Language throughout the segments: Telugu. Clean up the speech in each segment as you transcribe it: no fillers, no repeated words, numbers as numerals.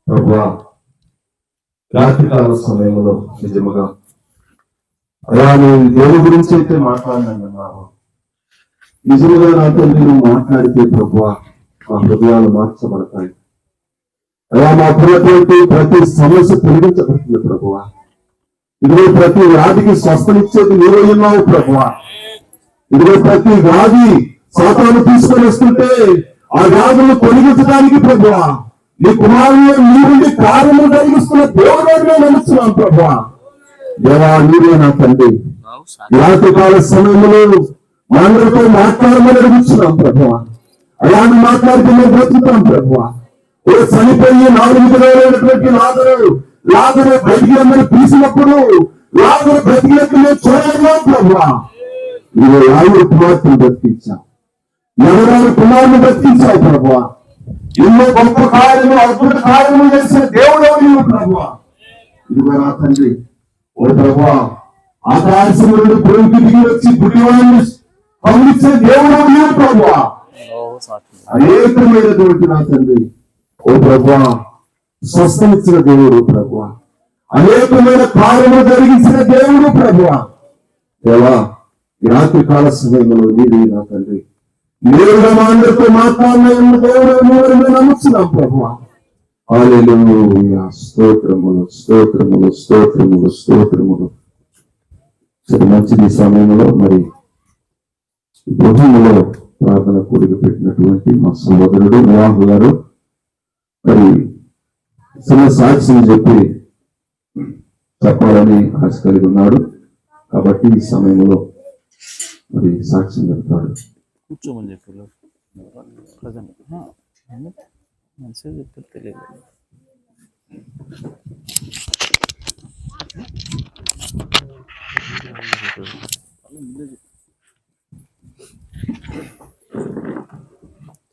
ప్రభువా రాత్రికాల సమయంలో నిజముగా అలా నేను దేవుడి గురించి అయితే మాట్లాడినాను. నిజంగా నా తండ్రి నువ్వు మాట్లాడితే ప్రభువా మా హృదయాలు మార్చబడతాయి. అలా మాకున్నటువంటి ప్రతి సమస్య తొలగించబడుతుంది ప్రభువా. ఇదిగో ప్రతి వ్యాధికి స్వస్థనిచ్చేది నీవే ఉన్నావు ప్రభువా. ఇదిగో ప్రతి వ్యాధి సాతాను తీసుకొని వస్తుంటే ఆ వ్యాధులను తొలగించడానికి ప్రభువా నీ కుమారులు నీ నుండి కార్యములు కలిగిస్తున్న దేవుడు నమ్ముతున్నాం ప్రభువా. దేవా నీవే నా తండ్రి రాత్రికాల సమయంలో మా అందరితో మాట్లాడమని అడుగుతున్నాం ప్రభువా. అలాంటి మాట్లాడితే మేము బ్రతుకుతాం ప్రభువా. ఓ చనిపోయి 4 రోజులైనటువంటి లాజరు బయటికి అందరూ తీసినప్పుడు లాజరు బ్రతికినట్టు మేము చూడలేము ప్రభువా. ఇదిగో యాయిరు కుమార్తెను బ్రతికించాం, ఎవరాలు కుమారుని బ్రతికించావు ప్రభువా. ఎన్నో గొప్ప కార్యము అద్భుత కార్యము చేసిన దేవుడు నీవు ప్రభువా. ఇదిగో నా తండ్రి ఓ ప్రభువా ఆకాశం నుండి భూమికి దిగి వచ్చి గుడివాడిని పంపించే దేవుడు నీవు ప్రభువా. అనేకమైనటువంటి నా తండ్రి ఓ ప్రభువా స్వస్థమిచ్చిన దేవుడు ప్రభువా. అనేకమైన కార్యములు జరిగించిన దేవుడు ప్రభువా. దేవా ఈ రాత్రి కాల సమయంలో నీవే నా తండ్రి నేరుగా మా అందరితో మాట్లాడిన దేవుడు నమ్ముతున్నాం ప్రభువా. హల్లెలూయా. స్తోత్రములు స్తోత్రములు స్తోత్రములు స్తోత్రములు. సరే మంచిది సమయంలో మరి గృహంలో ప్రార్థన కూడిక పెట్టినటువంటి మా సహోదరుడు వివాహు గారు మరి చిన్న సాక్ష్యం చెప్పాలని ఆశ కలిగి ఉన్నాడు. కాబట్టి ఈ సమయంలో మరి సాక్ష్యం చెప్తాడు. కూర్చోమని చెప్పారు మంచిగా చెప్తారు తెలియదు.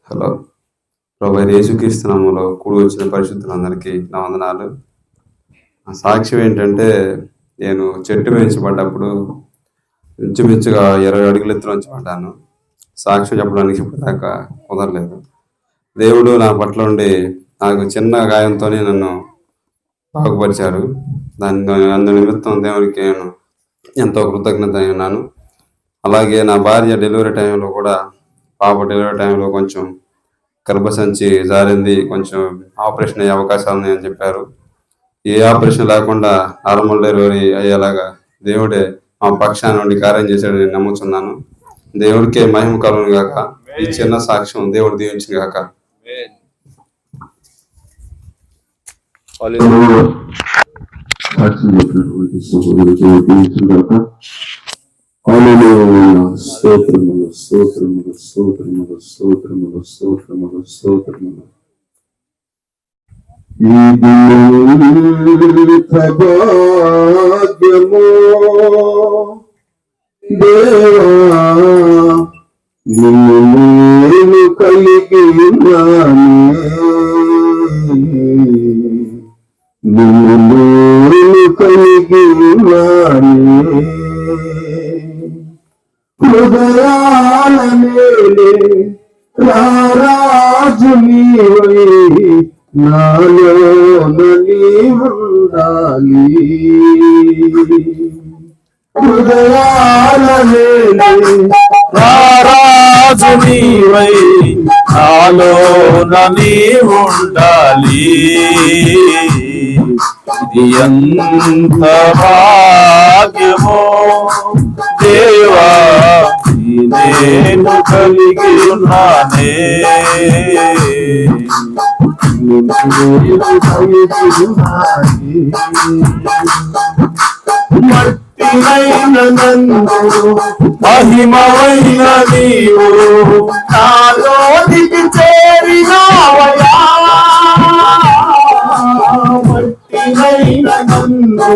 హలో, ప్రభువైన యేసుక్రీస్తు నామములో కూడి వచ్చిన పరిశుద్ధులందరికీ నా వందనాలు. నా సాక్ష్యం ఏంటంటే, నేను చెట్టు వేయించబడ్డప్పుడు ఇంచుమించుగా 20 అడుగుల ఎత్తున ఉంచబడ్డాను. సాక్ష్యం చెప్పడానికి ఇప్పటిదాకా కుదరలేదు. దేవుడు నా పట్ల ఉండి నాకు చిన్న గాయంతోనే నన్ను బాగుపరిచారు. అందు నిమిత్తం దేవునికి నేను ఎంతో కృతజ్ఞత ఉన్నాను. అలాగే నా భార్య డెలివరీ టైంలో కూడా, పాప డెలివరీ టైంలో కొంచెం గర్భసంచి జారింది, కొంచెం ఆపరేషన్ అయ్యే అవకాశాలు ఉన్నాయని చెప్పారు. ఏ ఆపరేషన్ లేకుండా నార్మల్ డెలివరీ అయ్యేలాగా దేవుడే మా పక్షాన నుండి కార్యం చేశాడు నేను నమ్ముతున్నాను. దేవుడికే మహిమ కలుగును గాక. ఈ చిన్న సాక్ష్యం దేవుడు దీవించును గాక. స్తోత్రములు స్తోత్రములు స్తోత్రములు స్తోత్రములు స్తోత్రములు స్తోత్రములు. ఇది భాగ్యమో దేవా నేను కలిగి నేను కలిగి హృదయాల మేలే రారాజు నీవై నాలోన నీవుండాలి. హృదయాల మేలే రారాజు నీవై నాలోన నీవుండాలి. ఇది ఎంత భాగ్యమో దేవా నేను కలిగి ఉన్నానే. మట్టినైన నన్ను మహిమవైన నీవు నాలోనికి చేరినావయా. మట్టినైన నన్ను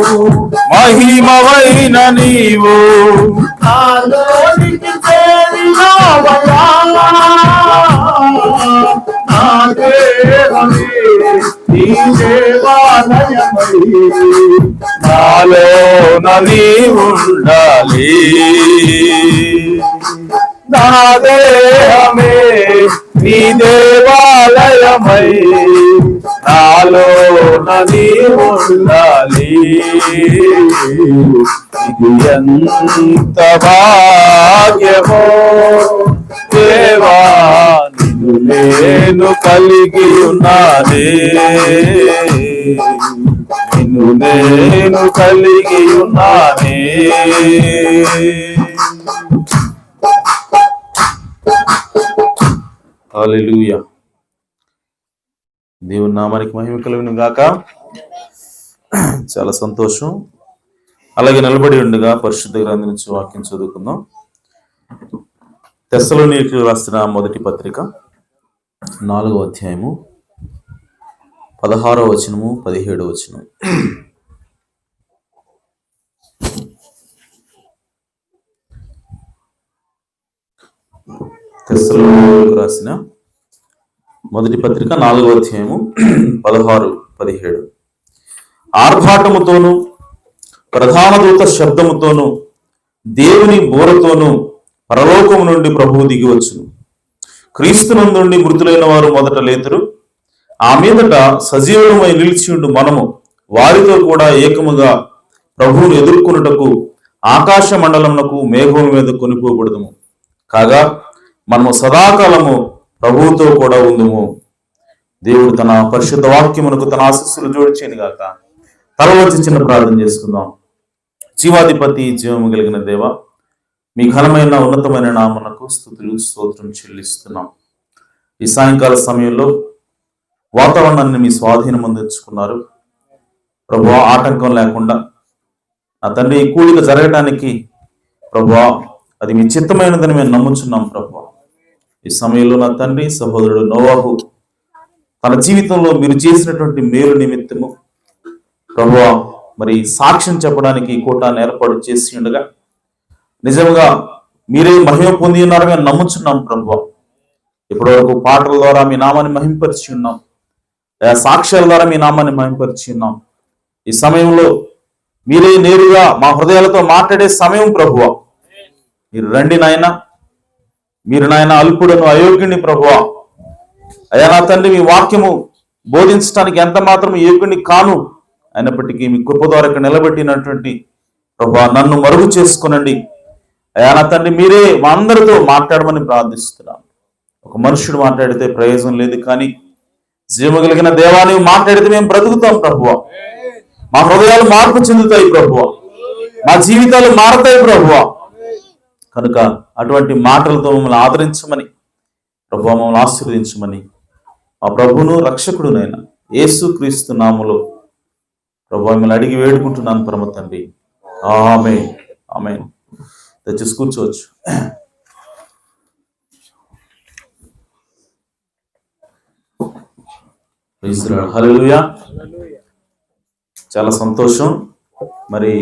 మహిమవైన నీవు నాలోనికి చేరినావయా. నా దేవమే నీ దేవాలయమై నాలోన నీవుండాలి. నా దేహమే నీ దేవాలయమై నాలో నది ఉండాలి. ఇది ఎంత భాగ్యమో దేవా, నిన్ను నేను కలిగి ఉన్నానే, నిన్ను నేను కలిగి ఉన్నానే. హల్లెలూయా. దేవుని నామానికి మహిమ కలుగును గాక. చాలా సంతోషం. అలాగే నిలబడి ఉండగా పరిశుద్ధ గ్రంథం నుంచి వాక్యం చదువుకుందాం. తెస్సలోనికీయులకు రాసిన మొదటి పత్రిక 4వ అధ్యాయము 16వ వచనము 17వ వచనం. తెస్సలోనికీయులకు రాసిన మొదటి పత్రిక 4వ అధ్యాయము 16, 17. ఆర్భాటముతోను ప్రధాన దూత శబ్దముతోను దేవుని బోరతోను పరలోకము నుండి ప్రభువు దిగివచ్చును. క్రీస్తునందుండి మృతులైన వారు మొదట లేతురు. ఆ మీదట సజీవులమై నిలిచియుండు మనము వారితో కూడా ఏకముగా ప్రభువును ఎదుర్కొనుటకు ఆకాశ మండలమునకు మేఘముల మీద కొనిపోబడదుము. కాగా మనము సదాకాలము ప్రభువుతో కూడా ఉందుము. దేవుడు తన పరిశుద్ధ వాక్యమునకు తన ఆశీస్సులు జోడించేను గాక. తల వచ్చి చిన్న ప్రార్థన చేసుకుందాం. జీవాధిపతి, జీవము కలిగిన దేవ, మీ ఘనమైన ఉన్నతమైన నామమునకు స్తుతులు స్తోత్రం చెల్లిస్తున్నాం. ఈ సాయంకాల సమయంలో వాతావరణాన్ని మీ స్వాధీనం అందించుకున్నారు ప్రభువా. ఆటంకం లేకుండా నా తండ్రి ఈ కూడిక జరగటానికి ప్రభువా అది మీ చిత్తమైనదని మేము నమ్ముచున్నాం ప్రభువా. ఈ సమయంలో నా తండ్రి సహోదరుడు నోవాహు తన జీవితంలో మీరు చేసినటువంటి మేలు నిమిత్తము ప్రభువా మరి సాక్ష్యం చెప్పడానికి ఈ కూటాన్ని ఏర్పాటు చేసి ఉండగా నిజంగా మీరే మహిమ పొంది ఉన్నారని మేము నమ్ముచున్నాం ప్రభువా. ఇప్పటి వరకు పాటల ద్వారా మీ నామాన్ని మహింపరిచి ఉన్నాం, సాక్ష్యాల ద్వారా మీ నామాన్ని మహింపరిచి ఉన్నాం. ఈ సమయంలో మీరే నేరుగా మా హృదయాలతో మాట్లాడే సమయం ప్రభువా. మీరు రండి నాయన, మీరు నాయన అల్పుడను అయోగ్యుని ప్రభువా. అయ్యా నా తండ్రి, మీ వాక్యము బోధించడానికి ఎంత మాత్రం యోగ్యుని కాను, అయినప్పటికీ మీ కృప ద్వారా ఇక్కడ నిలబెట్టినటువంటి ప్రభువా నన్ను మరుగు చేసుకునండి. అయ్యా నా తండ్రి, మీరే మా అందరితో మాట్లాడమని ప్రార్థిస్తున్నాను. ఒక మనుషుడు మాట్లాడితే ప్రయోజనం లేదు, కానీ జీవగలిగిన దేవాన్ని మాట్లాడితే మేము బ్రతుకుతాం ప్రభువా. మా హృదయాలు మార్పు చెందుతాయి ప్రభువా, మా జీవితాలు మారతాయి ప్రభువా. కనుక అటువంటి మాటలతో మమ్మల్ని ఆదరించమని ప్రభువా, మమ్మల్ని ఆశీర్వదించమని మా ప్రభువును రక్షకుడునైనా యేసు క్రీస్తు నామములో ప్రభువా మిమ్మల్ని అడిగి వేడుకుంటున్నాను పరమ తండ్రి. ఆమేన్, ఆమేన్. దయచేసి కూర్చోవచ్చు. హల్లెలూయా. చాలా సంతోషం. మరి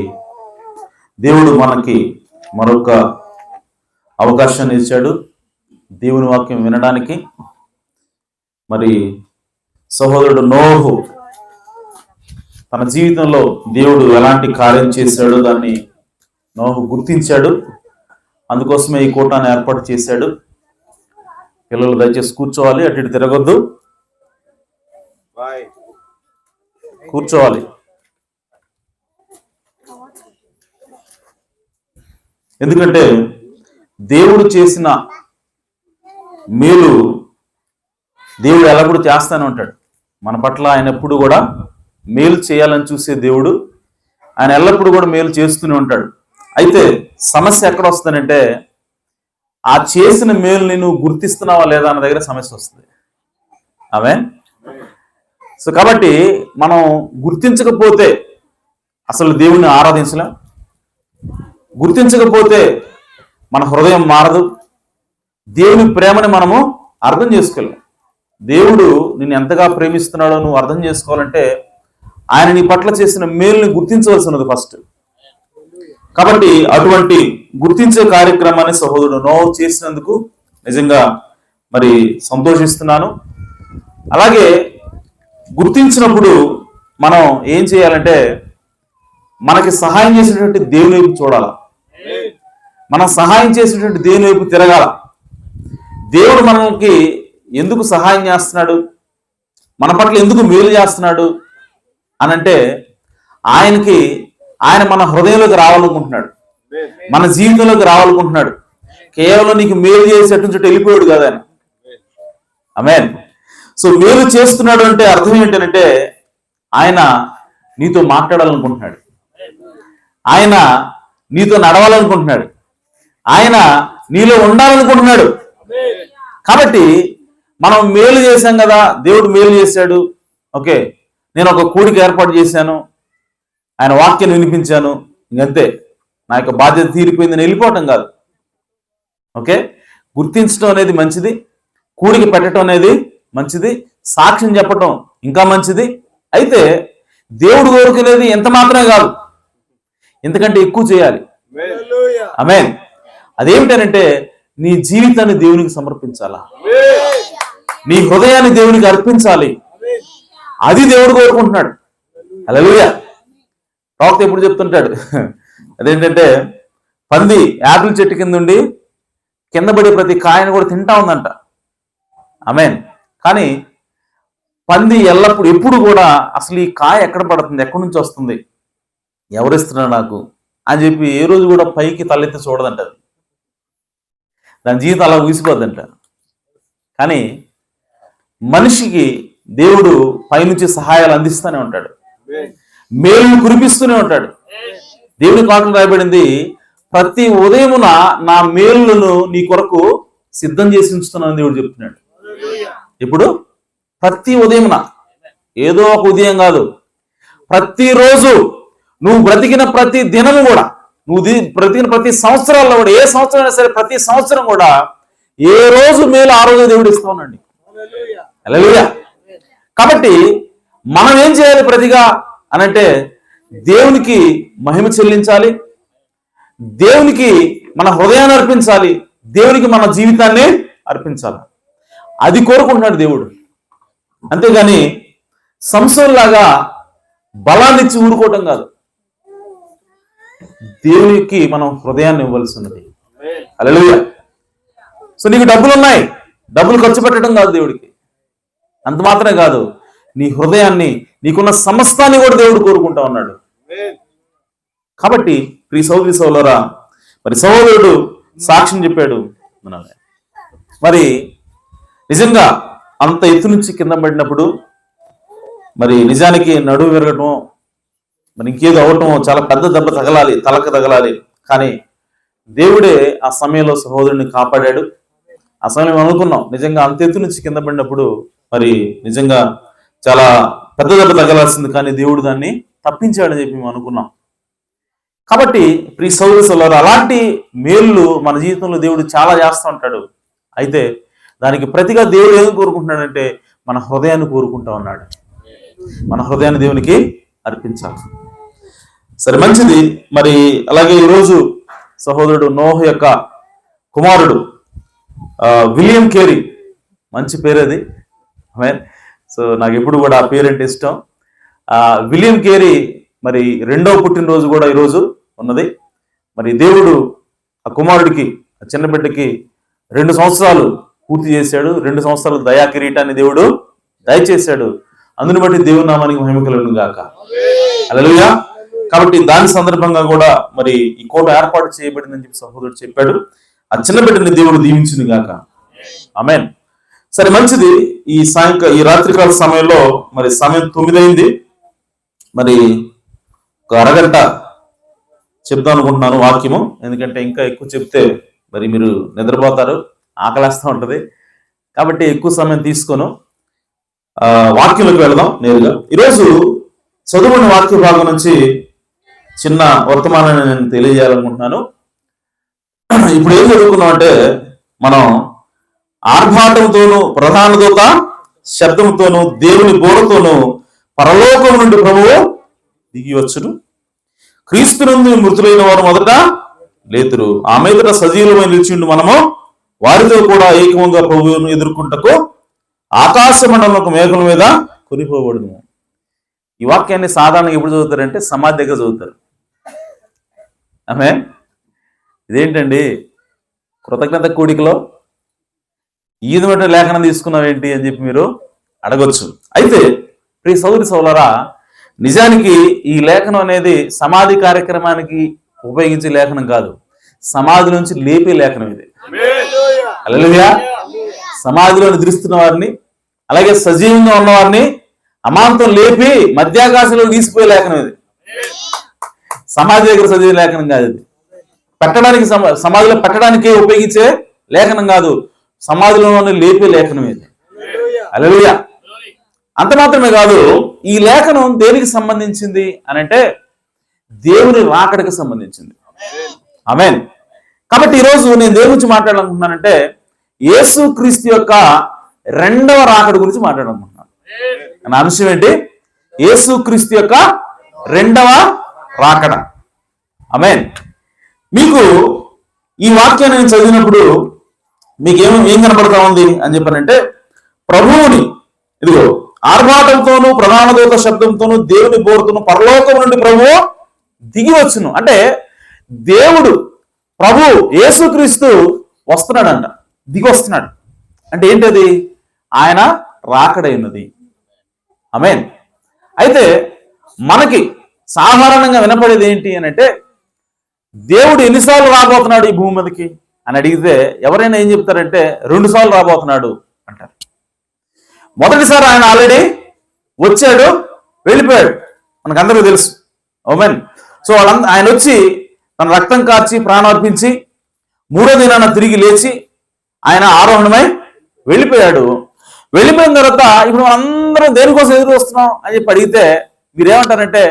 దేవుడు మనకి మరొక అవకాశాన్ని ఇచ్చాడు దేవుని వాక్యం వినడానికి. మరి సహోదరుడు నోహు తన జీవితంలో దేవుడు ఎలాంటి కార్యం చేశాడో దాన్ని నోహు గుర్తించాడు. అందుకోసమే ఈ కూటాన్ని ఏర్పాటు చేశాడు. పిల్లలు దయచేసి కూర్చోవాలి, అటు ఇటు తిరగొద్దు, కూర్చోవాలి. ఎందుకంటే దేవుడు చేసిన మేలు దేవుడు ఎల్లప్పుడూ చేస్తానే ఉంటాడు. మన పట్ల ఆయన ఎప్పుడు కూడా మేలు చేయాలని చూసే దేవుడు, ఆయన ఎల్లప్పుడూ కూడా మేలు చేస్తూనే ఉంటాడు. అయితే సమస్య ఎక్కడ వస్తుందంటే ఆ చేసిన మేలుని నువ్వు గుర్తిస్తున్నావా లేదా అన్న దగ్గర సమస్య వస్తుంది. ఆమేన్. సో కాబట్టి మనం గుర్తించకపోతే అసలు దేవుణ్ణి ఆరాధించలేం. గుర్తించకపోతే మన హృదయం మారదు. దేవుని ప్రేమని మనము అర్థం చేసుకోలేం. దేవుడు నిన్ను ఎంతగా ప్రేమిస్తున్నాడో నువ్వు అర్థం చేసుకోవాలంటే ఆయన నీ పట్ల చేసిన మేలుని గుర్తించవలసి ఉన్నది ఫస్ట్. కాబట్టి అటువంటి గుర్తించే కార్యక్రమాన్ని సహోదరుడు నోహు చేసినందుకు నిజంగా మరి సంతోషిస్తున్నాను. అలాగే గుర్తించినప్పుడు మనం ఏం చేయాలంటే మనకి సహాయం చేసినటువంటి దేవుని వైపు చూడాలి. మనం సహాయం చేసినటువంటి దేవుని వైపు తిరగాల. దేవుడు మనకి ఎందుకు సహాయం చేస్తున్నాడు, మన పట్ల ఎందుకు మేలు చేస్తున్నాడు అనంటే ఆయన మన హృదయంలోకి రావాలనుకుంటున్నాడు, మన జీవితంలోకి రావాలనుకుంటున్నాడు. కేవలం నీకు మేలు చేసేట్టు నుంచి వెళ్ళిపోయాడు కదా ఆయన. ఆమేన్. సో మేలు చేస్తున్నాడు అంటే అర్థం ఏంటంటే ఆయన నీతో మాట్లాడాలనుకుంటున్నాడు, ఆయన నీతో నడవాలనుకుంటున్నాడు, ఆయన నీలో ఉండాలనుకుంటున్నాడు. కాబట్టి మనం మేలు చేశాం కదా, దేవుడు మేలు చేశాడు, ఓకే నేను ఒక కూడిక ఏర్పాటు చేశాను, ఆయన వాక్యాన్ని వినిపించాను, ఇంకంతే నా యొక్క బాధ్యత తీరిపోయింది అని వెళ్ళిపోవటం కాదు. ఓకే, గుర్తించడం అనేది మంచిది, కూడిక పెట్టడం అనేది మంచిది, సాక్ష్యం చెప్పటం ఇంకా మంచిది. అయితే దేవుడు కోరుకునేది ఎంత మాత్రమే కాదు, ఎందుకంటే ఎక్కువ చేయాలి. ఆమేన్. అదేమిటనంటే నీ జీవితాన్ని దేవునికి సమర్పించాలా, నీ హృదయాన్ని దేవునికి అర్పించాలి. అది దేవుడు కోరుకుంటున్నాడు. హల్లెలూయా. ప్రవక్త ఎప్పుడు చెప్తుంటాడు, అదేంటంటే పంది యాపిల్ చెట్టు కింద ఉండి కింద పడే ప్రతి కాయను కూడా తింటా ఉందంట. ఆమేన్. కానీ పంది ఎప్పుడు కూడా అసలు ఈ కాయ ఎక్కడ పడుతుంది, ఎక్కడి నుంచి వస్తుంది, ఎవరిస్తున్నారు నాకు అని చెప్పి ఏ రోజు కూడా పైకి తలెత్తి చూడదంట. దాని జీవితం అలా ఊసిపోద్దంట. కానీ మనిషికి దేవుడు పైనుంచి సహాయాలు అందిస్తూనే ఉంటాడు, మేలు కురిపిస్తూనే ఉంటాడు. దేవుని వాక్యం రాయబడింది, ప్రతి ఉదయమున నా మేలులను నీ కొరకు సిద్ధం చేసి ఉంచుతున్నాను దేవుడు చెప్తున్నాడు. ఇప్పుడు ప్రతి ఉదయమున, ఏదో ఒక ఉదయం కాదు, ప్రతిరోజు నువ్వు బ్రతికిన ప్రతి దినము కూడా, నువ్వు బ్రతికిన ప్రతి సంవత్సరాల్లో కూడా, ఏ సంవత్సరం అయినా సరే ప్రతి సంవత్సరం కూడా ఏ రోజు మేలు ఆ రోజు దేవుడు ఇస్తా ఉన్నాడు. హల్లెలూయా. కాబట్టి మనం ఏం చేయాలి ప్రతిగా అనంటే దేవునికి మహిమ చెల్లించాలి, దేవునికి మన హృదయాన్ని అర్పించాలి, దేవునికి మన జీవితాన్ని అర్పించాలి. అది కోరుకుంటున్నాడు దేవుడు. అంతేగాని సంసోన్లాగా బలాన్ని ఇచ్చి ఊరుకోవటం కాదు, దేవునికి మనం హృదయాన్ని ఇవ్వాల్సి ఉన్నది. హల్లెలూయా. సో నీకు డబ్బులు ఉన్నాయి, డబ్బులు ఖర్చు పెట్టడం కాదు దేవుడికి, అంత మాత్రమే కాదు, నీ హృదయాన్ని, నీకున్న సమస్తాన్ని కూడా దేవుడు కోరుకుంటా ఉన్నాడు. కాబట్టి ప్రియ సహోదరి సహోదరులారా, మరి సహోదరుడు సాక్ష్యం చెప్పాడు. మరి నిజంగా అంత ఎత్తు నుంచి కింద పడినప్పుడు మరి నిజానికి నడువు విరగటం, మరి ఇంకేదో అవటం, చాలా పెద్ద దెబ్బ తగలాలి, తలకు తగలాలి. కానీ దేవుడే ఆ సమయంలో సహోదరుని కాపాడాడు. ఆ సమయంలో అనుకున్నాం, నిజంగా అంత ఎత్తు నుంచి కింద పడినప్పుడు మరి నిజంగా చాలా పెద్ద దెబ్బ తగలాల్సింది, కానీ దేవుడు దాన్ని తప్పించాడని చెప్పి మేము అనుకున్నాం. కాబట్టి ప్రియ సహోదరి సహోదరులారా, అలాంటి మేలు మన జీవితంలో దేవుడు చాలా చేస్తూ ఉంటాడు. అయితే దానికి ప్రతిగా దేవుడు ఏం కోరుకుంటున్నాడంటే మన హృదయాన్ని కోరుకుంటా ఉన్నాడు. మన హృదయాన్ని దేవునికి అర్పించాలి. సరే, మంచిది. మరి అలాగే ఈరోజు సహోదరుడు నోహ యొక్క కుమారుడు విలియం కేరీ, మంచి పేరు అది. సో నాకు ఎప్పుడు కూడా ఆ పేరు అంటే ఇష్టం. విలియం కేరీ మరి 2వ పుట్టినరోజు కూడా ఈరోజు ఉన్నది. మరి దేవుడు ఆ కుమారుడికి, ఆ చిన్న బిడ్డకి 2 సంవత్సరాలు పూర్తి చేశాడు. 2 సంవత్సరాలు దయా కిరీటాన్ని దేవుడు దయచేశాడు. అందుని బట్టి దేవుని నామానికి మహిమ కలుగును గాక. హల్లెలూయా. కాబట్టి దాని సందర్భంగా కూడా మరి ఈ కోట ఏర్పాటు చేయబడిందని చెప్పి సహోదరుడు చెప్పాడు. ఆ చిన్న బిడ్డని దేవుడు దీవించును గాక. ఆమేన్. సరే, మంచిది. ఈ రాత్రికాల సమయంలో మరి సమయం 9 అయింది. మరి ఒక అరగంట చెప్దాం అనుకుంటున్నాను వాక్యము, ఎందుకంటే ఇంకా ఎక్కువ చెప్తే మరి మీరు నిద్రపోతారు, ఆకలేస్తూ ఉంటది. కాబట్టి ఎక్కువ సమయం తీసుకోను, వాక్యంలోకి వెళదాం నేరుగా. ఈరోజు చదువుకున్న వాక్య భాగం నుంచి చిన్న వర్తమానాన్ని నేను తెలియజేయాలనుకుంటున్నాను. ఇప్పుడు ఏం చదువుకున్నాం అంటే, మనం ఆర్భాటంతోనూ ప్రధాన దూత శబ్దంతోనూ దేవుని బోరతోనూ పరలోకం నుండి ప్రభువు దిగి వచ్చును, క్రీస్తు నుండి మృతులైన వారు మొదట లేతురు, ఆ మీదట సజీవమైన నిలిచిండు మనము వారితో కూడా ఏకముగా ప్రభువును ఎదుర్కొంటకు ఆకాశ మండలంలో మేఘం మీద కొనిపోబడును. ఈ వాక్యాన్ని సాధారణంగా ఎప్పుడు చదువుతారంటే సమాధి దగ్గర చదువుతారు. ఆమేన్. ఇదేంటండి కృతజ్ఞత కూడికలో ఈయన లేఖనం తీసుకున్నావు ఏంటి అని చెప్పి మీరు అడగొచ్చు. అయితే ప్రియ సోదరి సోదరులారా, నిజానికి ఈ లేఖనం అనేది సమాధి కార్యక్రమానికి ఉపయోగించే లేఖనం కాదు, సమాధి నుంచి లేపే లేఖనం ఇది. హల్లెలూయా. సమాధిలో నిద్రిస్తున్న వారిని, అలాగే సజీవంగా ఉన్న వారిని అమాంతం లేపి మధ్యాకాశంలో తీసిపోయే లేఖనం ఇది. సమాధి దగ్గర చదివే లేఖనం కాదు ఇది. పెట్టడానికి సమాధిలో పెట్టడానికి ఉపయోగించే లేఖనం కాదు, సమాధిలోనే లేపే లేఖనం ఇది. హల్లెలూయా. అంత మాత్రమే కాదు, ఈ లేఖనం దేనికి సంబంధించింది అని అంటే దేవుని రాకడకి సంబంధించింది. ఆమేన్. కాబట్టి ఈరోజు నేను దేని గురించి మాట్లాడాలనుకుంటున్నానంటే యేసుక్రీస్తు యొక్క రెండవ రాకడ గురించి మాట్లాడాలనుకుంటున్నాను. నా అంశం ఏంటి? యేసుక్రీస్తు యొక్క రెండవ రాకడ. ఆమేన్. మీకు ఈ వాక్యాన్ని నేను చదివినప్పుడు మీకు ఏం కనబడతా ఉంది అని చెప్పానంటే, ప్రభువుని ఇదిగో ఆర్భాటంతోనూ ప్రధాన దూత శబ్దంతోనూ దేవుని బోరుతోనూ పరలోకం నుండి ప్రభువు దిగి వచ్చును. అంటే దేవుడు ప్రభు యేసుక్రీస్తు వస్తున్నాడంట, దిగి వస్తున్నాడు. అంటే ఏంటది? ఆయన రాకడైనది. ఆమేన్. అయితే మనకి సాధారణంగా వినపడేది ఏంటి అని అంటే, దేవుడు ఎన్నిసార్లు రాబోతున్నాడు ఈ భూమి మీదకి అని అడిగితే ఎవరైనా ఏం చెప్తారంటే 2 సార్లు రాబోతున్నాడు అంటారు. మొదటిసారి ఆయన ఆల్రెడీ వచ్చాడు, వెళ్ళిపోయాడు, మనకందరికీ తెలుసు. ఆమేన్. సో ఆయన వచ్చి తన రక్తం కార్చి ప్రాణం అర్పించి 3వ దినాన తిరిగి లేచి ఆయన ఆరోహణమై వెళ్ళిపోయాడు. వెళ్ళిపోయిన తర్వాత ఇప్పుడు మనందరం దేనికోసం ఎదురు వస్తున్నాం అని చెప్పి అడిగితే మీరేమంటారంటే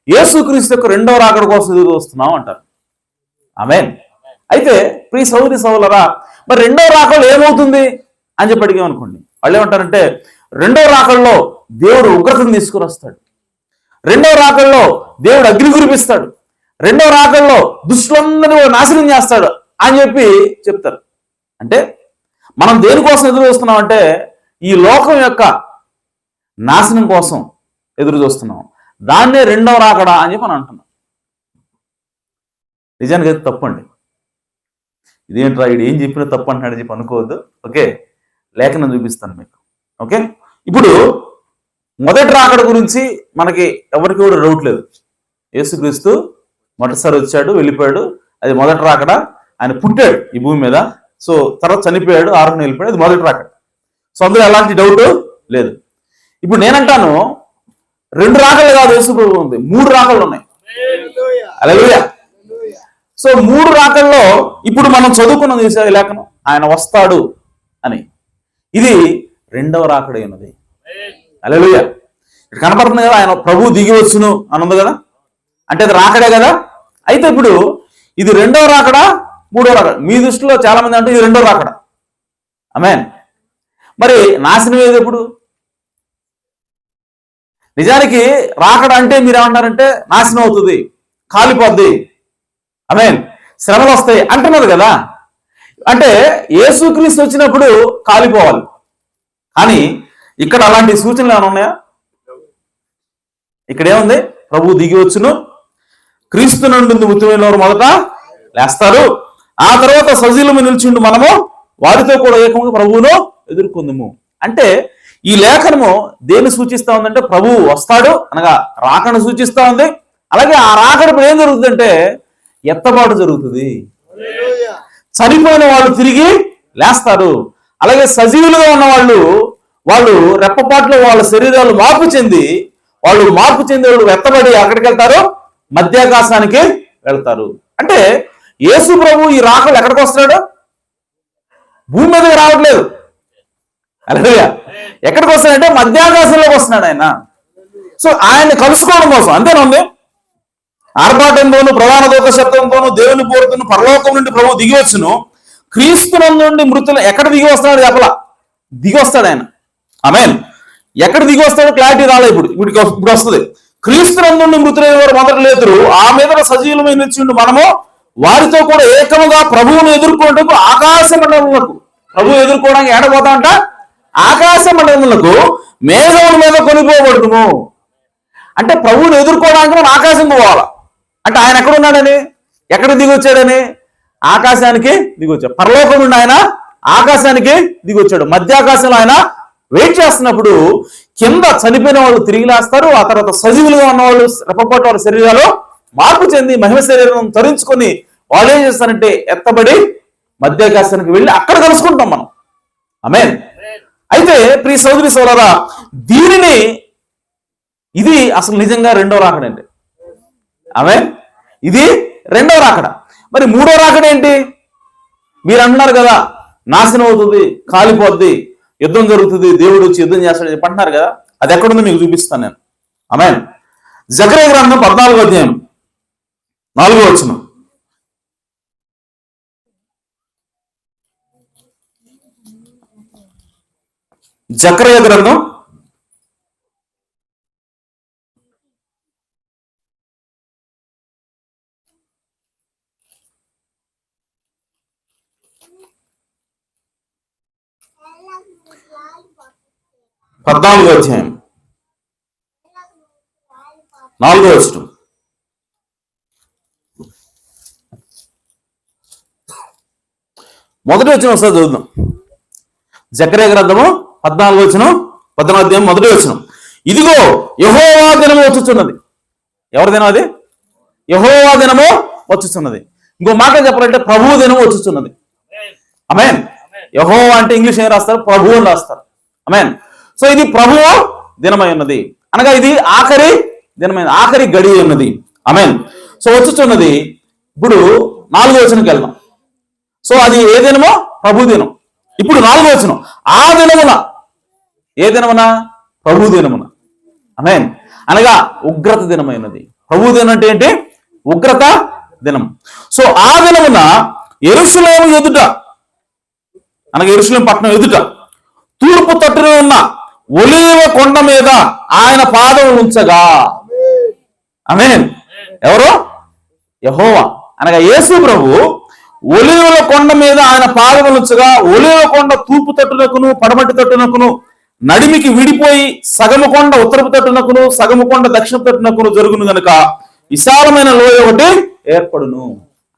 యేసుక్రీస్తు యొక్క రెండవ రాకడ కోసం ఎదురు వస్తున్నాం అంటారు. ఆమేన్. అయితే ప్రియ సోదరి సోదరులారా, మరి రెండవ రాకడలో ఏమవుతుంది అని చెప్పి అడిగామనుకోండి, వాళ్ళు ఏమంటారంటే రెండవ రాకడలో దేవుడు ఉగ్రతను తీసుకుని వస్తాడు, రెండవ రాకడలో దేవుడు అగ్ని కురిపిస్తాడు, రెండవ రాకడలో దుష్టులందరినీ నాశనం చేస్తాడు అని చెప్పి చెప్తారు. అంటే మనం దేనికోసం ఎదురు చూస్తున్నాం అంటే ఈ లోకం యొక్క నాశనం కోసం ఎదురు చూస్తున్నాం. దాన్నే రెండవ రాకడ అని చెప్పి మనం అంటున్నాం. నిజానికి అయితే తప్పండి. ఇదేంట్రా ఇది ఏం చెప్పినా తప్పు అంటున్నాడని చెప్పి అనుకోవద్దు. ఓకే, లేఖనం చూపిస్తాను మీకు. ఓకే, ఇప్పుడు మొదటి రాకడ గురించి మనకి ఎవరికి కూడా డౌట్ లేదు. యేసుక్రీస్తు మొదటిసారి వచ్చాడు, వెళ్ళిపోయాడు, అది మొదటి రాకడ. ఆయన పుట్టాడు ఈ భూమి మీద, సో తర్వాత చనిపోయాడు, ఆరోహణ వెళ్ళిపోయాడు, అది మొదటి రాకడ. సో అందులో ఎలాంటి డౌట్ లేదు. ఇప్పుడు నేనంటాను 2 రాకళ్ళు కాదు, యేసు ప్రభువు ఉంది, 3 రాకళ్ళు ఉన్నాయి. హల్లెలూయా. సో 3 రాకల్లో ఇప్పుడు మనం చదువుకున్నాం చూసే లేఖనం, ఆయన వస్తాడు అని. ఇది రెండవ రాకడై ఉన్నది. హల్లెలూయా. ఇక్కడ కనపడుతుంది కదా, ఆయన ప్రభువు దిగి వచ్చును అని ఉంది కదా, అంటే అది రాకడే కదా. అయితే ఇప్పుడు ఇది రెండవ రాకడ, 3వ రాకడ. మీ దృష్టిలో చాలా మంది అంటే ఇది రెండవ రాకడ. ఆమేన్. మరి నాశనం ఏది ఎప్పుడు? నిజానికి రాకడ అంటే మీరేమంటారంటే నాశనం అవుతుంది, కాలిపోద్ది, ఆమేన్, శ్రమలు వస్తాయి అంటున్నారు కదా. అంటే యేసుక్రీస్తు వచ్చినప్పుడు కాలిపోవాలి. కానీ ఇక్కడ అలాంటి సూచనలు ఏమైనా ఉన్నాయా? ఇక్కడ ఏముంది? ప్రభు దిగి వచ్చును, క్రీస్తు నుండి మృతులైన వారు మొదట లేస్తారు, ఆ తర్వాత సజీలము నిలిచిండు మనము వారితో కూడా ఏకంగా ప్రభువును ఎదుర్కొందుము. అంటే ఈ లేఖనము దేన్ని సూచిస్తా ఉందంటే ప్రభువు వస్తాడు అనగా రాకను సూచిస్తా ఉంది. అలాగే ఆ రాకడప్పుడు ఏం జరుగుతుందంటే ఎత్తబాటు జరుగుతుంది, చనిపోయిన వాళ్ళు తిరిగి లేస్తారు. అలాగే సజీవులుగా ఉన్న వాళ్ళు రెప్పపాట్లో వాళ్ళ శరీరాలు మార్పు చెంది వాళ్ళు ఎత్తబడి ఎక్కడికి వెళ్తారు? మధ్యాకాశానికి వెళ్తారు. అంటే యేసు ప్రభు ఈ రాకలు ఎక్కడికి వస్తున్నాడు? భూమి మీదకి రావట్లేదు. హల్లెలూయా. ఎక్కడికి వస్తాడంటే మధ్యాకాశంలోకి వస్తున్నాడు ఆయన. సో ఆయన్ని కలుసుకోవడం కోసం అంతేనండి. ఆర్భాటంతోనూ ప్రధాన దూత శబ్దంతోనూ దేవుని బోరుతోనూ పరలోకం నుండి ప్రభు దిగి వచ్చును, క్రీస్తునందు నుండి మృతులు ఎక్కడ దిగి వస్తున్నాడు చెప్పలా, దిగి వస్తాడు ఆయన. ఆమేన్. ఎక్కడ దిగి వస్తాడో క్లారిటీ రాలే. ఇప్పుడు వస్తుంది. క్రీస్తునందు నుండి మృతులైన వారు మొదట లేతురు, ఆ మీద సజీవులమై నిలిచిండు మనము వారితో కూడా ఏకముగా ప్రభువును ఎదుర్కొనేందుకు ఆకాశ మండలములకు, ప్రభువు ఎదుర్కోవడానికి ఏడబోతా అంట ఆకాశ మండలములకు మేఘముల మీద కొనిపోబడుతుము. అంటే ప్రభువును ఎదుర్కోవడానికి మనం ఆకాశంకి పోవాలా. అంటే ఆయన ఎక్కడ ఉన్నాడని, ఎక్కడ దిగి వచ్చాడని? ఆకాశానికి దిగి వచ్చాడు. పరలోకం నుండి ఆయన ఆకాశానికి దిగి వచ్చాడు. మధ్యాకాశంలో ఆయన వెయిట్ చేస్తున్నప్పుడు కింద చనిపోయిన వాళ్ళు తిరిగి లేస్తారు. ఆ తర్వాత సజీవులుగా ఉన్న వాళ్ళు రెప్పపాటు వాళ్ళ శరీరాలు మార్పు చెంది మహిమ శరీరం ధరించుకొని వాళ్ళు ఏం చేస్తారంటే ఎత్తబడి మధ్యాకాశానికి వెళ్ళి అక్కడ కలుసుకుంటాం మనం. ఆమేన్. అయితే ప్రియ సోదరి సోదరా, దీనిని ఇది అసలు నిజంగా రెండవ రాకడండి. ఆమేన్. ఇది రెండవ రాకడ. మరి మూడో రాకడ ఏంటి? మీరు అంటున్నారు కదా, నాశనం అవుతుంది, కాలిపోద్ది, యుద్ధం జరుగుతుంది, దేవుడు వచ్చి యుద్ధం చేస్తాడని చెప్పి అంటున్నారు కదా. అది ఎక్కడుందో మీకు చూపిస్తాను నేను. ఆమేన్. జకర్యా గ్రంథం 14వ అధ్యాయం 4వ వచనం. జకర్యా గ్రంథం 14వ అధ్యాయం 4వ వచనం. మొదటి వచనం ఒకసారి చదువుదాం. జకర్యా గ్రంథము 14వ వచనం, 14వ అధ్యాయం మొదటి వచనం. ఇదిగో యెహోవా దినము వచ్చుచున్నది. ఎవరి దినం అది? యెహోవా దినము వచ్చుచున్నది. ఇంకో మాట చెప్పాలంటే ప్రభువు దినము వచ్చుచున్నది. ఆమేన్. యెహోవా అంటే ఇంగ్లీష్ ఏం రాస్తారు? ప్రభువు అని రాస్తారు. ఆమేన్. సో ఇది ప్రభువు దినమై ఉన్నది, అనగా ఇది ఆఖరి దినమైన ఆఖరి గడి ఉన్నది. ఆమేన్. సో వచ్చుచున్నది. ఇప్పుడు 4వ వచనంకి వెళ్దాం. సో అది ఏ దినమో? ప్రభు దినం. ఇప్పుడు 4వ వచనం. ఆ దినమున, ఏ దినమున? ప్రభు దినమున. ఆమేన్. అనగా ఉగ్రత దినమైనది. ప్రభు దినం అంటే ఏంటి? ఉగ్రత దినం. సో ఆ దినమున యెరూషలేము ఎదుట, అనగా యెరూషలేము పట్టణం ఎదుట తూర్పు తట్టున ఉన్న ఒలీవ కొండ మీద ఆయన పాదములు ఉంచగా. ఆమేన్. ఎవరు? యెహోవా అనగా యేసు ప్రభు ఒలీవల కొండ మీద ఆయన పాదములు ఉంచగా, ఒలీవ కొండ తూర్పు తట్టునకును పడమటి తట్టునకును నడిమికి విడిపోయి సగము కొండ ఉత్తరపు తట్టునకును సగము కొండ దక్షిణ తట్టునకును జరుగును గనుక విశాలమైన లోయ ఒకటి ఏర్పడును.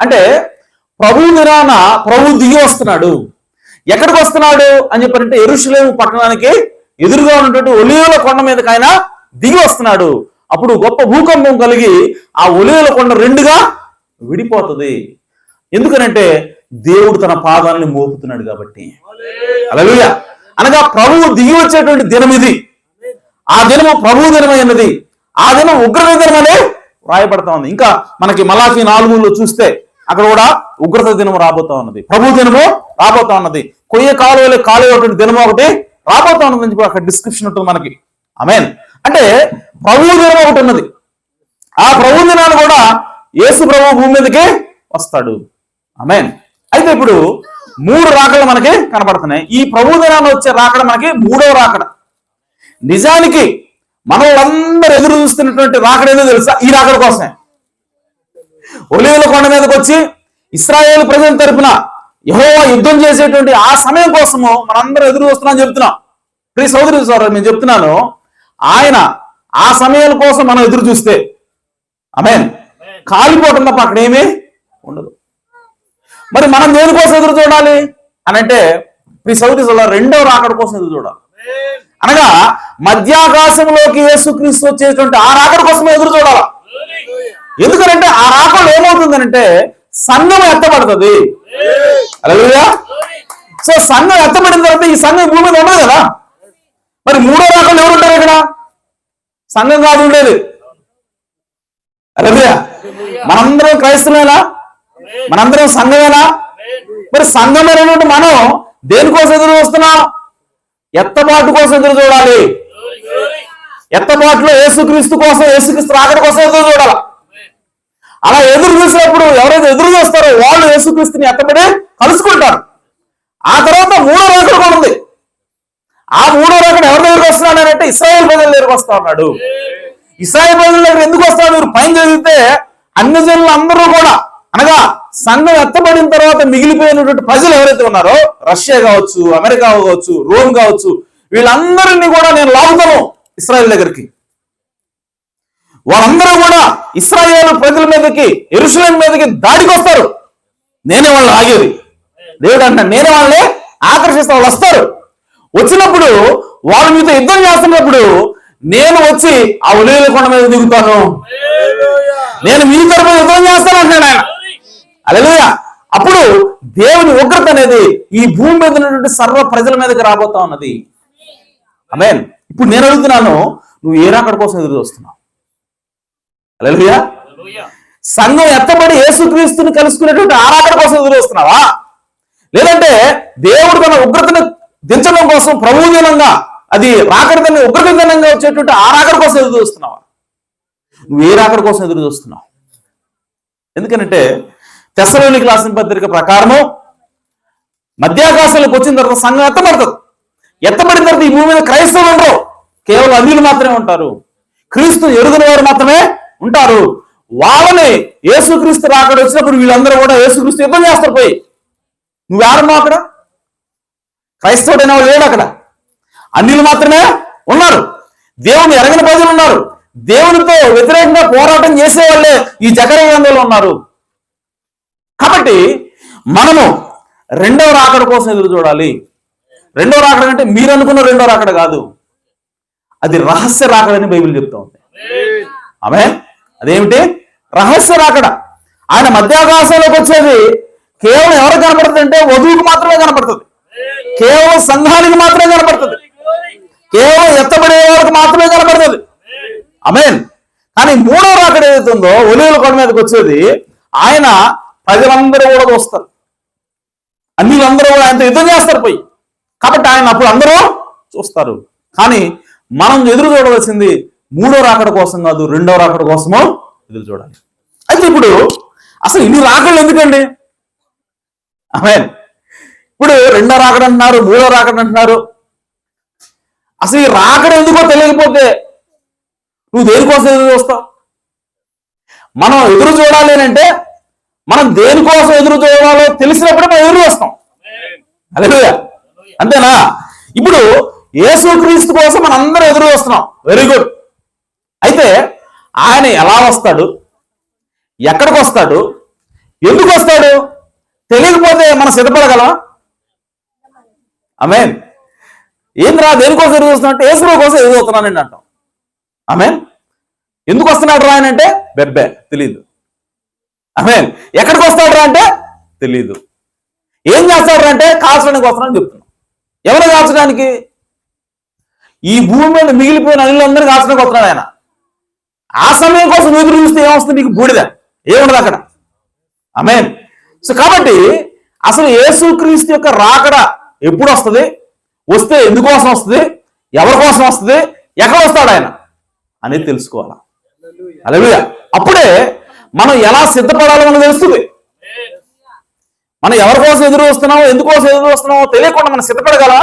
అంటే ప్రభు దినాన ప్రభు దిగి వస్తున్నాడు. ఎక్కడికి వస్తున్నాడు అని చెప్పారంటే యెరూషలేము పట్టణానికి ఎదురుగా ఉన్నటువంటి ఒలీవల కొండ మీదకి ఆయన దిగి వస్తున్నాడు. అప్పుడు గొప్ప భూకంపం కలిగి ఆ ఒలీవల కొండ రెండుగా విడిపోతుంది. ఎందుకనంటే దేవుడు తన పాదాలను మోపుతున్నాడు కాబట్టి. హల్లెలూయా. అనగా ప్రభువు దిగి వచ్చేటువంటి దినం ఇది. ఆ దినము ప్రభు దినమైనది. ఆ దినం ఉగ్రత దినం అనే రాయబడతా ఉంది. ఇంకా మనకి మలాకి 4లో చూస్తే అక్కడ కూడా ఉగ్రత దినం రాబోతా ఉన్నది, ప్రభు దినము రాబోతా ఉన్నది, కొయ్య కాలువలో కాలేటువంటి దినం ఒకటి రాబోతా ఉన్నదని చెప్పి అక్కడ డిస్క్రిప్షన్ ఉంటుంది మనకి. ఆమేన్. అంటే ప్రభు దినం ఒకటి ఉన్నది. ఆ ప్రభు దినాన్ని కూడా యేసు ప్రభు భూమి మీదకి వస్తాడు. ఆమేన్. అయితే ఇప్పుడు 3 రాకడలు మనకి కనపడుతున్నాయి. ఈ ప్రభు దినాన్ని వచ్చే రాకడ మనకి 3వ రాకడ. నిజానికి మనలందరూ ఎదురు చూస్తున్నటువంటి రాకడ ఏదో తెలుసా? ఈ రాకడ కోసమే. ఒలీవల కొండ మీదకి వచ్చి ఇశ్రాయేలు ప్రజల తరపున యెహోవా యుద్ధం చేసేటువంటి ఆ సమయం కోసము మనందరూ ఎదురు చూస్తున్నాం చెప్తున్నాం. ప్రియ సోదరి సోదరు, నేను చెప్తున్నాను, ఆయన ఆ సమయాల కోసం మనం ఎదురు చూస్తే ఆమేన్ కాలిపోవటం తప్ప అక్కడ ఏమీ ఉండదు. మరి మనం దేనికోసం ఎదురు చూడాలి అని అంటే ప్రియ సోదరి సోదరు, రెండవ రాకడ కోసం ఎదురు చూడాలి. అనగా మధ్యాకాశంలోకి యేసుక్రీస్తు వచ్చేటువంటి ఆ రాకడ కోసం ఎదురు చూడాలి. ఎందుకంటే ఆ రాకడ ఏమవుతుందంటే సంఘం ఎత్తబడుతుంది. హల్లెలూయా. సో సంఘం ఎత్తబడిన తర్వాత ఈ సంఘం భూమి మీద ఉండదు కదా. మరి 3వ రాకడలో ఎవరు ఉంటారు? ఇక్కడ సంఘం కాదు ఉండేది. హల్లెలూయా. మనందరం క్రైస్తవులేనా? మనందరం సంఘమేనా? మరి సంఘం అనేటువంటి మనం దేనికోసం ఎదురు చూస్తున్నాం? ఎత్తబాటు కోసం ఎదురు చూడాలి. ఎత్తబాటులో యేసుక్రీస్తు కోసం, యేసుక్రీస్తు రాకడ కోసం ఎదురు చూడాలి. అలా ఎదురు చూసినప్పుడు ఎవరైతే ఎదురు చూస్తారో వాళ్ళు యేసుక్రీస్తుని ఎత్తబడి కలుసుకుంటారు. ఆ తర్వాత 3వ రాకడ కూడా ఉంది. ఆ 3వ రాకడ ఎవరి దగ్గరికి వస్తున్నాడు అంటే ఇశ్రాయేలు ప్రజల దగ్గరికి వస్తా ఉన్నాడు. ఇశ్రాయేలు ప్రజల దగ్గర ఎందుకు వస్తాడు? మీరు పైన చదివితే అన్ని జనులు అందరూ కూడా, అనగా సంఘం ఎత్తబడిన తర్వాత మిగిలిపోయినటువంటి ప్రజలు ఎవరైతే ఉన్నారో, రష్యా కావచ్చు, అమెరికా కావచ్చు, రోమ్ కావచ్చు, వీళ్ళందరినీ కూడా నేను లాగుతాను ఇశ్రాయేలు దగ్గరికి. వాళ్ళందరూ కూడా ఇశ్రాయేలు ప్రజల మీదకి, యెరూషలేము మీదకి దాడికి వస్తారు. నేనే వాళ్ళని ఆగేది. దేవుడు అంటాడు, నేనే వాళ్ళని ఆకర్షిస్తే వాళ్ళు వస్తారు. వచ్చినప్పుడు వాళ్ళు మీతో యుద్ధం చేస్తున్నప్పుడు నేను వచ్చి ఆ ఒలీవల కొండ మీద దిగుతాను, నేను మీ తరపున యుద్ధం చేస్తాను అంటున్నాడు ఆయన. హల్లెలూయా. అప్పుడు దేవుని ఉగ్రత అనేది ఈ భూమి మీద ఉన్నటువంటి సర్వ ప్రజల మీదకి రాబోతా ఉన్నది. ఆమేన్. ఇప్పుడు నేను అడుగుతున్నాను, నువ్వు ఏ రాకడ కోసం ఎదురు చూస్తున్నావు? హల్లెలూయా. సంఘం ఎత్తబడి యేసుక్రీస్తుని కలుసుకునేటువంటి ఆ రాకడ కోసం ఎదురు చూస్తున్నావా? లేదంటే దేవుడు తన ఉగ్రతను దించడం కోసం ప్రభువు దినంగా, అది రాకడ ఉగ్రత దినంగా వచ్చేటువంటి ఆ రాకడ కోసం ఎదురు చూస్తున్నావా? నువ్వు ఏ రాకడ కోసం ఎదురు చూస్తున్నావు? ఎందుకంటే తెస్సలోనికీయులకు రాసిన పత్రిక ప్రకారము మధ్యాకాశంలోకి వచ్చిన తర్వాత సంఘం ఎత్తబడుతుంది. ఎత్తబడిన తర్వాత ఈ భూమి మీద క్రైస్తవులు ఉండరు, కేవలం అన్యులు మాత్రమే ఉంటారు. క్రీస్తు ఎరుగని వారు మాత్రమే ఉంటారు. వాళ్ళని యేసుక్రీస్తు రాకడ వచ్చినప్పుడు వీళ్ళందరూ కూడా యేసుక్రీస్తు యుద్ధం చేస్తారు. పోయి నువ్వెవరన్నావు అక్కడ? క్రైస్తవుడైన వాళ్ళు లేడు అక్కడ, అన్యులు మాత్రమే ఉన్నారు. దేవుని ఎరగని ప్రజలు ఉన్నారు. దేవునితో వ్యతిరేకంగా పోరాటం చేసేవాళ్ళే ఈ జకరియా గ్రంథంలో ఉన్నారు. కాబట్టి మనము రెండవ రాకడ కోసం ఎదురు చూడాలి. రెండవ రాకడ అంటే మీరు అనుకున్న రెండవ రాకడ కాదు, అది రహస్య రాకడని బైబిల్ చెప్తా ఉంది. ఆమేన్. అదేమిటి? రహస్య రాకడ. ఆయన మధ్యాకాశంలోకి వచ్చేది కేవలం ఎవరికి కనపడుతుంది అంటే వధువుకు మాత్రమే కనపడుతుంది, కేవలం సంఘానికి మాత్రమే కనపడుతుంది, కేవలం ఎత్తబడే వారికి మాత్రమే కనపడుతుంది. ఆమేన్. కానీ మూడో రాకడ ఏదైతుందో ఒలీవల కొండ మీదకి వచ్చేది, ఆయన ప్రజలందరూ కూడా చూస్తారు, అన్యులందరూ కూడా ఆయనతో యుద్ధం చేస్తారు పోయి. కాబట్టి ఆయన అప్పుడు అందరూ చూస్తారు. కానీ మనం ఎదురు చూడవలసింది మూడో రాకడ కోసం కాదు, రెండో రాకడ కోసమో ఎదురు చూడాలి. అయితే ఇప్పుడు అసలు ఇన్ని రాకడలు ఎందుకండి? ఆమేన్. ఇప్పుడు రెండో రాకడ అంటున్నారు, మూడో రాకడ అంటున్నారు. అసలు ఈ రాకడ ఎందుకో తెలియకపోతే నువ్వు దేనికోసం ఎదురు చూస్తావు? మనం ఎదురు చూడాలి అంటే మనం దేనికోసం ఎదురు చూడాలో తెలిసినప్పుడే మనం ఎదురు చూస్తాం. హల్లెలూయా. అంతేనా? ఇప్పుడు యేసుక్రీస్తు కోసం మనం అందరం ఎదురు చూస్తున్నాం. Very good. అయితే ఆయన ఎలా వస్తాడు, ఎక్కడికి వస్తాడు, ఎందుకు వస్తాడు తెలియకపోతే మనం సిద్ధపడగలమా? ఆమేన్. ఏంద్రా దేనికోసం ఎదురు చూస్తున్నా అంటే యేసు కోసం ఎదురు చూస్తున్నానండి అంటాం. ఆమేన్. ఎందుకు వస్తున్నాడు రా అని అంటే బెబ్బే తెలీదు. ఆమేన్. ఎక్కడికి వస్తాడు రా అంటే తెలీదు. ఏం చేస్తాడు రా అంటే కాల్చడానికి వస్తున్నాడని చెప్తున్నాం. ఎవరు కాల్చడానికి? ఈ భూమి మీద మిగిలిపోయిన అన్యులందరినీ కాల్చడానికి వస్తున్నాడు ఆయన. ఆ సమయం కోసం ఎదురు చూస్తే ఏమొస్తుంది? నీకు బూడిద, ఏముండదు అక్కడ. ఆమేన్. సో కాబట్టి అసలు యేసుక్రీస్తు యొక్క రాకడ ఎప్పుడు వస్తుంది, వస్తే ఎందుకోసం వస్తుంది, ఎవరి కోసం వస్తుంది, ఎక్కడ వస్తాడు ఆయన అనేది తెలుసుకోవాలా. హల్లెలూయా. అప్పుడే మనం ఎలా సిద్ధపడాలో మనకు తెలుస్తుంది. మనం ఎవరి కోసం ఎదురు వస్తున్నామో, ఎందుకోసం ఎదురు వస్తున్నామో తెలియకుండా మనం సిద్ధపడగలమా?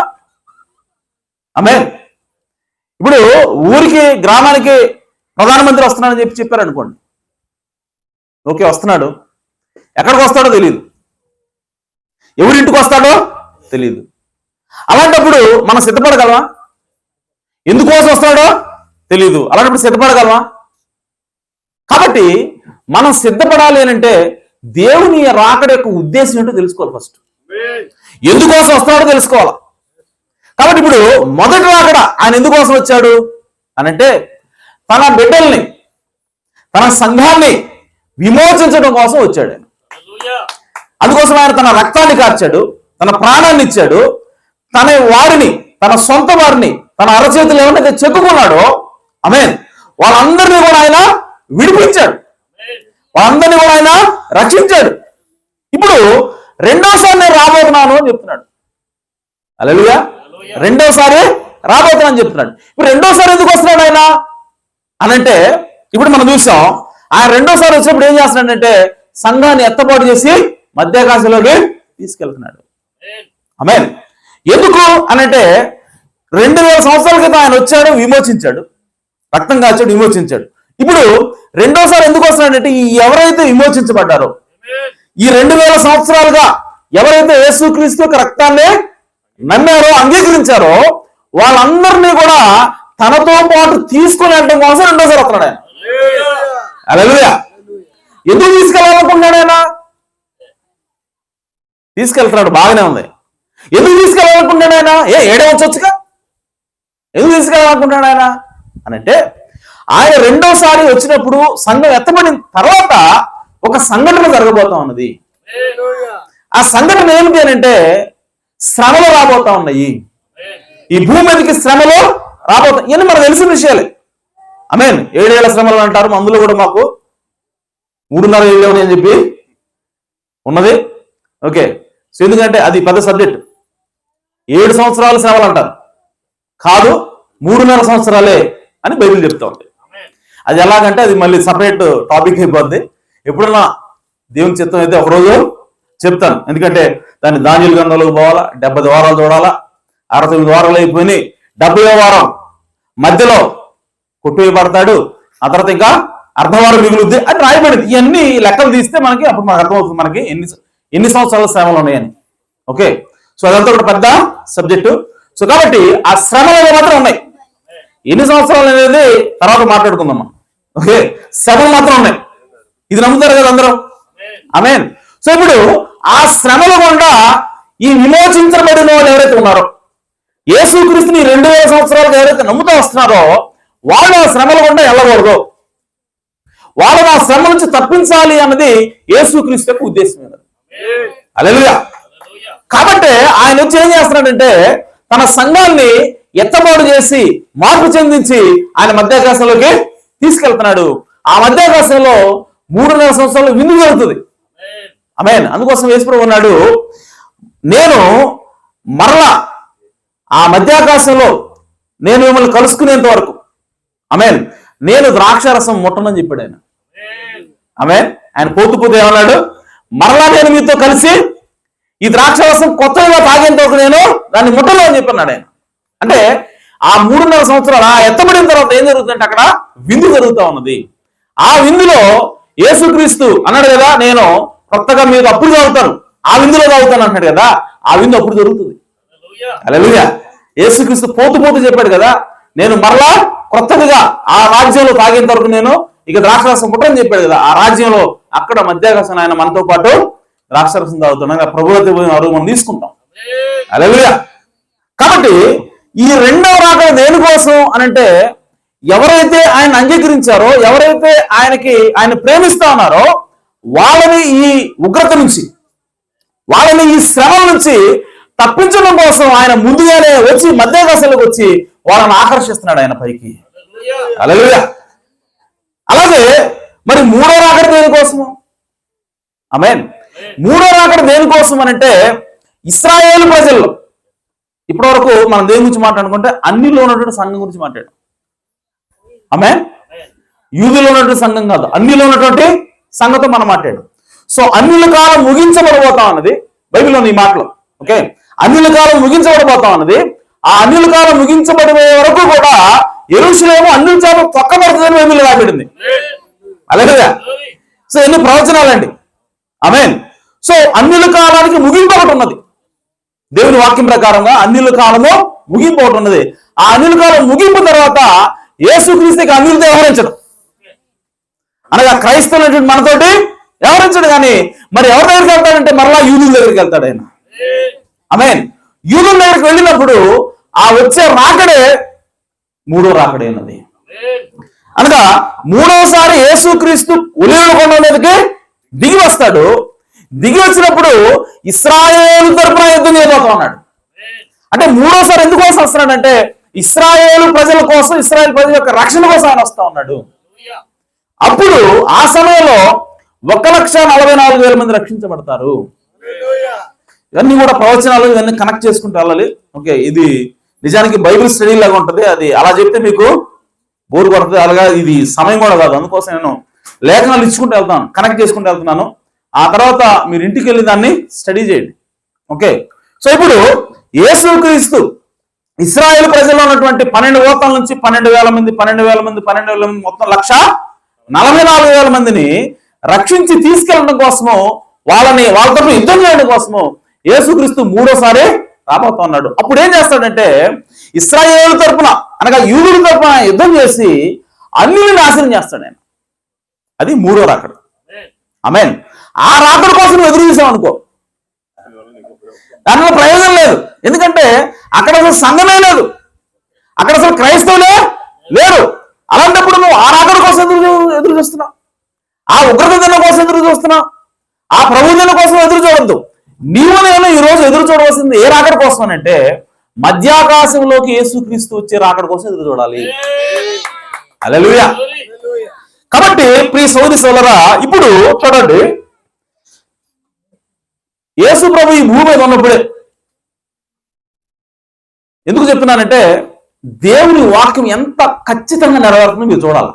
ఆమేన్. ఇప్పుడు ఊరికి గ్రామానికి ప్రధానమంత్రి వస్తున్నాడని చెప్పారు అనుకోండి. ఓకే, వస్తున్నాడు. ఎక్కడికి వస్తాడో తెలియదు, ఎవరింటికి వస్తాడో తెలియదు. అలాంటప్పుడు మనం సిద్ధపడగలమా? ఎందుకోసం వస్తాడో తెలీదు, అలాంటప్పుడు సిద్ధపడగలమా? కాబట్టి మనం సిద్ధపడాలి అంటే దేవుని రాకడ యొక్క ఉద్దేశం ఏంటో తెలుసుకోవాలి. ఫస్ట్ ఎందుకోసం వస్తున్నాడో తెలుసుకోవాలి. కాబట్టి ఇప్పుడు మొదటి రాకడ ఆయన ఎందుకోసం వచ్చాడు అనంటే తన బిడ్డల్ని, తన సంఘాన్ని విమోచించడం కోసం వచ్చాడు ఆయన. అందుకోసం ఆయన తన రక్తాన్ని కార్చాడు, తన ప్రాణాన్ని ఇచ్చాడు, తన వారిని, తన సొంత వారిని తన అరచేతులు ఏమంటే చెక్కుకున్నాడో ఆమేన్, వాళ్ళందరినీ కూడా ఆయన విడిపించాడు, వాళ్ళందరినీ కూడా ఆయన రక్షించాడు. ఇప్పుడు రెండోసారి నేను రాబోతున్నాను అని చెప్తున్నాడు. హల్లెలూయా. రెండోసారి రాబోతున్నాను చెప్తున్నాడు. ఇప్పుడు రెండోసారి ఎందుకు వస్తున్నాడు ఆయన అనంటే, ఇప్పుడు మనం చూసాం ఆయన రెండోసారి వచ్చినప్పుడు ఏం చేస్తున్నాడంటే సంఘాన్ని ఎత్తపాటు చేసి మధ్యాకాశంలోకి తీసుకెళ్తున్నాడు. ఆమేన్. ఎందుకు అనంటే 2000 సంవత్సరాల క్రితం ఆయన వచ్చాడు, విమోచించాడు, రక్తం కాచాడు, విమోచించాడు. ఇప్పుడు రెండోసారి ఎందుకు వస్తున్నాడంటే ఈ ఎవరైతే విమోచించబడ్డారో, ఈ 2000 సంవత్సరాలుగా ఎవరైతే యేసుక్రీస్తు యొక్క రక్తాన్ని నమ్మారో, అంగీకరించారో వాళ్ళందరినీ కూడా తనతో పాటు తీసుకుని వెళ్ళడం కోసం రెండోసారి వస్తున్నాడు ఆయన. హల్లెలూయా. ఎందుకు తీసుకెళ్ళాలనుకుంటున్నాడు ఆయన? తీసుకెళ్తున్నాడు, బాగానే ఉంది. ఎందుకు తీసుకెళ్ళాలనుకుంటాడు ఆయన? ఏడే ఉంచొచ్చుగా, ఎందుకు తీసుకెళ్ళాలనుకుంటాడు ఆయన అని అంటే, ఆయన రెండోసారి వచ్చినప్పుడు సంఘం ఎత్తబడిన తర్వాత ఒక సంఘటన జరగబోతా ఉన్నది. ఆ సంఘటన ఏమిటి అని అంటే, శ్రమలు రాబోతా ఉన్నాయి. ఈ భూమి మీదకి శ్రమలు రాబోతా, ఇవన్నీ మనకు తెలిసిన విషయాలే. ఆమేన్. 7 ఏళ్ల శ్రమలు అంటారు, అందులో కూడా మాకు 3.5 ఏళ్ళు అని చెప్పి ఉన్నది. ఓకే, సో ఎందుకంటే అది పెద్ద సబ్జెక్ట్. 7 సంవత్సరాల శ్రమలు అంటారు, కాదు 3.5 సంవత్సరాలే అని బైబిల్ చెప్తా ఉంది. అది ఎలాగంటే అది మళ్ళీ సపరేట్ టాపిక్ అయిపోద్ది. ఎప్పుడన్నా దేవుని చిత్తం అయితే ఒకరోజు చెప్తాను. ఎందుకంటే దాన్ని దానియేలు గ్రంథంలోకి పోవాలా, 70 వారాలు చూడాలా. 69 వారాలు అయిపోయి 70వ వారం మధ్యలో కొట్టివేయబడతాడు. ఆ తర్వాత ఇంకా అర్ధవారం మిగులుద్ది అని రాయబడింది. ఇవన్నీ లెక్కలు తీస్తే మనకి అప్పుడు మనకు అర్థమవుతుంది మనకి ఎన్ని సంవత్సరాల శ్రమలు ఉన్నాయని. ఓకే, సో అదంతా కూడా పెద్ద సబ్జెక్టు. సో కాబట్టి ఆ శ్రమలు మాత్రం ఉన్నాయి. ఎన్ని సంవత్సరాలు అనేది తర్వాత మాట్లాడుకుందాం మనం. ఓకే, శ్రమలు మాత్రం ఉన్నాయి. ఇది నమ్ముతారు కదా అందరూ? ఆమేన్. సో ఇప్పుడు ఆ శ్రమల గుండా ఈ విమోచించబడిన వాళ్ళు ఎవరైతే ఉన్నారో, యేసుక్రీస్తుని 2000 సంవత్సరాలుగా ఎవరైతే నమ్ముతూ వస్తున్నారో, వాళ్ళు ఆ శ్రమల గుండా వెళ్ళకూడదు. వాళ్ళని ఆ శ్రమ నుంచి తప్పించాలి అన్నది యేసుక్రీస్తు యొక్క ఉద్దేశం. హల్లెలూయా. కాబట్టి ఆయన వచ్చి ఏం చేస్తున్నాడంటే, తన సంఘాన్ని ఎత్తబాటు చేసి మార్పు చెందించి ఆయన మధ్యాకాశంలోకి తీసుకెళ్తున్నాడు. ఆ మధ్యాకాశంలో 3.5 సంవత్సరాలు విందు జరుగుతుంది. ఆమేన్. అందుకోసం యేసుప్రభువు అన్నాడు, నేను మరలా ఆ మధ్యాకాశంలో నేను మిమ్మల్ని కలుసుకునేంత వరకు, ఆమేన్, నేను ద్రాక్షారసం ముట్టనని చెప్పాడు ఆయన. ఆమేన్. ఆయన పోతూ ఏమన్నాడు, మరలా నేను మీతో కలిసి ఈ ద్రాక్షారసం కొత్తగా తాగేంత వరకు నేను దాన్ని ముట్టను అని చెప్పన్నాడు ఆయన. అంటే ఆ 3.5 సంవత్సరాలు ఆ ఎత్తబడిన తర్వాత ఏం జరుగుతుందంటే అక్కడ విందు జరుగుతూ ఉన్నది. ఆ విందులో యేసుక్రీస్తు అన్నాడు కదా, నేను కొత్తగా మీరు అప్పుడు తాగుతాను, ఆ విందులో తాగుతాను అంటున్నాడు కదా, ఆ విందు అప్పుడు జరుగుతుంది. హల్లెలూయా. యేసుక్రీస్తు పోతూ చెప్పాడు కదా, నేను మరలా కొత్తగా ఆ రాజ్యంలో తాగేంత వరకు నేను ఇక ద్రాక్షరసం పుట్టని చెప్పాడు కదా, ఆ రాజ్యంలో అక్కడ మధ్యాకాశం ఆయన మనతో పాటు ద్రాక్షరసం తాగుతున్నాం. ప్రభుత్వ మనం తీసుకుంటాం. హల్లెలూయా. కాబట్టి ఈ రెండవ రాకడ దేనికోసం అనంటే, ఎవరైతే ఆయన అంగీకరించారో, ఎవరైతే ఆయన ప్రేమిస్తా ఉన్నారో వాళ్ళని ఈ ఉగ్రత నుంచి, వాళ్ళని ఈ శ్రమల నుంచి తప్పించడం కోసం ఆయన ముందుగానే వచ్చి మధ్యాకాశంలోకి వచ్చి వాళ్ళని ఆకర్షిస్తున్నాడు ఆయన పైకి. హల్లెలూయా. అలాగే మరి మూడో రాకడ దేనికోసము? ఆమేన్. మూడో రాకడ దేనికోసం అనంటే, ఇశ్రాయేలు ప్రజల్లో ఇప్పటి వరకు మనం దేని గురించి మాట్లాడుకుంటే అన్నిలో ఉన్నటువంటి సంఘం గురించి మాట్లాడాం. ఆమేన్. యూదులో ఉన్నటువంటి సంఘం కాదు, అన్నిలో ఉన్నటువంటి సంఘంతో మనం మాట్లాడాం. సో అన్యుల కాలం ముగించబడబోతా ఉన్నది బైబిల్లో ఈ మాటలు. ఓకే, అన్యుల కాలం ముగించబడబోతా ఉన్నది. ఆ అన్యుల కాలం ముగించబడే వరకు కూడా యెరూషలేము అన్యుల చేత తొక్కబడుతుందని బైబిల్లో రాబడింది. అలాగే సో ఎన్ని ప్రవచనాలండి. ఆమేన్. సో అన్యుల కాలానికి ముగింపు ఒకటి ఉన్నది. దేవుని వాక్యం ప్రకారంగా అన్యుల కాలము ముగింపు ఒకటి ఉన్నది. ఆ అన్యుల కాలం ముగింపు తర్వాత యేసుక్రీస్తుకి అన్యులతో వ్యవహరించడం, అనగా క్రైస్తవులైనటువంటి మనతోటి వ్యవహరించడు. కానీ మరి ఎవరి దగ్గరికి వెళ్తాడంటే మరలా యూదుల దగ్గరికి వెళ్తాడు ఆయన. ఆమేన్. యూదుల దగ్గరికి వెళ్ళినప్పుడు ఆ వచ్చే రాకడే మూడో రాకడే ఉన్నది. అనగా మూడోసారి యేసుక్రీస్తు ఒలీవల కొండ మీదకి దిగి వస్తాడు. దిగి వచ్చినప్పుడు ఇశ్రాయేలు తరపున యుద్ధం చేయబోతా ఉన్నాడు. అంటే మూడోసారి ఎందుకోసం వస్తున్నాడంటే, ఇశ్రాయేలు ప్రజల కోసం, ఇశ్రాయేలు ప్రజల యొక్క రక్షణ కోసం ఆయన వస్తా ఉన్నాడు. అప్పుడు ఆ సమయంలో 1,44,000 మంది రక్షించబడతారు. ఇవన్నీ కూడా ప్రవచనాలు, ఇవన్నీ కనెక్ట్ చేసుకుంటూ వెళ్ళాలి. ఓకే, ఇది నిజానికి బైబిల్ స్టడీ లాగా ఉంటుంది. అది అలా చెప్తే మీకు బోర్ కొడుతుంది. అలాగా ఇది సమయం కూడా కాదు. అందుకోసం నేను లేఖనాలు ఇచ్చుకుంటూ వెళ్తాను, కనెక్ట్ చేసుకుంటూ వెళ్తున్నాను. ఆ తర్వాత మీరు ఇంటికి వెళ్ళి దాన్ని స్టడీ చేయండి. ఓకే, సో ఇప్పుడు యేసుక్రీస్తు ఇశ్రాయేలు ప్రజల్లో ఉన్నటువంటి 12 గోత్రాల నుంచి 12,000 మంది మొత్తం 1,44,000 మందిని రక్షించి తీసుకెళ్ళడం కోసము, వాళ్ళతో యుద్ధం చేయడం కోసము యేసుక్రీస్తు మూడోసారి రాబోతా ఉన్నాడు. అప్పుడు ఏం చేస్తాడంటే, ఇశ్రాయేలు తరపున అనగా యూదుల తరపున యుద్ధం చేసి అన్యులను నాశనం చేస్తాడు ఆయన. అది మూడో రాకడ. ఆమేన్. ఆ రాకడ కోసం ఎదురు చూసాం అనుకో, దానివల్ల ప్రయోజనం లేదు. ఎందుకంటే అక్కడ అసలు సంఘమే లేదు, అక్కడ అసలు క్రైస్తవులే లేరు. అలాంటప్పుడు నువ్వు ఆ రాకడ కోసం ఎదురు చూస్తున్నావు, ఆ ఉగ్రత దినం కోసం ఎదురు చూస్తున్నావు, ఆ ప్రభు దినం కోసం ఎదురు చూడద్దు. నీవు నేను ఈ రోజు ఎదురు చూడవలసింది ఏ రాకడ కోసం అని అంటే మధ్యాకాశంలోకి యేసుక్రీస్తు వచ్చే రాకడ కోసం ఎదురు చూడాలి. హల్లెలూయా. కాబట్టి ప్రియ సోదరి సోదరా, ఇప్పుడు చూడండి, యేసు ప్రభు ఈ భూమి మీద ఉన్నప్పుడే, ఎందుకు చెప్తున్నానంటే దేవుని వాక్యం ఎంత ఖచ్చితంగా నెరవేరుతుందో మీరు చూడాలి.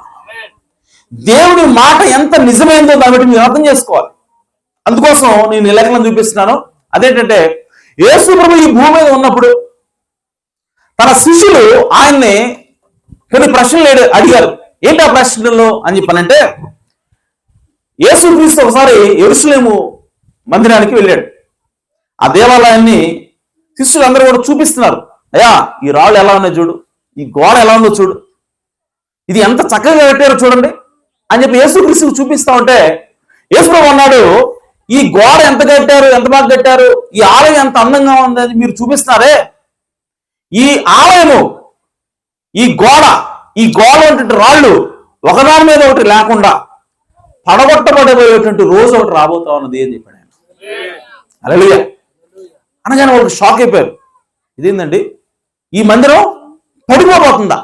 దేవుని మాట ఎంత నిజమైందో దాన్ని మీరు అర్థం చేసుకోవాలి. అందుకోసం నేను లేఖలను చూపిస్తున్నాను. అదేంటంటే యేసు ప్రభు ఈ భూమి మీద ఉన్నప్పుడు తన శిష్యులు ఆయన్ని కొన్ని ప్రశ్నలు అడిగారు. ఏంటి ఆ ప్రశ్నలు అని చెప్పానంటే, యేసుక్రీస్తు ఒకసారి యెరూషలేము మందిరానికి వెళ్ళాడు. ఆ దేవాలయాన్ని శిష్యులు అందరూ కూడా చూపిస్తున్నారు. అయ్యా, ఈ రాళ్ళు ఎలా ఉన్నాయి చూడు, ఈ గోడ ఎలా ఉందో చూడు, ఇది ఎంత చక్కగా కట్టారో చూడండి అని చెప్పి యేసుక్రీస్తుకు చూపిస్తా ఉంటే యేసుప్రభు అన్నాడు, ఈ గోడ ఎంత కట్టారు, ఎంత బాగా కట్టారు, ఈ ఆలయం ఎంత అందంగా ఉంది అని మీరు చూపిస్తున్నారే, ఈ ఆలయము, ఈ గోడ వంటి రాళ్ళు ఒకదాని మీద ఒకటి లేకుండా పడగొట్టబడబోయేటువంటి రోజు ఒకటి రాబోతా ఉన్నది అని చెప్పాడు ఆయన. హల్లెలూయా. అనగానే వాళ్ళకి షాక్ అయిపోయారు. ఇదేందండి, ఈ మందిరం పడిపోబోతుందా?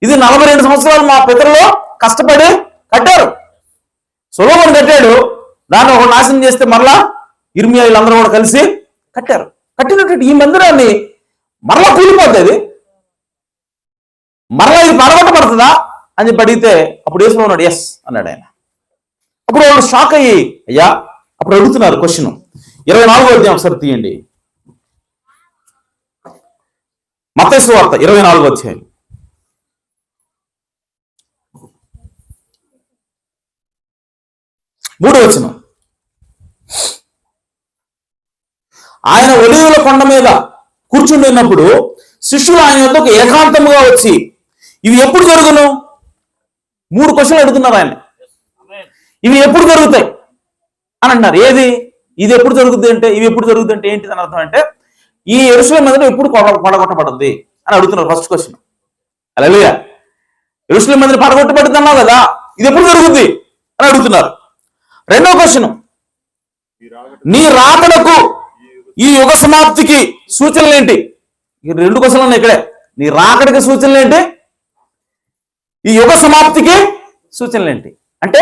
ఇది 42 సంవత్సరాలు మా పితరులు కష్టపడి కట్టారు. సొలొమోను కట్టాడు, దాన్ని ఒక నాశనం చేస్తే మరలా ఇర్మియా వీళ్ళందరూ కూడా కలిసి కట్టారు. కట్టినటువంటి ఈ మందిరాన్ని మరలా కూలిపోతుంది, మరలా ఇది పడగొట్టబడుతుందా అని చెప్పి అడిగితే అప్పుడు యేసు అన్నాడు ఎస్ అన్నాడు ఆయన. అప్పుడు వాళ్ళు షాక్ అయ్యి, అయ్యా, అప్పుడు అడుగుతున్నారు క్వశ్చన్. 24వ అధ్యాయం ఒకసారి తీయండి, మత్తయి సువార్త 24వ అధ్యాయం. మూడో వచనం. ఆయన ఒలీవల కొండ మీద కూర్చుండినప్పుడు శిష్యులు ఆయన వద్దకు ఏకాంతముగా వచ్చి, ఇవి ఎప్పుడు జరుగును? 3 క్వశ్చన్లు అడుగుతున్నారు ఆయన. ఇవి ఎప్పుడు జరుగుతాయి అని అన్నారు. ఏది ఇది ఎప్పుడు జరుగుతుంది అంటే, ఇవి ఎప్పుడు జరుగుతుంది అంటే ఏంటి అని అర్థం అంటే, ఈ యెరూషలేము మందిరం ఎప్పుడు పడగొట్టబడుతుంది అని అడుగుతున్నారు. First question. హల్లెలూయా. యెరూషలేము మందిరం పడగొట్టబడుతుంది అన్నావు కదా, ఇది ఎప్పుడు జరుగుతుంది అని అడుగుతున్నారు. రెండో క్వశ్చన్, నీ రాకడకు ఈ యుగ సమాప్తికి సూచనలు ఏంటి? ఈ 2 క్వశ్చన్లు ఉన్నాయి ఇక్కడే. నీ రాకడికి సూచనలు ఏంటి, ఈ యుగ సమాప్తికి సూచనలు ఏంటి అంటే,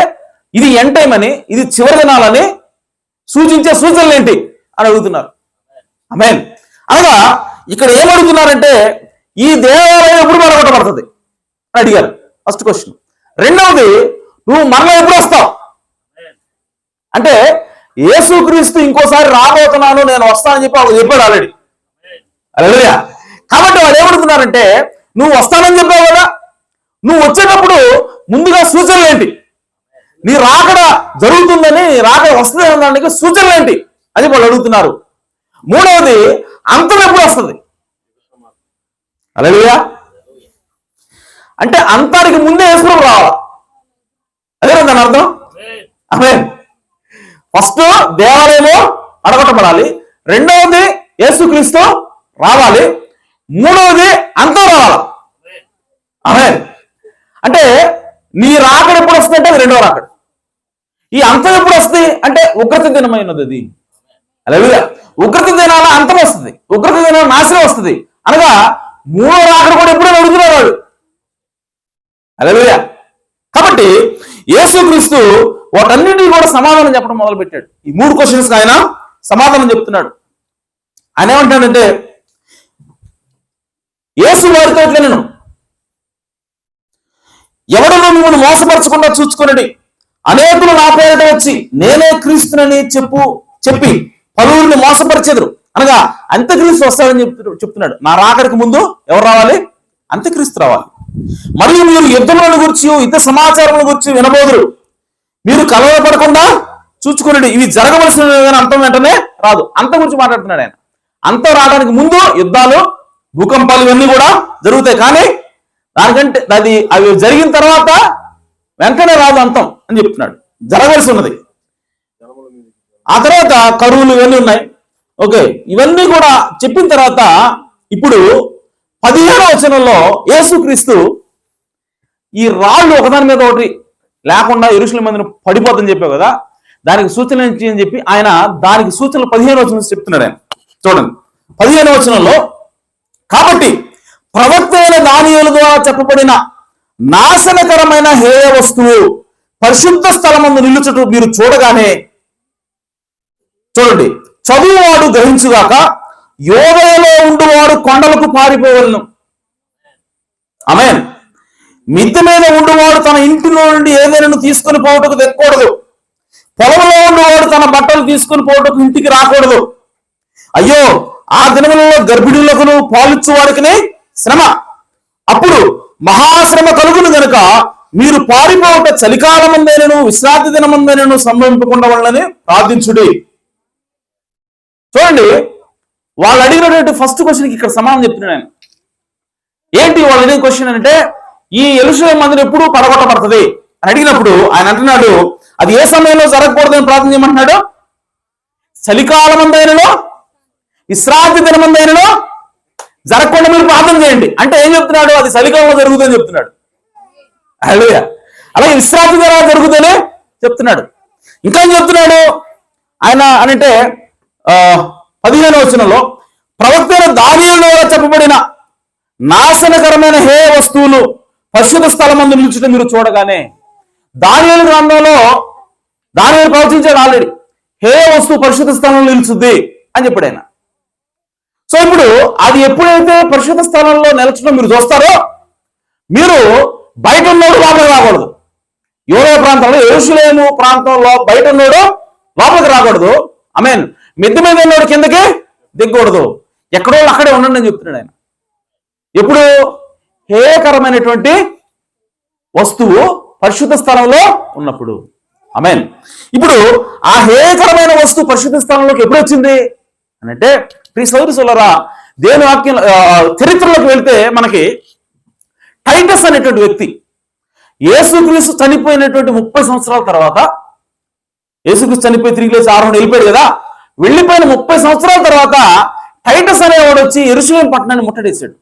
ఇది ఎండ్ టైం అని, ఇది చివరి దినాలని సూచించే సూచనలు ఏంటి అని అడుగుతున్నారు. ఆమేన్. అనగా ఇక్కడ ఏమడుగుతున్నారంటే, ఈ దేవాలయం ఎప్పుడు పడగొట్టబడుతుంది అని అడిగారు. First question. రెండవది, నువ్వు మరలా ఎప్పుడు వస్తావు అంటే, యేసుక్రీస్తు ఇంకోసారి రాబోతున్నాను, నేను వస్తానని చెప్పి ఒక చెప్పాడు ఆల్రెడీ. హల్లెలూయా. కాబట్టి వాళ్ళు ఏమడుగుతున్నారంటే, నువ్వు వస్తానని చెప్పావు కదా, నువ్వు వచ్చేటప్పుడు ముందుగా సూచనలు ఏంటి, నీ రాకడ జరుగుతుందని, రాకడ వస్తుంది అనడానికి సూచనలు ఏంటి అని వాళ్ళు అడుగుతున్నారు. మూడవది, అంతం ఎప్పుడు వస్తుంది? హల్లెలూయా. అంటే అంతానికి ముందే యేసుప్రభు రావాలి, అదే దాని అర్థం. ఆమేన్. ఫస్ట్ దేవాలయము అడగొట్టబడాలి, రెండవది యేసుక్రీస్తు రావాలి, మూడవది అంతం రావాలి. ఆమేన్. అంటే నీ రాకడ ఎప్పుడు వస్తుంది అంటే అది రెండవ రాకడ. ఈ అంతం ఎప్పుడు వస్తుంది అంటే ఉగ్రత దినమైనది అది. హల్లెలూయా. ఉగ్రత దినాల అంతం వస్తుంది, ఉగ్రత దినాల నాశనం వస్తుంది. అనగా మూడో రాకడ కూడా ఎప్పుడైనా అడుగుతున్నాడు వాడు. హల్లెలూయా. కాబట్టి యేసుక్రీస్తు వాటన్నిటికీ కూడా సమాధానం చెప్పడం మొదలు పెట్టాడు. ఈ 3 క్వశ్చన్స్ ఆయన సమాధానం చెప్తున్నాడు. ఆయన ఏమంటాడంటే, యేసు వారితో ఇట్లా, నేను ఎవడను మిమ్మల్ని మోసపరచకుండా చూసుకొనడి, అనేకులు నా పేరిట వచ్చి నేనే క్రీస్తునని చెప్పి పలువురిని మోసపరిచెదరు. అనగా అంత్యక్రీస్తు వస్తాడని చెప్తున్నాడు. నా రాకడికి ముందు ఎవరు రావాలి? అంత్యక్రీస్తు రావాలి. మరియు మీరు యుద్ధములను గురించి, యుద్ధ సమాచారముల గురించి వినబోదురు. మీరు కలవరపడకుండా చూచుకుని, ఇవి జరగవలసిన అంతం వెంటనే రాదు. అంతం గురించి మాట్లాడుతున్నాడు ఆయన. అంతం రావడానికి ముందు యుద్ధాలు, భూకంపాలు ఇవన్నీ కూడా జరుగుతాయి. కానీ దానికంటే అవి జరిగిన తర్వాత వెంటనే రాదు అంతం అని చెప్తున్నాడు. జరగవలసి ఉన్నది. ఆ తర్వాత కరువులు ఇవన్నీ ఉన్నాయి. ఓకే, ఇవన్నీ కూడా చెప్పిన తర్వాత ఇప్పుడు 15వ వచనంలో యేసుక్రీస్తు ఈ రాళ్ళు ఒకదాని మీద ఒకటి లేకుండా యెరూషలేము మందిరం పడిపోతుందని చెప్పావు కదా, దానికి సూచన ఏంటి అని చెప్పి ఆయన దానికి సూచనలు 15వ వచనం చెప్తున్నాడు. ఆయన చూడండి 15వ వచనంలో, కాబట్టి ప్రవక్త అయిన దానియేలు ద్వారా చెప్పబడిన నాశనకరమైన హేయ వస్తువు పరిశుద్ధ స్థలమందు నిలుచుట మీరు చూడగానే, చూడండి, చదువువాడు గ్రహించుగాక, యోదయలో ఉండువాడు కొండలకు పారిపోవలను. ఆమేన్. మిద్దె మీద ఉండువాడు తన ఇంటిలో నుండి ఏదైనా తీసుకుని పోవటకు తెక్కకూడదు. పొలంలో ఉండేవాడు తన బట్టలు తీసుకుని పోవటకు ఇంటికి రాకూడదు. అయ్యో, ఆ దినములలో గర్భిణులకును పాలిచ్చు వారికి శ్రమ, అప్పుడు మహాశ్రమ కలుగును గనుక మీరు పారిపోవట చలికాలమందైనను విశ్రాంతి దినమందైనను సంభవింపకుండా వాళ్ళని ప్రార్థించుడి. చూడండి, వాళ్ళు అడిగినటువంటి ఫస్ట్ క్వశ్చన్కి ఇక్కడ సమాధానం చెప్తున్నాను నేను. ఏంటి వాళ్ళు అడిగిన క్వశ్చన్ అంటే, ఈ యెరూషలేము మందిరం ఎప్పుడు పడగొట్టబడుతుంది అని అడిగినప్పుడు ఆయన అంటున్నాడు, అది ఏ సమయంలో జరగకూడదని ప్రార్థన చేయమంటున్నాడు? చలికాలమందైనను విశ్రాంతి దినమందైనను జరగకుండా మీరు ప్రార్థన చేయండి. అంటే ఏం చెప్తున్నాడు? అది చలికాలంలో జరుగుతుందని చెప్తున్నాడు. హల్లెలూయా. అలాగే విశ్రాంతి దినాలు జరుగుతుందని చెప్తున్నాడు. ఇంకా ఏం చెప్తున్నాడు ఆయన అనంటే 15వ వచనంలో, ప్రవక్త అయిన దానియేలు ద్వారా చెప్పబడిన నాశనకరమైన హేయ వస్తువులు పరిశుద్ధ స్థలమందు నిలుచుట మీరు చూడగానే. దానియేలు గ్రంథంలో దానియేలు ప్రవచించాడు ఆల్రెడీ, హేయ వస్తువు పరిశుద్ధ స్థలంలో నిలుచుద్ది అని చెప్పాడు ఆయన. సో ఇప్పుడు అది ఎప్పుడైతే పరిశుద్ధ స్థలంలో నిలచడం మీరు చూస్తారో, మీరు బయట ఉన్నోడు లోపలికి రాకూడదు. యూదయ ప్రాంతంలో యెరూషలేము ప్రాంతంలో బయట ఉన్నోడు లోపలికి రాకూడదు. ఆమేన్. మిద్దె మీద ఉన్నోడు కిందకి దిగకూడదు. ఎక్కడో అక్కడే ఉండండి అని చెప్తున్నాడు ఆయన. ఎప్పుడు హేయకరమైనటువంటి వస్తువు పరిశుద్ధ స్థలంలో ఉన్నప్పుడు. ఆమేన్. ఇప్పుడు ఆ హేయకరమైన వస్తువు పరిశుద్ధ స్థలంలోకి ఎప్పుడు వచ్చింది అని అంటే, ప్రియ సోదరి సోదరులారా, దేవుని వాక్యం చరిత్రలోకి వెళ్తే మనకి టైటస్ అనేటువంటి వ్యక్తి యేసుక్రీస్తు చనిపోయినటువంటి 30 సంవత్సరాల తర్వాత, యేసుక్రీస్తు చనిపోయి తిరిగి లేచి ఆరోహణ వెళ్ళిపోయాడు కదా, వెళ్ళిపోయిన 30 సంవత్సరాల తర్వాత టైటస్ అనేవాడు వచ్చి యెరూషలేము పట్టణాన్ని ముట్టడేశాడు.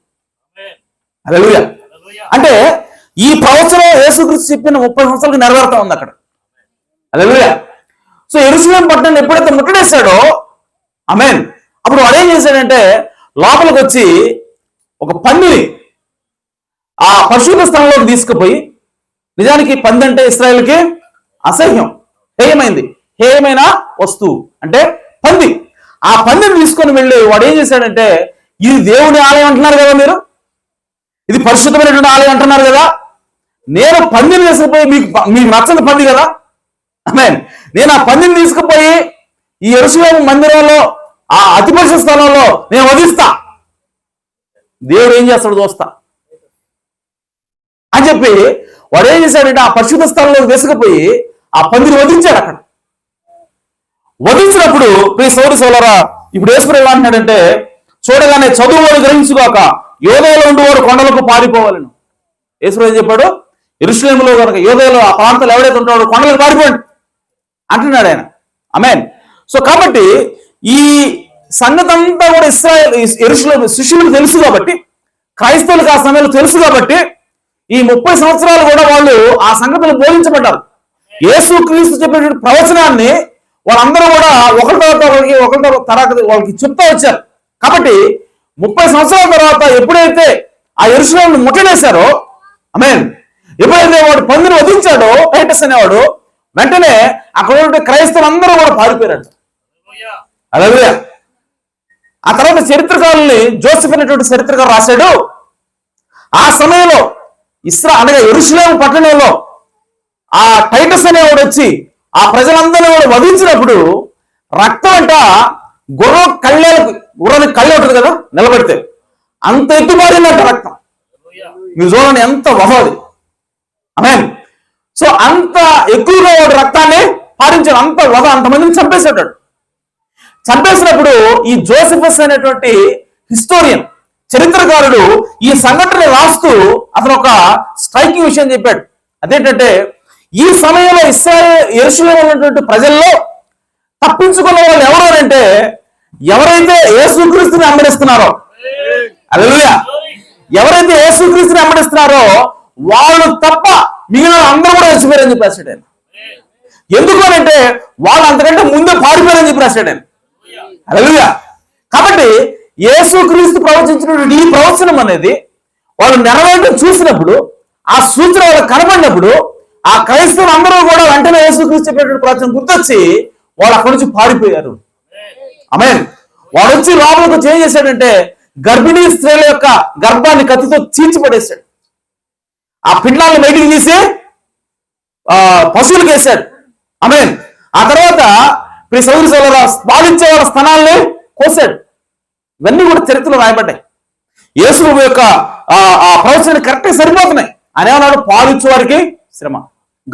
హల్లెలూయా. అంటే ఈ ప్రవచనం యేసుక్రీస్తు చెప్పిన 30 సంవత్సరాలకు నెరవేరుతా ఉంది అక్కడ. హల్లెలూయా. సో యెరూషలేము పట్టణాన్ని ఎప్పుడైతే ముట్టడేశాడో, ఆమేన్, అప్పుడు వాడు ఏం చేశాడంటే లోపలికి వచ్చి ఒక పందిని ఆ పరిశుద్ధ స్థలంలోకి తీసుకుపోయి, నిజానికి పంది అంటే ఇశ్రాయేలుకి అసహ్యం, హేయమైన వస్తువు అంటే పంది. ఆ పందిని తీసుకొని వెళ్ళి వాడు ఏం చేశాడంటే, ఇది దేవుని ఆలయం అంటున్నారు కదా మీరు, ఇది పరిశుద్ధమైనటువంటి ఆలయం అంటున్నారు కదా, నేను పందిని తీసుకుపోయి మీకు నచ్చని పంది కదా, ఆమేన్, నేను ఆ పందిని తీసుకుపోయి ఈ యెరూషలేము మందిరంలో ఆ అతి పరిశుద్ధ స్థలంలో నేను వధిస్తా, దేవుడు ఏం చేస్తాడు చూస్తా అని చెప్పి వాడు ఏం చేశాడంటే ఆ పరిశుద్ధ స్థలంలో తీసుకుపోయి ఆ పందిని వధించాడు. అక్కడ వధించినప్పుడు ప్రియ సోదరి సోదరులారా, ఇప్పుడు యేసుప్రభువు అంటున్నాడంటే, చూడగానే చదువువాడు గ్రహించుగాక, యోదయలో ఉండేవాడు కొండలకు పారిపోవాలను. యేసుప్రభువు ఏం చెప్పాడు? యెరూషలేములో కనుక యోదయలో ఆ ప్రాంతాలు ఎవడైతే ఉంటాడో కొండలకు పారిపోండి అంటున్నాడు ఆయన. ఆమేన్. సో కాబట్టి ఈ సంగతి అంతా కూడా యెరూషలేము శిష్యులకు తెలుసు కాబట్టి, క్రైస్తవులకు ఆ సమయంలో తెలుసు కాబట్టి, ఈ 30 సంవత్సరాలు కూడా వాళ్ళు ఆ సంగతులు బోధించబడ్డారు. యేసుక్రీస్తు చెప్పినటువంటి ప్రవచనాన్ని వాళ్ళందరూ కూడా ఒకరితో తర్వాత వాళ్ళకి చెప్తా వచ్చారు. కాబట్టి 30 సంవత్సరాల తర్వాత ఎప్పుడైతే ఆ యెరూషలేమును ముట్టడేశారో, ఆమేన్, ఎప్పుడైతే వాడు పందిని వధించాడో టైటస్ అనేవాడు, వెంటనే అక్కడ ఉండే క్రైస్తవులందరూ కూడా పారిపోయారు. హల్లెలూయా. ఆ తర్వాత చరిత్రకారుల్ని జోసెఫ్ అనేటువంటి చరిత్రకారు రాశాడు, ఆ సమయంలో అనగా యెరూషలేము పట్టణంలో ఆ టైటస్ అనేవాడు వచ్చి ఆ ప్రజలందరినీ కూడా వధించినప్పుడు రక్తం అంట గుర్రానికి కళ్ళే ఉంటుంది కదా నిలబెడితే, అంత ఎత్తుబారిందంట రక్తం. మీరు చూడండి ఎంత వహోది. ఆమేన్. సో అంత ఎక్కువగా వాడు రక్తాన్ని పారించాడు, అంత వధ, అంతమందిని చంపేశాడు. చంపేసినప్పుడు ఈ జోసెఫస్ అనేటువంటి హిస్టోరియన్ చరిత్రకారుడు ఈ సంఘటన రాస్తూ అతను ఒక స్ట్రైకింగ్ విషయం చెప్పాడు. అదేంటంటే, ఈ సమయంలో యెరూషలేములో ఉన్నటువంటి ప్రజల్లో తప్పించుకున్న వాళ్ళు ఎవరు అంటే ఎవరైతే యేసుక్రీస్తుని వెంబడిస్తున్నారో, హల్లెలూయా, ఎవరైతే యేసుక్రీస్తుని వెంబడిస్తున్నారో వాళ్ళు తప్ప మిగిలిన అందరూ కూడా చచ్చిపోయారని చెప్పి రాశాడు ఆయన. ఎందుకు అంటే వాళ్ళు అంతకంటే ముందే పారిపోయారని చెప్పి రాశాడు ఆయన. హల్లెలూయా. కాబట్టి యేసుక్రీస్తు ప్రవచించినటువంటి ఈ ప్రవచనం అనేది వాళ్ళు నెరవేరడం చూసినప్పుడు, ఆ సూచన వాళ్ళకి కనబడినప్పుడు, ఆ క్రైస్తవులు అందరూ కూడా వెంటనే యేసుక్రీస్తు చెప్పినటువంటి ప్రవచనం గుర్తొచ్చి వాళ్ళు అక్కడి నుంచి పారిపోయారు. ఆమేన్. వాడు వచ్చి లోపలికి ఏం చేశాడంటే గర్భిణీ స్త్రీల యొక్క గర్భాన్ని కత్తితో చీల్చిపడేశాడు. ఆ పిండాలను బయటికి తీసి పశువులకు వేశాడు. ఆమేన్. ఆ తర్వాత సౌదరి సోదరుల పాలించే వాళ్ళ స్థానాల్ని కోసాడు. ఇవన్నీ కూడా చరిత్రలో రాయబడ్డాయి. యేసు యొక్క ఆ ప్రవచనం కరెక్ట్గా సరిపోతున్నాయి. ఆయన ఏమన్నాడు? పాలించే వారికి శ్రమ,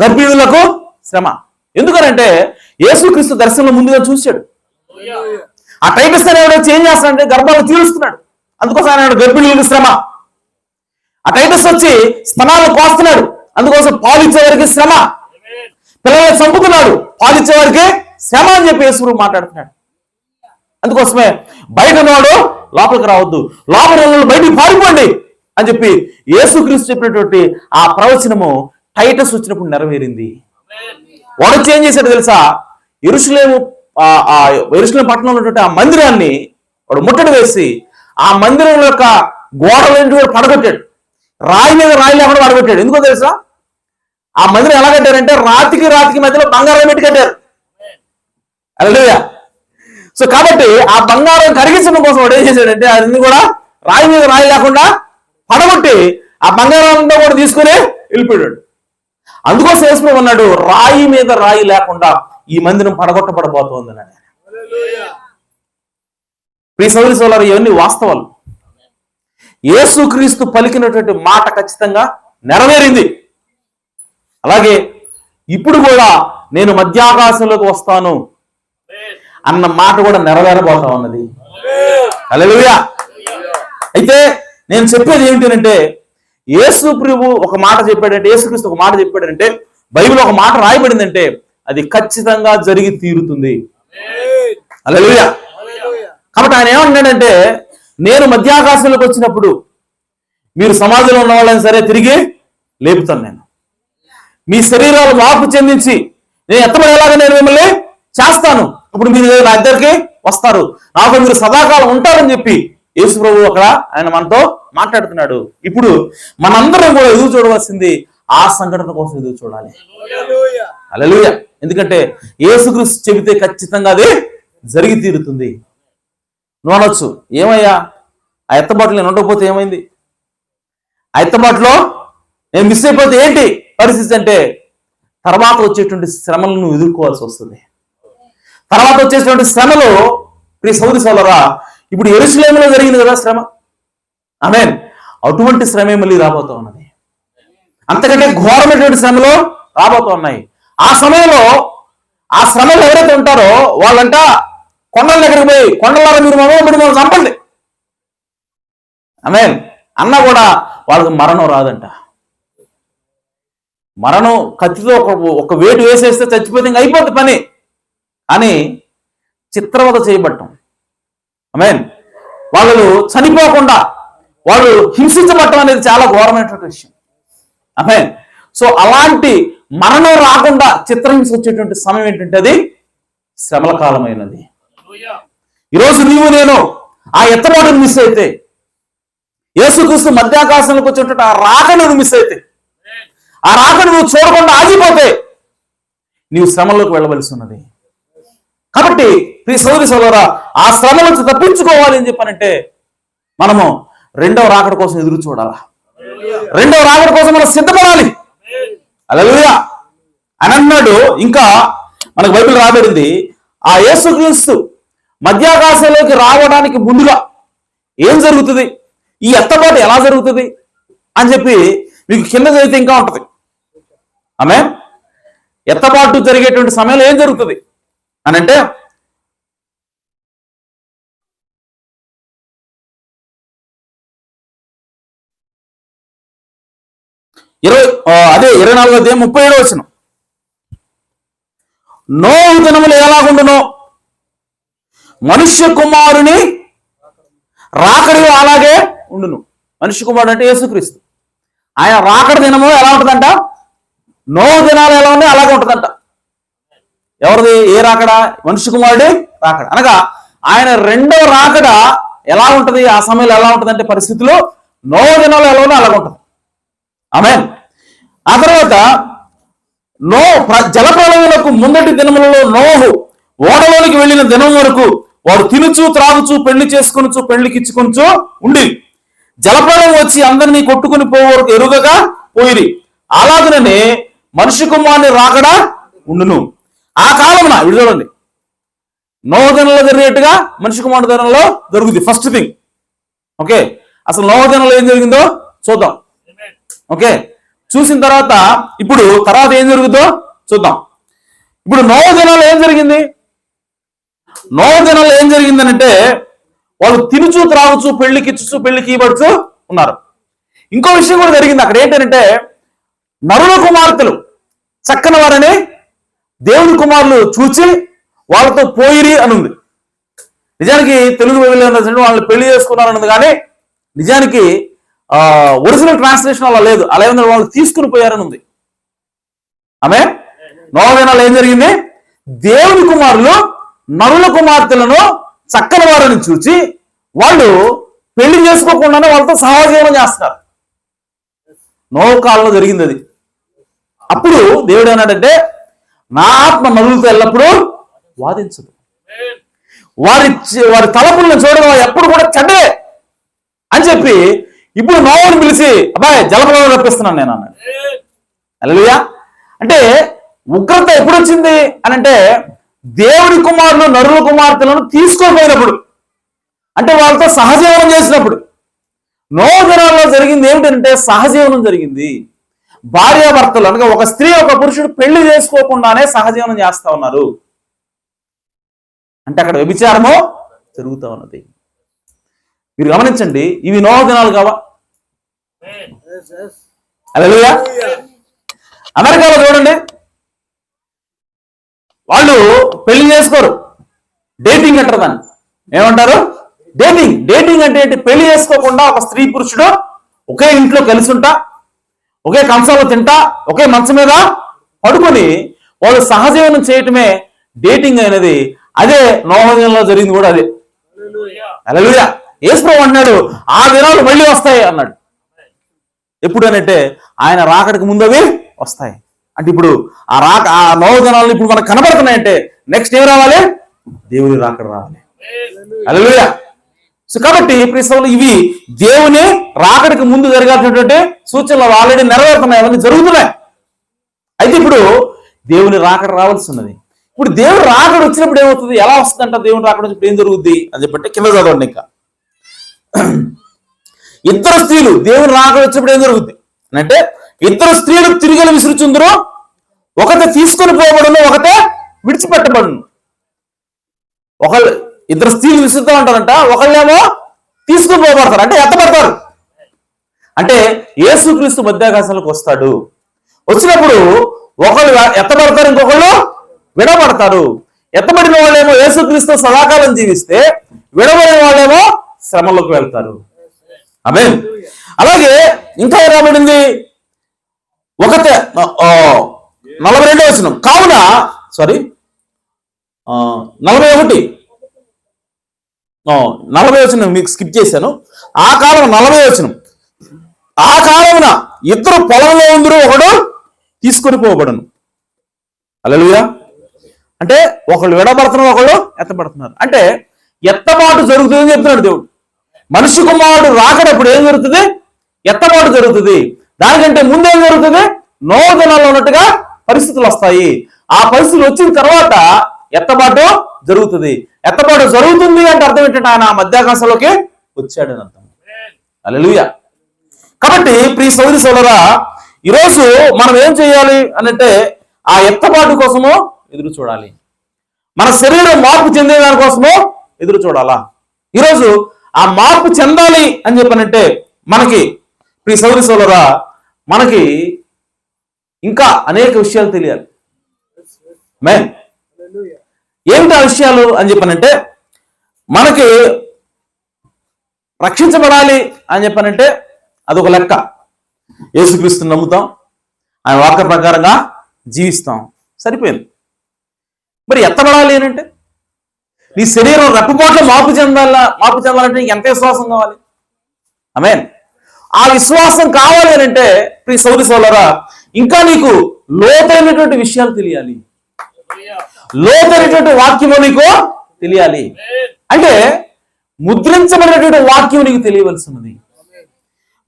గర్భిణులకు శ్రమ. ఎందుకనంటే యేసుక్రీస్తు దర్శనంలో ముందుగా చూశాడు. ఆ టైటస్ అనేవాడు వచ్చి ఏం చేస్తాడంటే గర్భాలను తీరుస్తున్నాడు. అందుకోసం ఆయన గర్భిణులకు శ్రమ. ఆ టైటస్ వచ్చి స్తనాలను కోస్తున్నాడు. అందుకోసం పాలిచ్చే వారికి శ్రమ. పిల్లల్ని చంపుతున్నాడు, పాలిచ్చే వారికి శ్రమ అని చెప్పి యేసు మాట్లాడుతున్నాడు. అందుకోసమే బయట ఉన్నవాడు లోపలికి రావద్దు, లోపల బయటికి పారిపోండి అని చెప్పి యేసుక్రీస్తు చెప్పినటువంటి ఆ ప్రవచనము టైటస్ వచ్చినప్పుడు నెరవేరింది. వాడు వచ్చి ఏం చేశాడు తెలుసా? యెరూషలేము పట్టణంలో ఉన్నటువంటి ఆ మందిరాన్ని వాడు ముట్టడి వేసి ఆ మందిరం యొక్క గోడలేంటి కూడా పడగొట్టాడు. రాయి మీద రాయి లేకుండా పడగొట్టాడు. ఎందుకో తెలుసా? ఆ మందిరం ఎలా కట్టారంటే రాతికి మధ్యలో బంగారం పెట్టి కట్టారు. హల్లెలూయా. సో కాబట్టి ఆ బంగారం కరిగించడం కోసం వాడు ఏం చేశాడంటే అన్ని కూడా రాయి మీద రాయి లేకుండా పడగొట్టి ఆ బంగారంతో కూడా తీసుకుని వెళ్ళిపోయాడు. అందుకోసం యేసు అన్నాడు, రాయి మీద రాయి లేకుండా ఈ మందిరం పడగొట్టబడబోతోంది అని. ప్రియ సోదరి సోదరులారా, ఇవన్నీ వాస్తవాలు. యేసుక్రీస్తు పలికినటువంటి మాట ఖచ్చితంగా నెరవేరింది. అలాగే ఇప్పుడు కూడా నేను మధ్యాకాశంలోకి వస్తాను అన్న మాట కూడా నెరవేరబోతా ఉన్నది. హల్లెలూయా. అయితే నేను చెప్పేది ఏంటంటే యేసు ప్రభు ఒక మాట చెప్పాడంటే, యేసుక్రీస్తు ఒక మాట చెప్పాడంటే, బైబిల్ ఒక మాట రాయబడిందంటే అది ఖచ్చితంగా జరిగి తీరుతుంది. హల్లెలూయా. కాబట్టి ఆయన ఏమన్నాడంటే నేను మధ్యాకాశంలోకి వచ్చినప్పుడు మీరు సమాజంలో ఉన్న వాళ్ళని సరే తిరిగి లేపుతాను. నేను మీ శరీరాలు మార్పు చెందించి నేను ఎత్తబడేలాగా నేను మిమ్మల్ని చేస్తాను. అప్పుడు మీరు నా ఇద్దరికి వస్తారు, నాకు మీరు సదాకాలం ఉంటారని చెప్పి యేసు ప్రభు అక్కడ ఆయన మనతో మాట్లాడుతున్నాడు. ఇప్పుడు మనందరం కూడా ఎదురు చూడవలసింది ఆ సంఘటన కోసం ఎదురు చూడాలి. హల్లెలూయా. ఎందుకంటే యేసుక్రీస్తు చెబితే ఖచ్చితంగా అది జరిగి తీరుతుంది. నువ్వు అనొచ్చు, ఏమయ్యా ఆ ఎత్తబాటులో నేను ఉండకపోతే ఏమైంది? ఆ ఎత్తబాటులో నేను మిస్ అయిపోతే ఏంటి పరిస్థితి అంటే తర్వాత వచ్చేటువంటి శ్రమలను నువ్వు ఎదుర్కోవాల్సి వస్తుంది. తర్వాత వచ్చేటువంటి శ్రమలు ప్రియ సోదరి సోదరా, ఇప్పుడు యెరూషలేములో జరిగింది కదా శ్రమ. ఆమేన్. అటువంటి శ్రమే మళ్ళీ రాబోతూ ఉన్నది. అంతకంటే ఘోరమైనటువంటి శ్రమలు రాబోతూ ఉన్నాయి. ఆ సమయంలో ఆ శ్రమలు ఎవరైతే ఉంటారో వాళ్ళంట కొండల దగ్గరికి పోయి, కొండలారా మీరు మమ్మల్ని చంపండి ఆమేన్ అన్నా కూడా వాళ్ళకి మరణం రాదంట. మరణం కత్తితో ఒక వేటు వేసేస్తే చచ్చిపోతే ఇంకా అయిపోతుంది పని అని చిత్రవద చేయబట్టం. ఆమేన్. వాళ్ళు చనిపోకుండా వాళ్ళు హింసించబట్టం అనేది చాలా ఘోరమైనటువంటి విషయం. ఆమేన్. సో అలాంటి మరణం రాకుండా చిత్రహింస వచ్చేటువంటి సమయం ఏంటంటే అది శ్రమల కాలమైనది. ఈరోజు నీవు నేను ఆ ఎత్తబాటును మిస్ అయితే, యేసుక్రీస్తు మధ్యాకాశంలోకి వచ్చేటువంటి ఆ రాకను మిస్ అయితే, ఆ రాకను నువ్వు చూడకుండా ఆగిపోతే నీవు శ్రమలోకి వెళ్ళవలసి ఉన్నది. కాబట్టి ప్రియ సోదరి సోదరా, ఆ శ్రమ నుంచి తప్పించుకోవాలి అని చెప్పానంటే మనము రెండవ రాకడ కోసం ఎదురు చూడాలా. రెండవ రాకడ కోసం మనం సిద్ధపడాలి. హల్లెలూయా అని అన్నాడు. ఇంకా మనకు బైబిల్ రాబడింది, ఆ యేసుక్రీస్తు మధ్యాకాశంలోకి రావడానికి ముందుగా ఏం జరుగుతుంది, ఈ ఎత్తబాటు ఎలా జరుగుతుంది అని చెప్పి మీకు కింద చదివితే ఇంకా ఉంటది. ఆమేన్. ఎత్తబాటు జరిగేటువంటి సమయంలో ఏం జరుగుతుంది అని అంటే అదే 24వ అధ్యాయం 37వ వచనం, నోహు దినములు ఎలాగుండునో మనుష్య కుమారుని రాకడిలో అలాగే ఉండును. మనుష్య కుమారుడు అంటే యేసుక్రీస్తు. ఆయన రాకడ దినము ఎలా ఉంటుందంట? నోవ దినాలు ఎలా ఉన్నాయి అలాగే ఉంటుందంట. ఎవరిది? ఏ రాకడ? మనుష్య కుమారుడి రాకడ. అనగా ఆయన రెండవ రాకడ ఎలా ఉంటది? ఆ సమయంలో ఎలా ఉంటుందంటే పరిస్థితులు నోవ దినాలు ఎలా ఉన్నాయి అలాగే ఉంటుంది. ఆమేన్. ఆ తర్వాత జలప్రళయములకు ముందటి దినములలో నోహు ఓడలోనికి వెళ్ళిన దినం వరకు వారు తినుచు త్రాగుచు పెళ్లి చేసుకొనుచు పెళ్లికిచ్చుకొనుచు ఉండి జలప్రళయం వచ్చి అందరినీ కొట్టుకుని పోవరకు ఎరుగగా పోయిరి. అలాగనే మనుష్య కుమారుని రాకడా ఉండును. ఆ కాలమున ఇది చూడండి, నోవ దినంలో జరిగేట్టుగా మనుష్య కుమారుడు దినంలో జరుగుతుంది. First thing. ఓకే, అసలు నోవ దినంలో ఏం జరిగిందో చూద్దాం. ఓకే, చూసిన తర్వాత ఇప్పుడు ఏం జరుగుతుందో చూద్దాం. ఇప్పుడు నోవ దినాల్లో ఏం జరిగింది? నోవ దినాల్లో ఏం జరిగిందనంటే వాళ్ళు తినుచు త్రాగుచు పెళ్లికిచ్చుచు పెళ్లికి ఇవ్వచ్చు ఉన్నారు. ఇంకో విషయం కూడా జరిగింది అక్కడ. ఏంటంటే నరుల కుమార్తెలు చక్కని వారని దేవుని కుమారులు చూచి వాళ్ళతో పోయిరి అని ఉంది. నిజానికి తెలుగు బైబిల్లో వాళ్ళని పెళ్లి చేసుకున్నారన్నది, కానీ నిజానికి ఒరిజినల్ ట్రాన్స్లేషన్ అలా లేదు. అలా ఏమన్నా వాళ్ళు తీసుకుని పోయారని ఉంది. ఆమె నోవ దినాల్లో ఏం జరిగింది? దేవుని కుమారులు నరుల కుమార్తెలను చక్కని వారిని చూచి వాళ్ళు పెళ్లి చేసుకోకుండానే వాళ్ళతో సహజీవనం చేస్తారు. నోవ కాలంలో జరిగింది అది. అప్పుడు దేవుడు ఏమన్నాడంటే, నా ఆత్మ నరులతో ఎల్లప్పుడూ వాదించదు, వారి తలపులను చూడడం ఎప్పుడు కూడా చెడ్డే అని చెప్పి ఇప్పుడు నోవను పిలిచి అబ్బాయి జలప్రళయం రప్పిస్తున్నాను నేను అన్నాడు. హల్లెలూయా. అంటే ఉగ్రత ఎప్పుడు వచ్చింది అని అంటే దేవుని కుమారులు నరుల కుమార్తెలను తీసుకోపోయినప్పుడు, అంటే వాళ్ళతో సహజీవనం చేసినప్పుడు. నోవ దినాల్లో జరిగింది ఏమిటంటే సహజీవనం జరిగింది. భార్యాభర్తలు అనగా ఒక స్త్రీ ఒక పురుషుడు పెళ్లి చేసుకోకుండానే సహజీవనం చేస్తా ఉన్నారు. అంటే అక్కడ వ్యభిచారము జరుగుతూ ఉన్నది. మీరు గమనించండి, ఇవి నోవ దినాలు కావా? హల్లెలూయా. అమెరికాలో చూడండి, వాళ్ళు పెళ్లి చేసుకోరు, డేటింగ్ అంటారు దాన్ని. ఏమంటారు? డేటింగ్. డేటింగ్ అంటే ఏంటి? పెళ్లి చేసుకోకుండా ఒక స్త్రీ పురుషుడు ఒకే ఇంట్లో కలిసి ఉంటా, ఒకే కంచంలో తింటా, ఒకే మంచం మీద పడుకొని వాళ్ళు సహజీవనం చేయటమే డేటింగ్ అనేది. అదే నోవ దినంలో జరిగింది కూడా అదే. హల్లెలూయా. యేసు ప్రభువు అన్నాడు, ఆ దినాలు మళ్ళీ వస్తాయి అన్నాడు. ఎప్పుడు అనంటే ఆయన రాకడికి ముందు అవి వస్తాయి. అంటే ఇప్పుడు ఆ నోవ దినాలు ఇప్పుడు మనకు కనబడుతున్నాయంటే నెక్స్ట్ ఏం రావాలి? దేవుని రాకడ రావాలి. హల్లెలూయా. సో కాబట్టి ప్రియులు, ఇవి దేవుని రాకడికి ముందు జరగాల్సినటువంటి సూచనలు ఆల్రెడీ నెరవేరుతున్నాయి, అవన్నీ జరుగుతున్నాయి. అయితే ఇప్పుడు దేవుని రాకడ రావాల్సి ఉన్నది. ఇప్పుడు దేవుని రాకడ వచ్చినప్పుడు ఏమవుతుంది? ఎలా వస్తుందంట దేవుని రాకడ వచ్చినప్పుడు ఏం జరుగుద్ది అని చెప్పంటే కింద చదవండి. ఇంకా ఇద్దరు స్త్రీలు దేవుని రాకడ వచ్చినప్పుడు ఏం జరుగుద్ది అంటే ఇద్దరు స్త్రీలు తిరిగలు విసురుచుందరు, ఒకతే తీసుకొని పోబడును, ఒకతే విడిచిపెట్టబడును. ఇద్దరు స్త్రీలు విసురుతూ ఉంటారంట, ఒకళ్ళేమో తీసుకుని పోబడతారు, అంటే ఎత్తబడతారు. అంటే యేసుక్రీస్తు మధ్యాకాశంలోకి వస్తాడు. వచ్చినప్పుడు ఒకళ్ళు ఎత్తబడతారు, ఇంకొకళ్ళు విడబడతారు. ఎత్తబడిన వాళ్ళేమో యేసుక్రీస్తు సదాకాలం జీవిస్తే, విడబడిన వాళ్ళేమో శ్రమలోకి వెళ్తారు. ఆమేన్. అలాగే ఇంకా ఏం రాబడింది? ఒకతే 42వ వచనం. కావున 40వ వచనం మీకు స్కిప్ చేశాను. ఆ కాలం 40వ వచనం. ఆ కాలమున ఇద్దరు పొలంలో ఉందరు, ఒకడు తీసుకొని పోబడను. హల్లెలూయా. అంటే ఒకళ్ళు విడబడుతున్నారు, ఒకళ్ళు ఎత్తబడుతున్నారు. అంటే ఎత్తబాటు జరుగుతుందని చెప్తున్నాడు దేవుడు. మనిషి కుమారుడు రాకడప్పుడు ఏం జరుగుతుంది? ఎత్తబాటు జరుగుతుంది. దానికంటే ముందేం జరుగుతుంది? నోవ దినాల్లో ఉన్నట్టుగా పరిస్థితులు వస్తాయి. ఆ పరిస్థితులు వచ్చిన తర్వాత ఎత్తబాటు జరుగుతుంది. ఎత్తబాటు జరుగుతుంది అంటే అర్థం ఏంటంటే ఆయన మధ్యాకాశంలోకి వచ్చాడని అర్థం. హల్లెలూయా. కాబట్టి ప్రియ సోదరి సోదరా, ఈరోజు మనం ఏం చేయాలి అనంటే ఆ ఎత్తబాటు కోసము ఎదురు చూడాలి. మన శరీరం మార్పు చెందే దానికోసము ఎదురు చూడాలా? ఈరోజు ఆ మార్పు చెందాలి అని చెప్పనంటే మనకి ప్రియ సోదరి సోదరా, మనకి ఇంకా అనేక విషయాలు తెలియాలి. ఏమిటి ఆ విషయాలు అని చెప్పనంటే మనకి రక్షించబడాలి అని చెప్పానంటే అదొక లెక్క. యేసుక్రీస్తుని నమ్ముతాం, ఆయన వాక్య ప్రకారంగా జీవిస్తాం, సరిపోయింది. మరి ఎత్తబడాలి అని అంటే నీ శరీరం రెప్పపాట్లో మార్పు చెందాలంటే నీకు ఎంత విశ్వాసం కావాలి? ఆమేన్. ఆ విశ్వాసం కావాలి అని అంటే ప్రియ సోదరి సోదరులారా, ఇంకా నీకు లోతైనటువంటి విషయాలు తెలియాలి, లోతైనటువంటి వాక్యము నీకు తెలియాలి. అంటే ముద్రించబడినటువంటి వాక్యం నీకు తెలియవలసి ఉన్నది,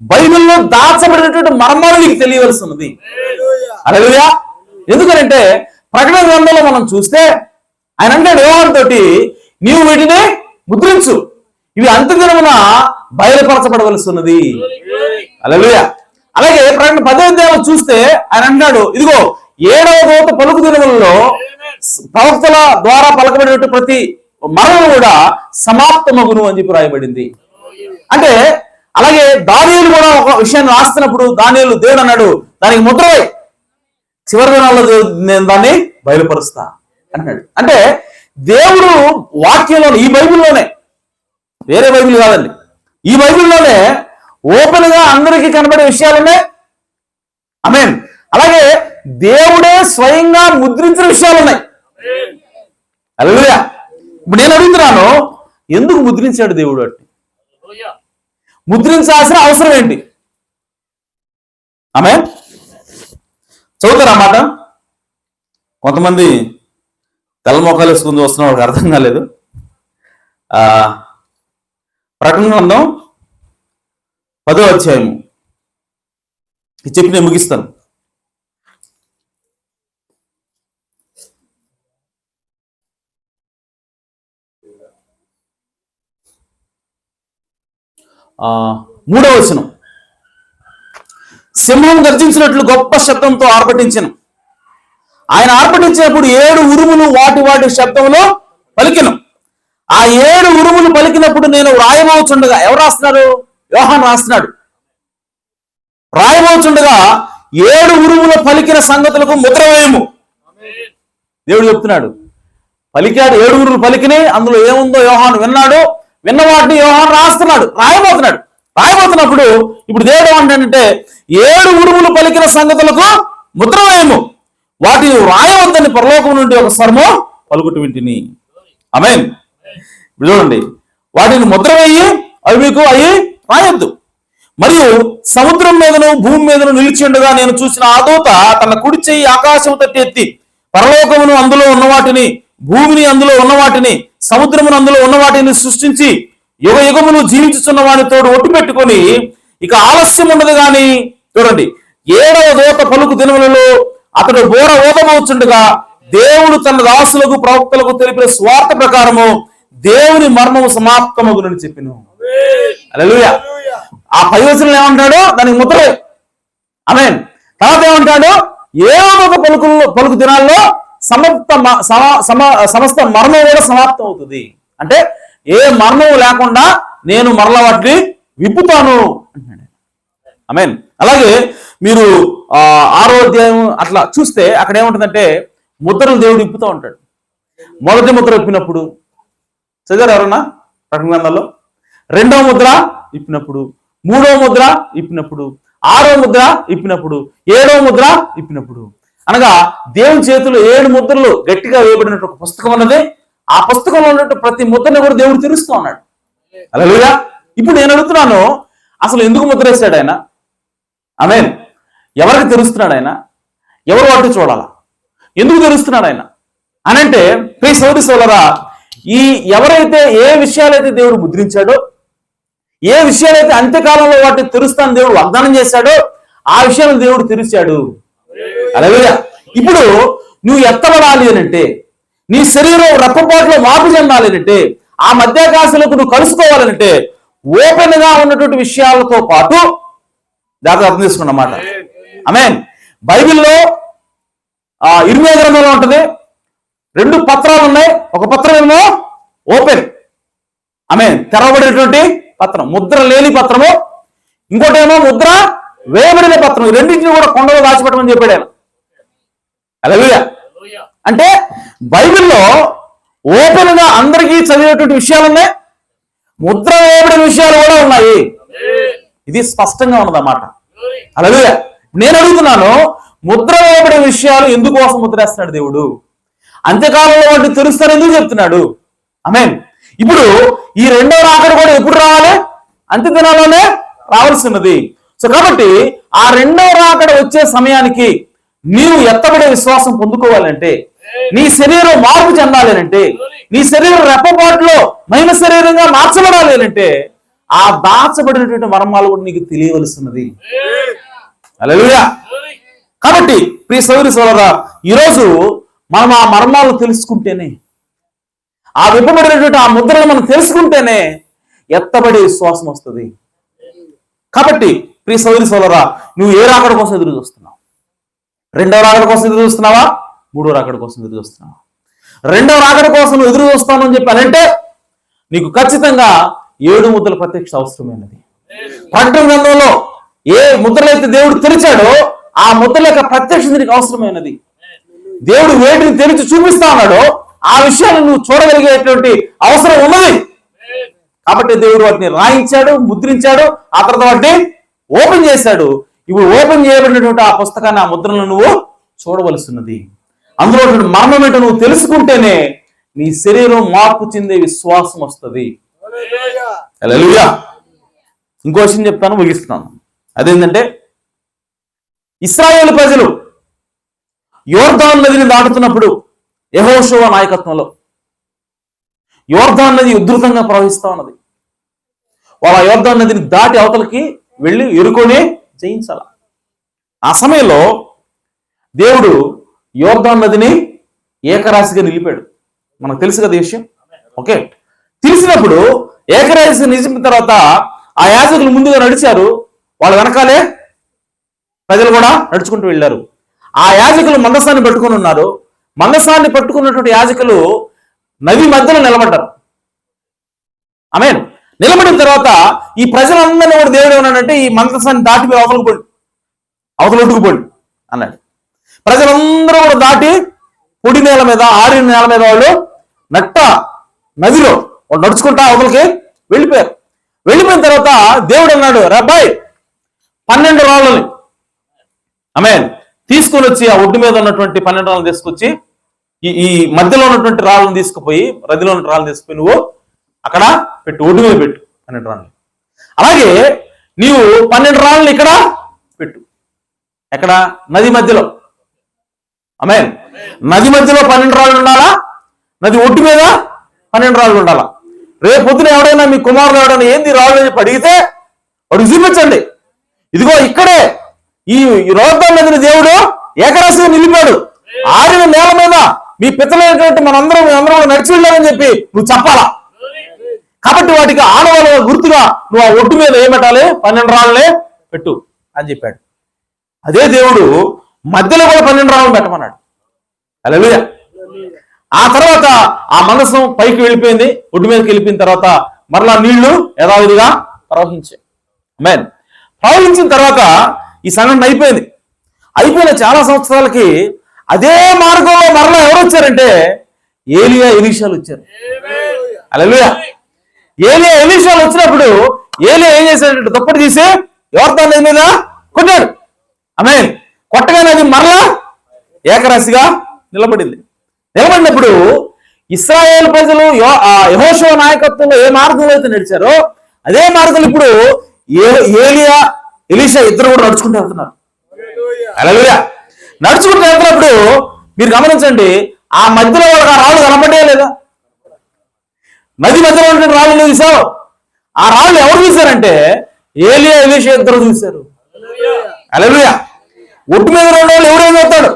బైబిల్లో దాచబడినటువంటి మర్మాలు నీకు తెలియవలసి ఉన్నది. హల్లెలూయా. ఎందుకంటే ప్రకటన గ్రంథంలో మనం చూస్తే ఆయన అంటాడు యోహాను తోటి, నీవు వీటిని ముద్రించు, ఇవి అంత్యదినమున బయలుపరచబడవలసి ఉన్నది. హల్లెలూయా. అలాగే ప్రకటన 10వ అధ్యాయంలో చూస్తే ఆయన అంటాడు, ఇదిగో 7వ దూత పలుకు దినములలో ప్రవక్తల ద్వారా పలకబడినట్టు ప్రతి మరణం కూడా సమాప్తమగును అని చెప్పి రాయబడింది. అంటే అలాగే దానియేలు కూడా ఒక విషయాన్ని రాస్తున్నప్పుడు దానియేలు దేవుడు అన్నాడు, దానికి ముద్రవై చివరి దినాల్లో నేను దాన్ని బయలుపరుస్తా అన్నాడు. అంటే దేవుడు వాక్యంలో, ఈ బైబిల్లోనే, వేరే బైబిల్ కాదండి, ఈ బైబిల్లోనే ఓపెన్ గా అందరికీ కనబడే విషయాలున్నాయి. ఆమేన్. అలాగే దేవుడే స్వయంగా ముద్రించిన విషయాలు ఉన్నాయి. హల్లెలూయా. ఇప్పుడు నేను అడుగుతున్నాను, ఎందుకు ముద్రించాడు దేవుడు? అంటే ముద్రించాల్సిన అవసరం ఏంటి? ఆమేన్. చదువుతారా మాట? కొంతమంది తెల్లమొక్కలు వేసుకుని వస్తున్న వాళ్ళకి అర్థం కాలేదు. ప్రకటన గ్రంథం 10వ అధ్యాయము ఇది చెప్పి నేను ముగిస్తాను. మూడవ వచనం, సింహం గర్జించినట్లు గొప్ప శబ్దంతో ఆర్భటించెను. ఆయన ఆర్భటించినప్పుడు 7 ఉరుములు వాటి వాటి శబ్దంలో పలికెను. ఆ 7 ఉరుములు పలికినప్పుడు నేను రాయబోచుండగా, ఎవరు రాస్తున్నారు? యోహాను రాస్తున్నాడు. రాయబోచుండగా 7 ఉరుములు పలికిన సంగతులకు ముద్ర వేయము. దేవుడు చెప్తున్నాడు, పలికాడు, 7 ఉరుములు పలికినాయి, అందులో ఏముందో యోహాను విన్నాడు, విన్న వాటిని యోహాను రాయబోతున్నప్పుడు ఇప్పుడు దేవుడు ఏమంటాడంటే 7 ఉరుములు పలికిన సంగతులకు ముద్ర వేయము, వాటిని రాయవద్దని పరలోకం నుండి ఒక స్వరము పలుకుట వింటిని. ఆమేన్. చూడండి, వాటిని ముద్ర వేయి, అవి మీకు అవి రాయొద్దు. మరియు సముద్రం మీదను భూమి మీదను నిలిచి ఉండగా నేను చూసిన ఆ దూత తన కుడి చెయ్యి ఆకాశం తట్టి ఎత్తి పరలోకమును అందులో ఉన్న వాటిని, భూమిని అందులో ఉన్న వాటిని, సముద్రమును అందులో ఉన్న వాటిని సృష్టించి యుగ యుగమును జీవించుతున్న వానితో ఒట్టు పెట్టుకొని ఇక ఆలస్యం ఉండదు గాని, చూడండి, 7వ దూత పలుకు దినములలో అతడు బోర ఊదబోచుండగా దేవుడు తన దాసులకు ప్రవక్తలకు తెలిపిన స్వార్థ ప్రకారము దేవుని మర్మము సమాప్తమగునని చెప్పిను. హల్లెలూయా. ఆ 10వ వచనంలో ఏమంటాడు? దానికి ముద్ర. ఆమేన్. తర్వాత ఏమంటాడు? 7వ పలుకు దినాల్లో సమస్త మర్మం కూడా సమాప్తం అవుతుంది. అంటే ఏ మర్మము లేకుండా నేను మరల వాటిని విప్పుతాను అంటున్నాడు. ఆమేన్. అలాగే మీరు 6వ అధ్యాయం అట్లా చూస్తే అక్కడ ఏముంటుందంటే ముద్రలు దేవుడు విప్పుతూ ఉంటాడు. మొదటి ముద్ర విప్పినప్పుడు చదివారు ఎవరన్నా ప్రకటన గ్రంథంలో? 2వ ముద్ర విప్పినప్పుడు, 3వ ముద్ర విప్పినప్పుడు, 6వ ముద్ర విప్పినప్పుడు, 7వ ముద్ర విప్పినప్పుడు, అనగా దేవుని చేతులు 7 ముద్రలు గట్టిగా వేయబడినట్టు ఒక పుస్తకం ఉన్నది. ఆ పుస్తకంలో ఉన్నట్టు ప్రతి ముద్రని కూడా దేవుడు తెరుస్తూ ఉన్నాడు. హల్లెలూయా. ఇప్పుడు నేను అడుగుతున్నాను, అసలు ఎందుకు ముద్ర వేశాడు ఆయన? ఆమేన్. ఎవరికి తెరుస్తున్నాడు ఆయన? ఎవరు వాటి చూడాలా? ఎందుకు తెరుస్తున్నాడు ఆయన అనంటే, ప్రియ సోదరి సోదరులారా, ఈ ఎవరైతే ఏ విషయాలైతే దేవుడు ముద్రించాడో, ఏ విషయాలైతే అంత్యకాలంలో వాటిని తెరుస్తాను దేవుడు వాగ్దానం చేశాడో, ఆ విషయాలను దేవుడు తెరిచాడు. హల్లెలూయా. ఇప్పుడు నువ్వు ఎత్తబడాలి అనంటే, నీ శరీరం రెప్పపాట్లో మార్పు చెందాలి అంటే, ఆ మధ్యాకాశంలోకి నువ్వు కలుసుకోవాలంటే ఓపెన్ గా ఉన్నటువంటి విషయాలతో పాటు జాగ్రత్త అర్థం చేసుకున్నమాట. ఆమేన్. బైబిల్లో ఇర్మియా గ్రంథంలో ఉంటుంది, 2 పత్రాలు ఉన్నాయి. ఒక పత్రం ఏమో ఓపెన్, ఆమేన్, తెరవబడినటువంటి పత్రం, ముద్ర లేని పత్రము. ఇంకోటి ఏమో ముద్ర వేయబడిన పత్రం. ఈ రెండింటిని కూడా కొండలో దాచిపెట్టమని చెప్పాడు ఆయన. హల్లెలూయా. అంటే బైబిల్లో ఓపెన్ గా అందరికీ చదివేటువంటి విషయాలు ఉన్నాయి, ముద్ర వేయబడిన విషయాలు కూడా ఉన్నాయి. ఇది స్పష్టంగా ఉన్నదన్నమాట. అలాగే నేను అడుగుతున్నాను, ముద్ర వేయబడిన విషయాలు ఎందుకోసం ముద్రేస్తున్నాడు దేవుడు? అంత్యకాలంలో వాటిని తెలుస్తాను ఎందుకు చెప్తున్నాడు? ఆమేన్. ఇప్పుడు ఈ రెండవ రాకడ కూడా ఎప్పుడు రావాలి? అంత్య దినాల్లోనే రావాల్సినది. సో కాబట్టి ఆ రెండవ రాకడ వచ్చే సమయానికి నీవు ఎత్తబడే విశ్వాసం పొందుకోవాలంటే, నీ శరీరం మార్పు చెందాలి అంటే, నీ శరీరం రెప్పపాటులో మహిమ శరీరంగా మార్చబడాలి అంటే, ఆ దాచబడినటువంటి మర్మాలు కూడా నీకు తెలియవలసినది. హల్లెలూయా. కాబట్టి ప్రియ సోదరి సోదరా, ఈరోజు మనం ఆ మర్మాలు తెలుసుకుంటేనే, ఆ విప్పబడినటువంటి ఆ ముద్రను మనం తెలుసుకుంటేనే ఎత్తబడే విశ్వాసం వస్తుంది. కాబట్టి ప్రియ సోదరి సోదరా, నువ్వు ఏ రాకడ కోసం ఎదురు చూస్తున్నావు? రెండవ రాకడ కోసం ఎదురు చూస్తున్నావా? మూడో రాకడ కోసం ఎదురు చూస్తున్నావా? రెండవ రాకడ కోసం నువ్వు ఎదురు చూస్తాను అని చెప్పానంటే నీకు ఖచ్చితంగా 7 ముద్రల ప్రత్యక్ష అవసరమైనది. ప్రకటన గ్రంథంలో ఏ ముద్రలైతే దేవుడు తెరిచాడో ఆ ముద్రల యొక్క ప్రత్యక్షత నీకు అవసరమైనది. దేవుడు వేటిని తెరిచి చూపిస్తా ఉన్నాడో ఆ విషయాన్ని నువ్వు చూడగలిగేటువంటి అవసరం ఉన్నది. కాబట్టి దేవుడు వాటిని రాయించాడు, ముద్రించాడు, ఆ తర్వాత వాటిని ఓపెన్ చేశాడు. ఇప్పుడు ఓపెన్ చేయబడినటువంటి ఆ పుస్తకాన్ని, ఆ ముద్రలను నువ్వు చూడవలసినది. అందులో మర్మం ఏంటో నువ్వు తెలుసుకుంటేనే నీ శరీరం మార్పు చెందే విశ్వాసం వస్తుంది. హల్లెలూయా. ఇంకో విషయం చెప్తాను, ముగిస్తున్నాను. అదేంటంటే, ఇశ్రాయేలు ప్రజలు యోర్దాను నదిని దాటుతున్నప్పుడు యెహోషువ నాయకత్వంలో యోర్దాను నది ఉధృతంగా ప్రవహిస్తా ఉన్నది. వాళ్ళ యోర్దాను నదిని దాటి అవతలకి వెళ్ళి ఎరుకొని జయించాల. ఆ సమయంలో దేవుడు యోర్దాను నదిని ఏకరాశిగా నిలిపాడు. మనకు తెలుసు కదా ఈ విషయం. ఓకే, తెలిసినప్పుడు ఏకరాశిగా నిలిచిన తర్వాత ఆ యాజకులు ముందుగా నడిచారు, వాళ్ళ వెనకాలే ప్రజలు కూడా నడుచుకుంటూ వెళ్ళారు. ఆ యాజకులు మందసాన్ని పట్టుకుని ఉన్నారు. మందసాన్ని పట్టుకున్నటువంటి యాజకులు నది మధ్యలో నిలబడ్డారు. ఆమేన్. నిలబడిన తర్వాత ఈ ప్రజలందరినీ కూడా దేవుడు ఏమన్నాడంటే, ఈ మందసాన్ని దాటి మీరు అవతలొట్టుకుపోండి అన్నాడు. ప్రజలందరూ కూడా దాటి పొడి నేల మీద, ఆరిన నేల మీద వాళ్ళు నట్ట నదిలో వాళ్ళు నడుచుకుంటా అవతలకి వెళ్ళిపోయారు. వెళ్ళిపోయిన తర్వాత దేవుడు అన్నాడు, రబ్బాయ్ 12 రాళ్ళని ఆమేన్ తీసుకొని వచ్చి ఆ ఒడ్డు మీద ఉన్నటువంటి 12 రాళ్ళని తీసుకొచ్చి ఈ మధ్యలో ఉన్నటువంటి రాళ్ళని తీసుకుపోయి, రదిలో ఉన్న రాళ్ళని తీసుకుపోయి నువ్వు అక్కడ పెట్టు, ఒడ్డు మీద పెట్టు 12 రాళ్ళని. అలాగే నీవు 12 రాళ్ళని ఇక్కడ పెట్టు. ఎక్కడ? నది మధ్యలో. ఆమేన్. నది మధ్యలో 12 రాళ్ళు ఉండాలా, నది ఒడ్డు మీద 12 రాళ్ళు ఉండాలా. రేపు పొద్దున ఎవడైనా మీ కుమారుడు ఎవడైనా ఏంది రాళ్ళు అని చెప్పి అడిగితే వాడు చూపించండి, ఇదిగో ఇక్కడే ఈ యోర్దాను నదిని దేవుడు ఏకరాశిగా నిలిపాడు, ఆరిన నేల మీద మీ పితలైనటువంటి మనందరం కూడా నడిచి వెళ్ళామని చెప్పి నువ్వు చెప్పాలా. కాబట్టి వాటికి ఆడవాళ్ళ గుర్తుగా నువ్వు ఆ ఒడ్డు మీద ఏం పెట్టాలి? 12 రాళ్ళనే పెట్టు అని చెప్పాడు. అదే దేవుడు మధ్యలో కూడా 12 రాళ్ళు పెట్టమన్నాడు. హల్లెలూయా. ఆ తర్వాత ఆ మందసం పైకి వెళ్ళిపోయింది, ఒడ్డు మీదకి వెళ్ళిపోయిన తర్వాత మరలా నీళ్లు యథావిధిగా ప్రవహించాయి. ఆమేన్. ప్రవహించిన తర్వాత ఈ సంఘటన అయిపోయిన చాలా సంవత్సరాలకి అదే మార్గంలో మరలా ఎవరు వచ్చారంటే ఏలియా, ఎలీషాలు వచ్చారు. హల్లెలూయా. ఏలియా, ఎలీషాలు వచ్చినప్పుడు ఏలియా ఏం చేశాడంటే దుప్పటి తీసి యోర్దాను నది మీద కొట్టాడు. ఆమేన్. కొట్టగానే అది మరలా ఏకరాశిగా నిలబడింది. నిలబడినప్పుడు ఇశ్రాయేలు ప్రజలు యెహోషువ నాయకత్వంలో ఏ మార్గంలో అయితే నడిచారో అదే మార్గంలో ఇప్పుడు ఏలియా, ఎలీషా ఇద్దరు కూడా నడుచుకుంటూ వెళ్తున్నారు. హల్లెలూయా. నడుచుకుంటూ వెళ్తున్నప్పుడు మీరు గమనించండి, ఆ మధ్యలో వాళ్ళకి ఆ రాళ్ళు కనపడే లేదా? నది మధ్యలో ఉన్న రాళ్ళు చూసావు. ఆ రాళ్ళు ఎవరు చూశారంటే ఏలియా, ఎలీషా ఇద్దరు చూశారు. హల్లెలూయా. ఒట్టు మీద ఉన్న వాళ్ళు ఎవరేం చేస్తాడు?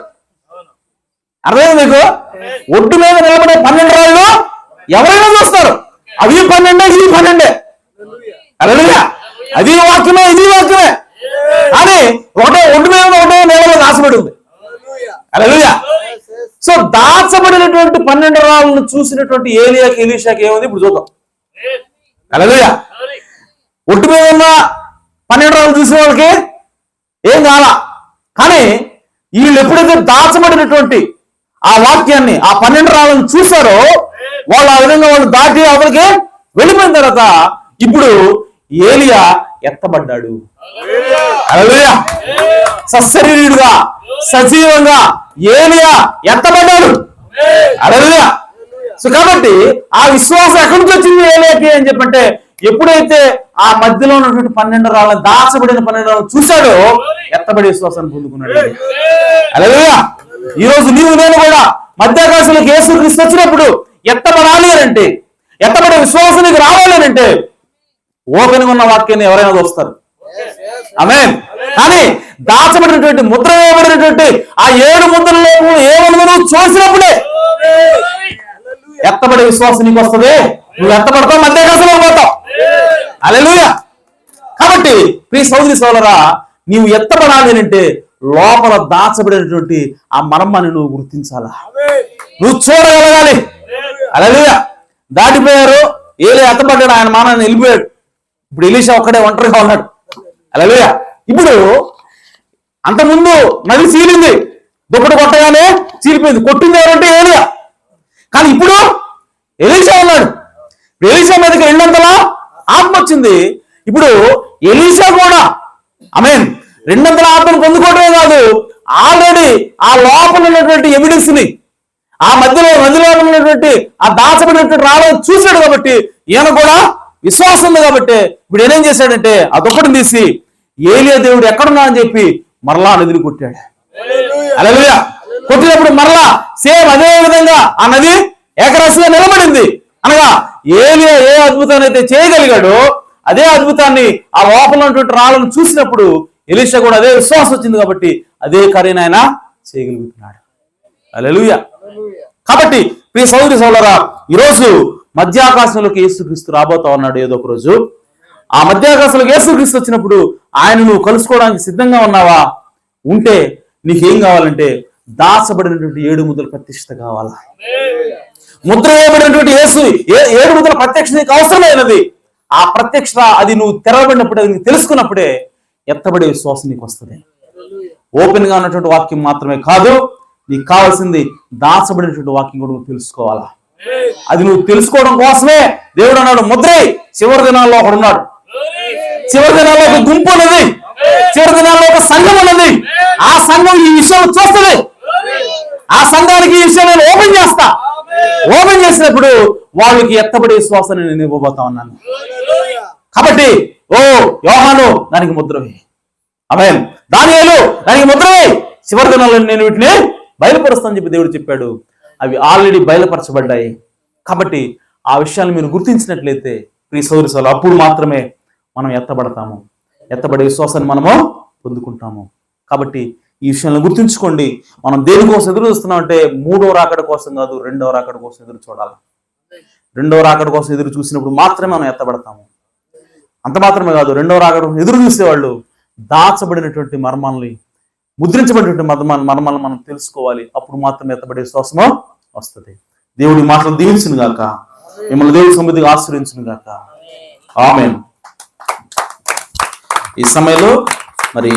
అర్థమైంది మీకు? ఒడ్డు మీద నిలబడే 12 రాళ్ళు ఎవరైనా చూస్తారు. అవి 12, ఇది 12. హల్లెలూయా. అది వాక్యమే, ఇది వాక్యమే. కానీ ఒకటే ఒడ్డు మీద ఒకటే నేలలో దాచబడి ఉంది. హల్లెలూయా. సో దాచబడినటువంటి 12 రాళ్ళను చూసినటువంటి ఏలియాకి, ఎలీషాకి ఏముంది ఇప్పుడు చూద్దాం. హల్లెలూయా. ఒడ్డు మీద ఉన్న 12 రాళ్ళు చూసిన వాళ్ళకి ఏం కావాలా, కానీ వీళ్ళు ఎప్పుడైతే దాచబడినటువంటి ఆ వాక్యాన్ని, ఆ 12 రాళ్ళను చూశారో వాళ్ళు ఆ విధంగా వాళ్ళు దాటి అవతలికి వెళ్ళిపోయిన తర్వాత ఇప్పుడు ఏలియా ఎత్తబడ్డాడు. హల్లెలూయా. సశరీరుడుగా సజీవంగా ఏలియా ఎత్తబడ్డాడు. హల్లెలూయా. సో కాబట్టి ఆ విశ్వాసం ఎక్కడి నుంచి వచ్చింది ఏలియాకి అని చెప్పంటే, ఎప్పుడైతే ఆ మధ్యలో ఉన్నటువంటి 12 రాళ్ళని, దాచబడిన 12 రాళ్ళని చూశాడో ఎత్తబడి విశ్వాసాన్ని పొందుకున్నాడు. హల్లెలూయా. ఈ రోజు నీవు నేను కూడా మధ్యాకాశంలోకి యేసుక్రీస్తు వచ్చినప్పుడు ఎత్తబడాలి అని అంటే, ఎత్తబడే విశ్వాసానికి రావాలి అని అంటే ఓపెన్ ఉన్న వాక్యాన్ని ఎవరైనా చూస్తారు. ఆమేన్. కానీ దాచబడినటువంటి ముద్ర వేయబడినటువంటి ఆ 7 ముద్రలో ఏమన్నా చూసినప్పుడే ఎత్తబడే విశ్వాసం నీకు వస్తుంది. నువ్వు ఎత్తబడతావు, మధ్యాకాశంలో పోతావు. హల్లెలూయా. కాబట్టి ప్రియ సహోదరి సోదరా, నీవు ఎత్తబడాలి అంటే లోపల దాచబడినటువంటి ఆ మర్మాన్ని నువ్వు గుర్తించాలా, నువ్వు చూడగలగాలి. హల్లెలూయా. దాటిపోయారు, ఏలియా ఎత్తబడ్డాడు, ఆయన మానాన్ని వెళ్ళిపోయాడు. ఇప్పుడు ఎలీషా ఒక్కడే ఒంటరిగా ఉన్నాడు. హల్లెలూయా. ఇప్పుడు అంతకుముందు నది చీలింది, దుప్పటి కొట్టగానే చీలిపోయింది. కొట్టింది ఎవరంటే ఏలియా. కానీ ఇప్పుడు ఎలీషా ఉన్నాడు. ఎలీషా మీదకి 200 ఆత్మ వచ్చింది. ఇప్పుడు ఎలీషా కూడా ఆమేన్ 200 ఆత్మను పొందుకోవడమే కాదు, ఆల్రెడీ ఆ లోపల ఉన్నటువంటి ఎవిడెన్స్ ని, ఆ మధ్యలో నదిలో ఉన్నటువంటి ఆ దాచబడినటువంటి రాళ్ళను చూశాడు. కాబట్టి ఈయన కూడా విశ్వాసం ఉంది. కాబట్టి ఇప్పుడు ఏం చేశాడంటే ఆ దుప్పటిని తీసి ఏలియా దేవుడు ఎక్కడున్నా అని చెప్పి మరలా నదిని కొట్టాడు. హల్లెలూయా. కొట్టినప్పుడు మరలా సేమ్ అదే విధంగా ఆ నది ఏకరాశిగా నిలబడింది. అనగా ఏలియా ఏ అద్భుతాన్ని అయితే చేయగలిగాడో అదే అద్భుతాన్ని ఆ లోపల ఉన్నటువంటి రాళ్ళను చూసినప్పుడు ఎలీషా కూడా అదే విశ్వాసం వచ్చింది. కాబట్టి అదే కార్యాన్ని ఆయన చేయగలుగుతున్నాడు. హల్లెలూయా. కాబట్టి ప్రియ సహోదరి సోదరా, ఈరోజు మధ్యాకాశంలోకి యేసుక్రీస్తు రాబోతా ఉన్నాడు. ఏదో ఒక రోజు ఆ మధ్యాకాశంలోకి యేసుక్రీస్తు వచ్చినప్పుడు ఆయన నువ్వు కలుసుకోవడానికి సిద్ధంగా ఉన్నావా? ఉంటే నీకేం కావాలంటే దాచబడినటువంటి 7 ముద్రల ప్రత్యక్షత కావాలా? ముద్ర వేయబడినటువంటి యేసు 7 ముద్రల ప్రత్యక్షత నీకు అవసరమైనది. ఆ ప్రత్యక్షత అది నువ్వు తెరవబడినప్పుడే, నీకు తెలుసుకున్నప్పుడే ఎత్తబడే విశ్వాసం నీకు వస్తుంది. ఓపెన్ గా ఉన్నటువంటి వాక్యం మాత్రమే కాదు, నీకు కావాల్సింది దాచబడినటువంటి వాక్యం కూడా నువ్వు తెలుసుకోవాలా. అది నువ్వు తెలుసుకోవడం కోసమే దేవుడు అన్నాడు ముద్రై. చివరి దినాల్లో ఒకడు ఉన్నాడు, చివరి దినాల్లో ఒక గుంపు ఉన్నది, చివరి దినాల్లో ఒక సంఘం ఉన్నది. ఆ సంఘం ఈ విషయం చూస్తుంది. ఆ సంఘానికి ఈ విషయం నేను ఓపెన్ చేస్తా. ఓపెన్ చేసినప్పుడు వాళ్ళకి ఎత్తబడే విశ్వాసాన్ని నేను ఇవ్వబోతా ఉన్నాను. కాబట్టి ఓ యోహాను దానికి ముద్రవే, ఆమేన్, దానియేలు దానికి ముద్రవే, చివరి దినాల్లో నేను వీటిని బయలుపరుస్తానని చెప్పి దేవుడు చెప్పాడు. అవి ఆల్రెడీ బయలుపరచబడ్డాయి. కాబట్టి ఆ విషయాన్ని మీరు గుర్తించినట్లయితే ప్రియ సోదరి సోదరులు, అప్పుడు మాత్రమే మనం ఎత్తబడతాము, ఎత్తబడే విశ్వాసాన్ని మనము పొందుకుంటాము. కాబట్టి ఈ విషయాన్ని గుర్తుంచుకోండి. మనం దేనికోసం ఎదురు చూస్తున్నామంటే 3వ రాకడ కోసం కాదు, 2వ రాకడ కోసం ఎదురు చూడాలి. 2వ రాకడ కోసం ఎదురు చూసినప్పుడు మాత్రమే మనం ఎత్తబడతాము. అంత మాత్రమే కాదు, 2వ రాకడ ఎదురు చూసేవాళ్ళు దాచబడినటువంటి మర్మాలని, ముద్రించబడినటువంటి మర్మాలను మనం తెలుసుకోవాలి. అప్పుడు మాత్రమే ఎత్తబడే విశ్వాసము వస్తుంది. దేవుడి మాటలు దీవించును గాక, మిమ్మల్ని దేవుడి సమృద్ధిగా ఆశీర్వదించును గాక. ఆమేన్. ఈ సమయంలో మరి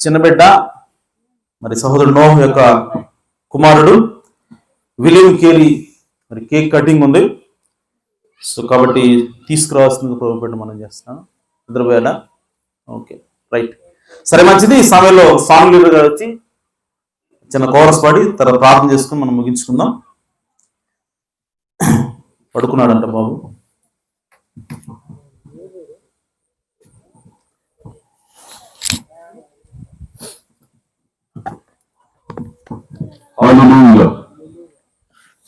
చిన్న బిడ్డ, మరి సహోదరుడు నోహు యొక్క కుమారుడు విలియం కేరీ మరి కేక్ కటింగ్ ఉంది. సో కాబట్టి తీసుకురావాల్సింది ప్రభుత్వం మనం చేస్తాం. నిద్రపోయాడా? ఓకే, రైట్, సరే, మంచిది. ఈ సమయంలో సాంగ్ లీడర్ గారు వచ్చి చిన్న కోరస్ పాడి తర్వాత ప్రార్థన చేసుకుని మనం ముగించుకుందాం. పడుకున్నాడంట బాబు. హల్లెలూయా.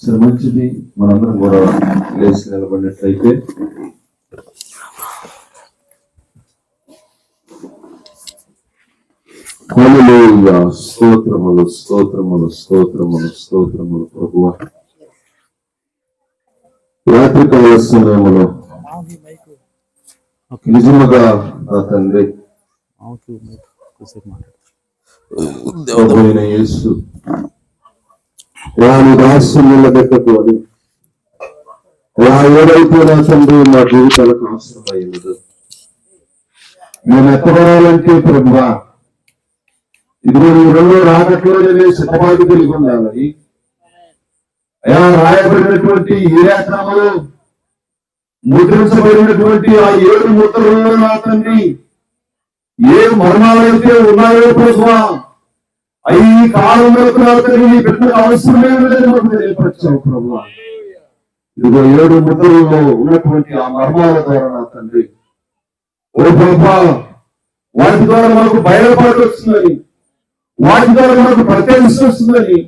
సరే, మంచిది. మనందరం కూడా లేచి నిలబడినట్లయితే హల్లెలూయా. స్తోత్రములు స్తోత్రములు స్తోత్రములు స్తోత్రములు ప్రభువా. రాత్రికాల సమయములో నిజముగా నా తండ్రి ప్రభువైన యేసు వారి దాస్యం నిలబెట్టుకొని ఏదైతే నా తండ్రి మా జీవితాలకు అవసరమైనదో నేను ఎత్తబడాలంటే ప్రభువా, ఇదిగో నువ్వు 2వ రాకట్లోనే నేను సిద్ధపాటు కలిగి ఉండాలని అయా రాయబడినటువంటి ఈ లేఖనములు ముద్రించబడినటువంటి ఆ 7 ముద్రలలో నా తండ్రి ఏ మర్మాలైతే ఉన్నాయో ప్రభువా అవి ఈ కాలంలో నా తండ్రి నీ బిడ్డకు అవసరమే లేదని మాకు తెలియపరిచావు ప్రభువా. ఇదిగో 7 ముద్రలలో ఉన్నటువంటి ఆ మర్మాల ద్వారా నా తండ్రి ఓ ప్రభువా వాటి ద్వారా మనకు బయలుపాటు వస్తుందని, వాటి ద్వారా మనకు ప్రత్యక్ష వస్తుందని,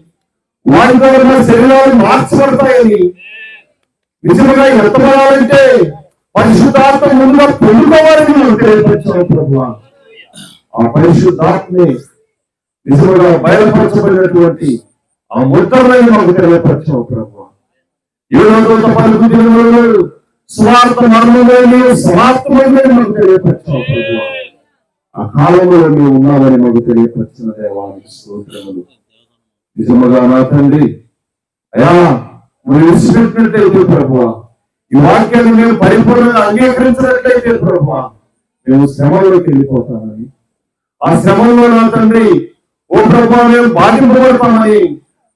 వాటి ద్వారా మన శరీరాలు మార్చబడతాయని, నిజంగా ఎత్తబడాలంటే పరిశుద్ధాత్మ ముందుగా పొందుకోవాలని మనం తెలియపరిచాం ప్రభువా. ఆ పరిశుద్ధాత్మని నిజంగా బయలుపరచబడినటువంటి ఆ ముద్రలను మనకు తెలియపరిచాం ప్రభువా. 7వ పలుకులు స్వార్థ మర్మమైన సమాప్తమైన మనకు తెలియపరిచాం ప్రభువా. ఆ కాలంలో మేము ఉన్నామని మాకు తెలియపరిచిన దేవానికి స్తోత్రములు. నిజముగా నా తండ్రి అయా మనం విడిచిపెట్టినట్లయితే ప్రభువా, ఈ వాక్యాన్ని మేము పరిపూర్ణంగా అంగీకరించినట్లయితే ప్రభువా, మేము శ్రమలోకి వెళ్ళిపోతామని, ఆ శ్రమంలో నా తండ్రి ఓ ప్రభువా మేము బాధింపబడతామని,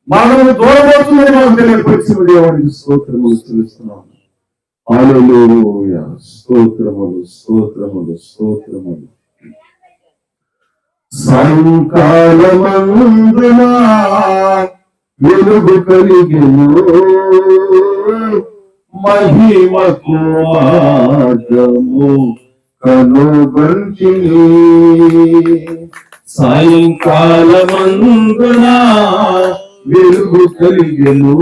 మనము దూరమవుతుందని మాకు తెలియపరిచిన దేవానికి స్తోత్రములు తెలుస్తున్నాము. హల్లెలూయా. స్తోత్రములు స్తోత్రములు స్తోత్రములు. సాయంకాలమందున వెలుగు కలిగెను మహిమకు మార్గము కనుగొంటిని. సాయంకాలమందున వెలుగు కలిగెను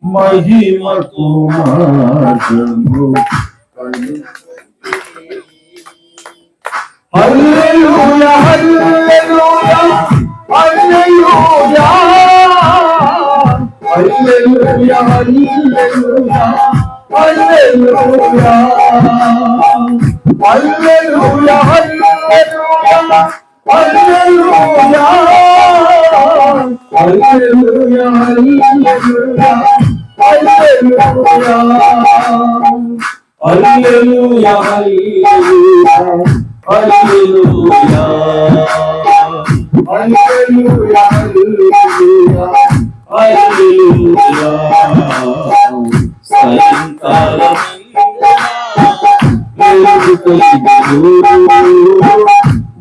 మహిమకు మార్గము హల్లెలూయా హల్లెలూయా హల్లెలూయా హల్లెలూయా హల్లెలూయా హల్లెలూయా హల్లెలూయా హల్లెలూయా హల్లెలూయా హల్లెలూయా హల్లెలూయా హల్లెలూయా హల్లెలూయా హల్లెలూయా హల్లెలూయా సాయంకాలమందున వెలుగు కలిగెను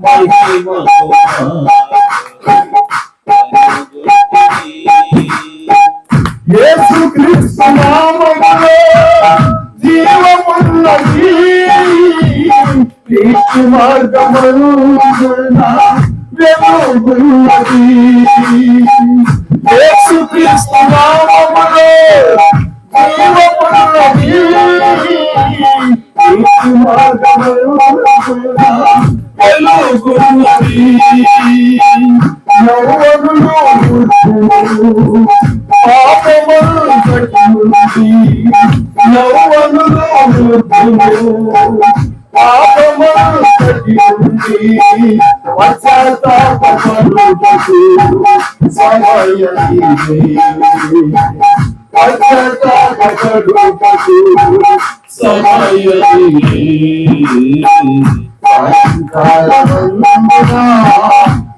మహిమకు యేసుక్రీస్తు నామములో జీవమున్నది, నీతి మార్గమందున వెలుగున్నది. యేసుక్రీస్తు నామములో జీవమున్నది, నీతి మార్గమందున వెలుగున్నది. యవ్వనులు పాపములు కట్టున్నది, యవ్వనులు పాపములు కట్టున్నది. పశ్చాత్తాపపడుటకు సమయమిదే, పశ్చాత్తాపపడుటకు సమయమిదే. సాయంకాలమందున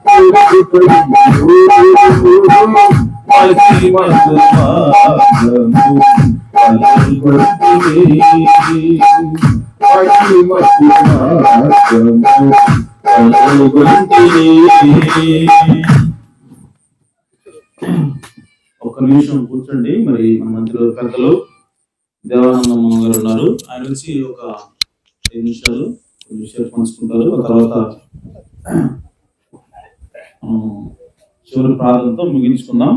వెలుగు కలిగెను మహిమకు మార్గము కనుగొంటిని, మహిమకు మార్గము కనుగొంటిని. ఒక నిమిషం కూర్చోండి. మరి మన మంత్రులు పెద్దలు దేవానందమ్మ గారు ఉన్నారు, ఆయన నుంచి ఒక 5 నిమిషాలు కొన్ని విషయాలు పంచుకుంటారు. ఆ తర్వాత చివరి ప్రార్థనతో ముగించుకుందాం.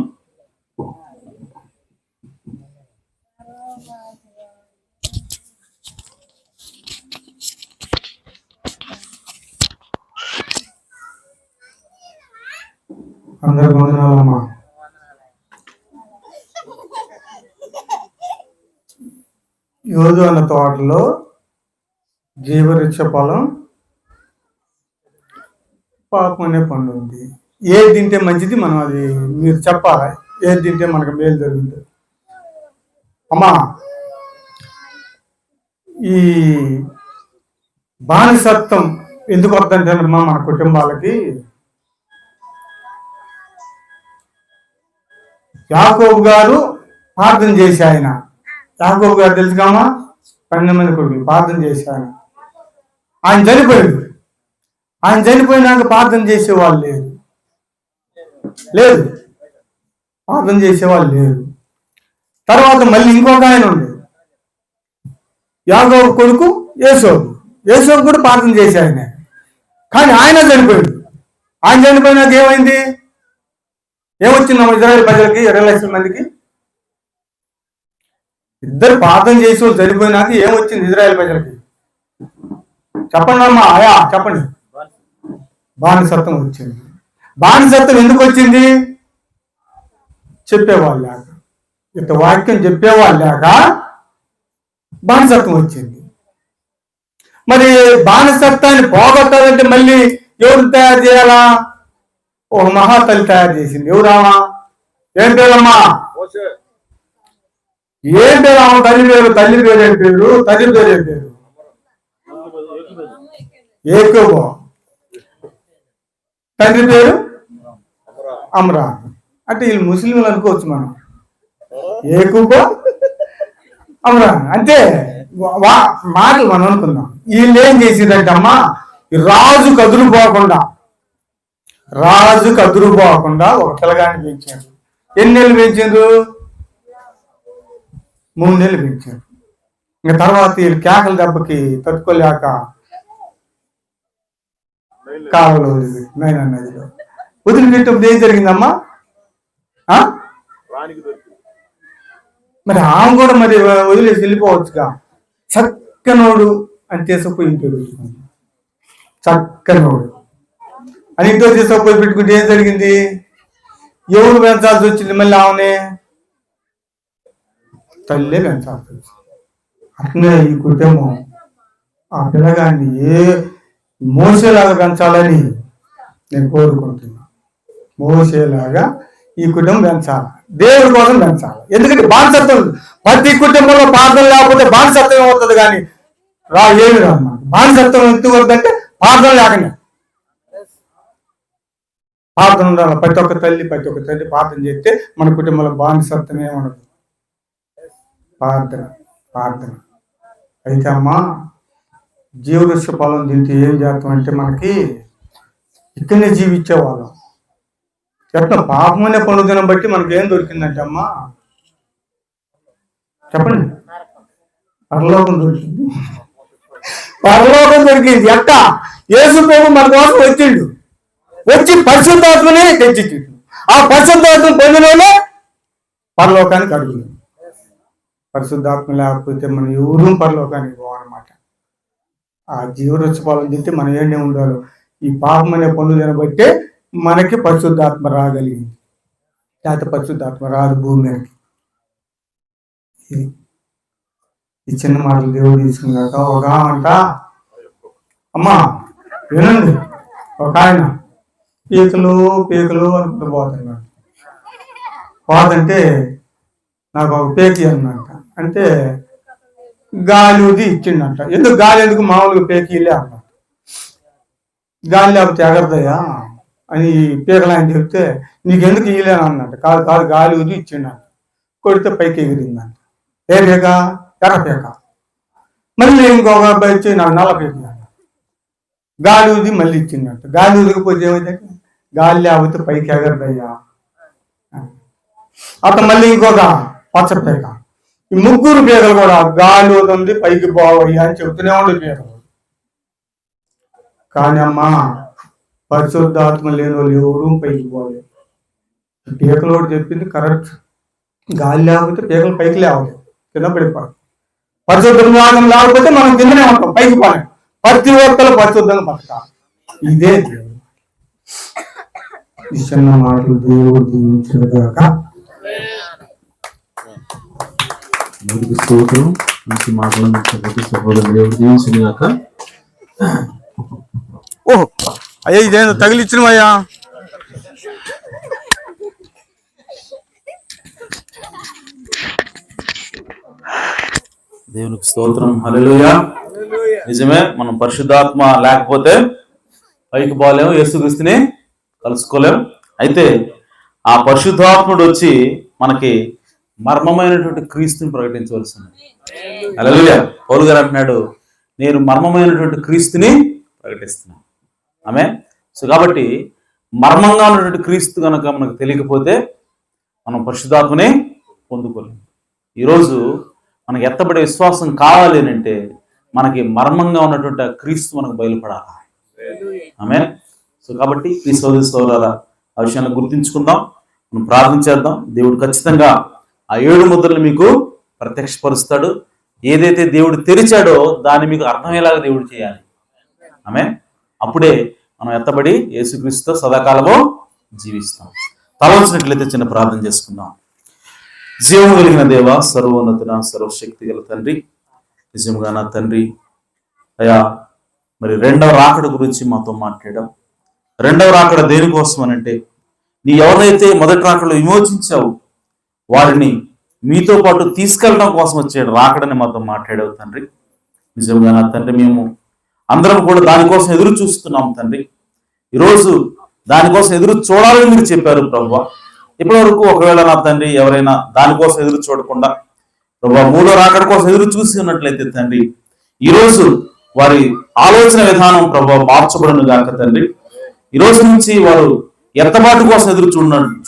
అందరికి వందనాలమ్మా. యోధు అన్న తోటలో జీవవృక్ష ఫలం పాపం అనే పండు ఉంది. ఏది తింటే మంచిది, మనం అది మీరు చెప్పాలి. ఏది తింటే మనకు మేలు జరుగుతుంది. అమ్మా, ఈ బానిసత్వం ఎందుకు వద్దంటేనమ్మా మన కుటుంబాలకి యాకోబు గారు ప్రార్థన చేసి యాకోబు గారు తెలుసుకామా 12 మంది కొడుకులు ప్రార్థన చేసి ఆయన చనిపోయాడు. ఆయన చనిపోయినాక ప్రార్థన చేసేవాళ్ళు లేదు ప్రార్థన చేసేవాళ్ళు లేరు. తర్వాత మళ్ళీ ఇంకొక ఆయన ఉండు, యాకోబు కొడుకు యేసోబు కూడా ప్రార్థన చేసి కానీ ఆయన చనిపోయాడు. ఆయన చనిపోయినాక ఏమైంది? ఏమొచ్చిందమ్మా ఇజ్రాయేల్ ప్రజలకి 20 లక్షల మందికి? ఇద్దరు ప్రార్థన చేసి వాళ్ళు చనిపోయినాక ఏమొచ్చింది ఇజ్రాయేల్ ప్రజలకి? చెప్పండి అమ్మా, చెప్పండి. బానిసత్వం వచ్చింది. బానిసత్వం ఎందుకు వచ్చింది? చెప్పేవాళ్ళు లేక, ఇంత వాక్యం చెప్పేవాళ్ళు లేక బానిసత్వం వచ్చింది. మరి బానిసత్వాన్ని పోగొట్టాలంటే మళ్ళీ ఎవరు తయారు చేయాలా? ఒక మహాతల్లి తయారు చేసింది. ఎవరామా? ఏం పేరమ్మా? ఏం పేరు? తల్లి పేరు ఏం పేరు? తల్లి పేరు ఏం పేరు? ఏకోబు. తండ్రి పేరు అమ్రాన్. అంటే వీళ్ళు ముస్లింలు అనుకోవచ్చు మనం. ఏకోబు అమ్రాన్ అంటే మాటలు మనం అనుకుందాం. వీళ్ళు ఏం చేసిందంటే అమ్మా, రాజు కదులుపోకుండా ఒక పిల్లగాన్ని పెంచారు. ఎన్ని నెలలు పెంచారు? 3 నెలలు పెంచారు. ఇంకా తర్వాత వీళ్ళు కేకల దెబ్బకి తట్టుకోలేక కాలంలో నైనా నదిలో వదిలిపెట్టినప్పుడు ఏం జరిగిందమ్మా? మరి ఆమె కూడా మరి వదిలేసి వెళ్ళిపోవచ్చుగా. చక్కనోడు అని తీసుకుపోయి ఇంట్లో పెట్టుకుంది. చక్కనోడు అని ఇంట్లో తీసుకుపోయి పెట్టుకుంటే ఏం జరిగింది? ఎవరు పెంచాల్సి వచ్చింది? మళ్ళీ ఆమెనే తల్లే పెంచాల్సి వచ్చింది. అట్లనే ఈ కుటుంబం ఆ పిల్లగాన్ని మోసేలాగా పెంచాలని నేను కోరుకుంటున్నా. మోసేలాగా ఈ కుటుంబం పెంచాలి, దేవుడి కోసం పెంచాలి. ఎందుకంటే బానిసత్వం ప్రతి కుటుంబంలో ప్రార్థన లేకపోతే బానిసత్వం ఏమవుతుంది? కానీ ఏమి రాదు మనకు. బానిసత్వం ఎందుకు వద్దంటే ప్రార్థన లేకనే. ప్రార్థన ఉండాలి. ప్రతి ఒక్క తల్లి ప్రార్థన చేస్తే మన కుటుంబంలో బానిసత్వం ఏమనదు. ప్రార్థన అయితే అమ్మా, జీవవృక్ష ఫలం తింటే ఏం చేస్తాం అంటే మనకి ఇక్కడనే జీవించేవాళ్ళం. ఎట్లా పాపమనే పనులు తినం బట్టి మనకి ఏం దొరికిందంటే అమ్మా చెప్పండి, పరలోకం దొరికింది. ఎట్టా? యేసు ప్రభు మన కోసం వచ్చి పరిశుద్ధాత్మని తెచ్చిచ్చిండు. ఆ పరిశుద్ధాత్మ పొందినోనే పరలోకానికి అడుగులు. పరిశుద్ధాత్మ లేకపోతే మనం ఎవరూ పరలోకానికి పోవన్నమాట. ఆ జీవవృక్ష ఫలం తింటే మనం ఏంటి ఉండాలో. ఈ పాపం అనే పనులు తినబట్టే మనకి పరిశుద్ధాత్మ రాగలిగింది. లేకపోతే పరిశుద్ధాత్మ రాదు భూమి మీదకి. ఈ చిన్న మాటలు దేవుడు తీసుకున్నాక ఒక అంట, అమ్మా వినండి, ఒక ఆయన పీకలు అనుకుంటూ పోతున్నాడు. పోదంటే నాకు ఒక పేకి అన్నమాట. అంటే గాలి ఊది ఇచ్చిండంట. ఎందుకు గాలి ఎందుకు? మామూలుగా పేకీలే అన్నమాట. గాలి లేకపోతే ఎగరదయ్యా అని పీకలు ఆయన చెప్తే నీకెందుకు ఇయ్యలేను అన్నట్టు. కాదు గాలి ఊది ఇచ్చిండంట. కొడితే పైకి ఎగిరిందంట. ఏ పీక? ఎర్ర పీక. మళ్ళీ ఇంకొక అబ్బాయి ఇచ్చి నాకు నల్ల పీక అన్న. గాలి ఊది మళ్ళీ ఇచ్చిందంట. గాలి ఊదికపోతే ఏమైందంటే గాలి లేకపోతే పైకి ఎగరదయ్యా. అతను మళ్ళీ ఇంకొక పచ్చ పీక. ఈ 3 పీకలు కూడా గాలి ఊదుంది పైకి పోవయ్యా అని చెబుతూనే ఉండే పీకలు. కానీ అమ్మా పరిశుద్ధాత్మ లేని వాళ్ళు ఎవరూ పైకి పోలేదు. పీకలు కూడా చెప్పింది కరెక్ట్. గాలి లేకపోతే పీకలు పైకి లేవాలి, కింద పడిపోవాలి. పరిశుద్ధం లేకపోతే మనం కిందనే ఉంటాం, పైకి పోలేం. ప్రతి ఒక్కరు పరిశుద్ధంగా బతకాలి. ఇదే దేవుడు. ఈ చిన్న మాటలు దేవుడు దీవించుగాక. స్తోత్రం. మంచి మాటలను సహోదరుడు దేవుడు దీవించుగాక. ఓహో అయ్యా, ఇదేందో తగిలిచ్చినవయ్యా. దేవునికి స్తోత్రం. హల్లెలూయా. నిజమే, మనం పరిశుద్ధాత్మ లేకపోతే పైకి పోలేము, యేసుక్రీస్తుని కలుసుకోలేము. అయితే ఆ పరిశుద్ధాత్ముడు వచ్చి మనకి మర్మమైనటువంటి క్రీస్తుని ప్రకటించవలసి ఉంది. హల్లెలూయా. పౌలు గారు అంటున్నాడు, నేను మర్మమైనటువంటి క్రీస్తుని ప్రకటిస్తున్నాను. ఆమేన్. సో కాబట్టి మర్మంగా ఉన్నటువంటి క్రీస్తు కనుక మనకు తెలియకపోతే మనం పరిశుద్ధాత్మని పొందుకోలేము. ఈరోజు మనకు ఎత్తబడే విశ్వాసం కావాలి అని అంటే మనకి మర్మంగా ఉన్నటువంటి క్రీస్తు మనకు బయలుపడాలి. ఆమేన్. సో కాబట్టి ఈ సోదరులారా ఆ విషయాన్ని గుర్తించుకుందాం, మనం ప్రార్థన చేద్దాం. దేవుడు ఖచ్చితంగా ఆ 7 ముద్రలు మీకు ప్రత్యక్షపరుస్తాడు. ఏదైతే దేవుడు తెరిచాడో దాన్ని మీకు అర్థమయ్యేలాగా దేవుడు చేయాలి. ఆమేన్. అప్పుడే మనం ఎత్తబడి యేసుక్రీస్తుతో సదాకాలము జీవిస్తాం. తలవంచినట్లయితే చిన్న ప్రార్థన చేసుకుందాం. జీవం కలిగిన దేవ, సర్వోన్నతున సర్వశక్తి గల తండ్రి, నిజంగా నా తండ్రి అయా, మరి 2వ రాకడ గురించి మాతో మాట్లాడాం. 2వ రాకడ దేనికోసం అనంటే, నీ ఎవరైతే మొదటి రాకడలో విమోచించావు వారిని మీతో పాటు తీసుకెళ్ళడం కోసం వచ్చే రాకడని మాతో మాట్లాడావు తండ్రి. నిజంగా నా తండ్రి, మేము అందరం కూడా దానికోసం ఎదురు చూస్తున్నాం తండ్రి. ఈరోజు దానికోసం ఎదురు చూడాలని మీరు చెప్పారు ప్రభువా. ఇప్పటి వరకు ఒకవేళ నా తండ్రి ఎవరైనా దానికోసం ఎదురు చూడకుండా ప్రభువా 3వ రాకడ కోసం ఎదురు చూసి ఉన్నట్లయితే తండ్రి, ఈరోజు వారి ఆలోచన విధానం ప్రభువా మార్చబడును గాక తండ్రి. ఈ రోజు నుంచి వారు ఎత్తబాటు కోసం ఎదురు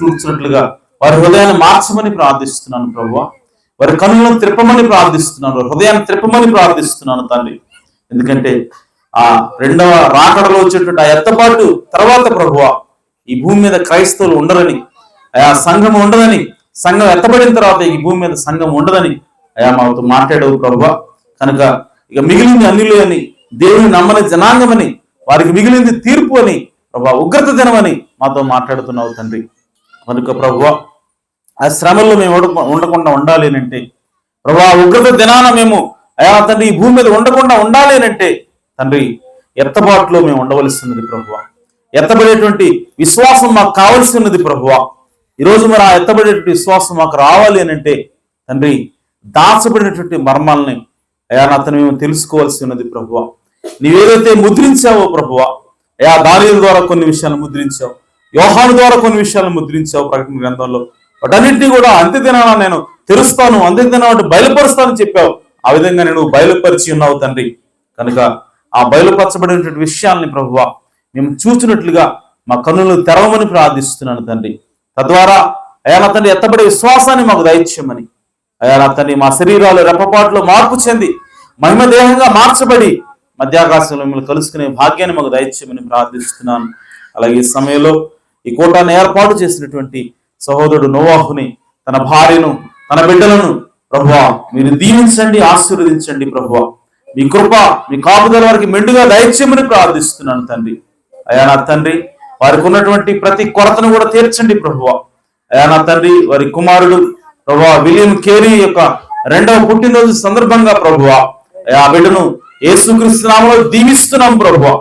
చూసినట్లుగా వారి హృదయాన్ని మార్చమని ప్రార్థిస్తున్నాను ప్రభువా. వారి కన్నులను త్రిప్పమని ప్రార్థిస్తున్నాను, హృదయాన్ని త్రిప్పమని ప్రార్థిస్తున్నాను తండ్రి. ఎందుకంటే ఆ 2వ రాకడలో వచ్చేటువంటి ఆ ఎత్తబాటు తర్వాత ప్రభువా ఈ భూమి మీద క్రైస్తవులు ఉండరని, ఆ సంఘం ఉండదని, సంఘం ఎత్తబడిన తర్వాత ఈ భూమి మీద సంఘం ఉండదని అయా మాతో మాట్లాడవు ప్రభువా. కనుక ఇక మిగిలింది అన్యులు అని, దేవుని నమ్మని జనాంగమని, వారికి మిగిలింది తీర్పు అని ప్రభువా, ఉగ్రత దినమని మాతో మాట్లాడుతున్నావు తండ్రి. కనుక ప్రభువా ఆ శ్రమల్లో మేము ఉండకుండా ఉండాలి అంటే ప్రభువా, ఉగ్రత దినాన మేము అయా తండ్రి ఈ భూమి మీద ఉండకుండా ఉండాలి అంటే తండ్రి ఎత్తబాటులో మేము ఉండవలసి ఉన్నది ప్రభువా. ఎత్తబడేటువంటి విశ్వాసం మాకు కావలసి ఉన్నది ప్రభువా. ఈరోజు మరి ఆ ఎత్తబడేటువంటి విశ్వాసం మాకు రావాలి అని అంటే తండ్రి దాచబడినటువంటి మర్మాలని అయా అతను మేము తెలుసుకోవాల్సి ఉన్నది ప్రభువా. నీవేదైతే ముద్రించావో ప్రభువా, అయా దానియేలు ద్వారా కొన్ని విషయాలు ముద్రించావు, యోహాను ద్వారా కొన్ని విషయాలు ముద్రించావు ప్రకటన గ్రంథంలో. వాటన్నింటినీ కూడా అంత్యదినాన నేను తెరుస్తాను, అంత్యదినాన వాటి బయలుపరుస్తానని చెప్పావు. ఆ విధంగా నేను బయలుపరిచి ఉన్నావు తండ్రి. కనుక ఆ బయలుపరచబడినటువంటి విషయాల్ని ప్రభువా మేము చూసినట్లుగా మా కన్నులను తెరవమని ప్రార్థిస్తున్నాను తండ్రి. తద్వారా అయా నా తండ్రి ఎత్తబడే విశ్వాసాన్ని మాకు దయచేయమని, అయా నా తండ్రి మా శరీరాలు రెప్పపాటులో మార్పు చెంది మహిమ దేహంగా మార్చబడి మధ్యాకాశంలో మిమ్మల్ని కలుసుకునే భాగ్యాన్ని మాకు దయచేయమని ప్రార్థిస్తున్నాను. అలాగే ఈ సమయంలో ఈ కూటాన్ని ఏర్పాటు చేసినటువంటి సహోదరుడు నోవాహుని, తన భార్యను, తన బిడ్డలను ప్రభువా మీరు దీవించండి, ఆశీర్వదించండి ప్రభువా. మీ కృప, మీ కాపుదల వారికి మెండుగా దయచేయమని ప్రార్థిస్తున్నాను తండ్రి. అయా నా తండ్రి వారికి ఉన్నటువంటి ప్రతి కొరతను కూడా తీర్చండి ప్రభువా. అయా నా తండ్రి వారి కుమారుడు ప్రభువా విలియం కేరీ యొక్క 2వ పుట్టినరోజు సందర్భంగా ప్రభువా ఆ బిడ్డను యేసుక్రీస్తు నామములో దీవిస్తున్నాం ప్రభువా,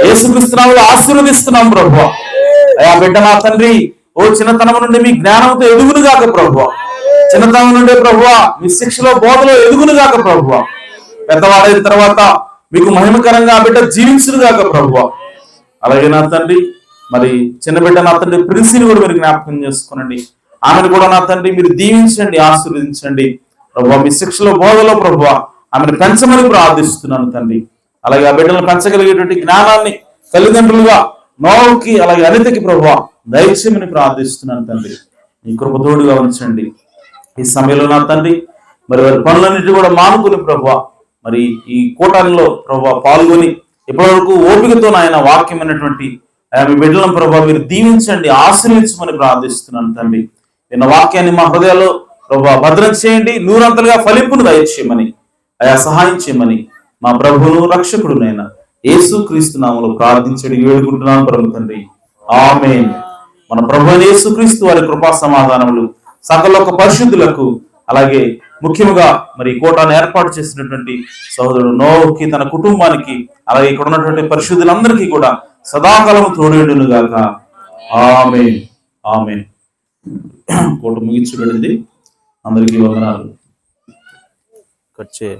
యేసుక్రీస్తు నామములో ఆశీర్వదిస్తున్నాం ప్రభువా. అయా బిడ్డ నా తండ్రి ఓ చిన్నతనం నుండి మీ జ్ఞానంతో ఎదుగును గాక ప్రభువా, చిన్నతనం నుండే ప్రభువా మీ శిక్షలో బోధలో ఎదుగును గాక ప్రభువా. పెద్దవాడైన తర్వాత మీకు మహిమకరంగా ఆ బిడ్డ జీవించును గాక ప్రభువా. అలాగే నా తండ్రి మరి చిన్న బిడ్డ నా తండ్రి ప్రిన్సిని కూడా మీరు జ్ఞాపకం చేసుకోనండి. ఆమెను కూడా నా తండ్రి మీరు దీవించండి, ఆశీర్వదించండి ప్రభువా. మీ శిక్షలో బోధలో ప్రభువా ఆమెను పెంచమని ప్రార్థిస్తున్నాను తండ్రి. అలాగే ఆ బిడ్డలను పెంచగలిగేటువంటి జ్ఞానాన్ని తల్లిదండ్రులుగా నోవుకి అలాగే అనితకి ప్రభువా దయచేయమని ప్రార్థిస్తున్నాను తండ్రి. మీ కృపతోడుగా ఉంచండి. ఈ సమయంలో నా తండ్రి మరి వారి పనులన్నిటి కూడా మానుకుని ప్రభువా మరి ఈ కూటాలలో ప్రభువా పాల్గొని ఇప్పటివరకు ఓపికతో ఆయన వాక్యం అనేటువంటి మీ బిడ్డలను ప్రభువా మీరు దీవించండి, ఆశీర్వించమని ప్రార్థిస్తున్నాను తండ్రి. నిన్న వాక్యాన్ని మా హృదయాల్లో ప్రభువా భద్రం చేయండి, నూరంతలుగా ఫలింపును దయచేయమని, అయా సహాయం చేయమని మా ప్రభువును రక్షకుడునైనా యేసుక్రీస్తు నామములో ప్రార్థించడి వేడుకుంటున్నాను పరమ తండ్రి. ఆమేన్. మన ప్రభువైన యేసుక్రీస్తు వారి కృపా సమాధానములు సకల పరిశుద్ధులకు అలాగే ముఖ్యంగా మరి కోటాను ఏర్పాటు చేసినటువంటి సహోదరుడు నోవుకి, తన కుటుంబానికి, అలాగే ఇక్కడ ఉన్నటువంటి పరిశుద్ధులందరికీ కూడా సదాకాలము తోడేడును గాక. ఆమేన్. ఆమేన్. కోట ముగించబడింది. అందరికీ వందనాలు. కట్ చేయ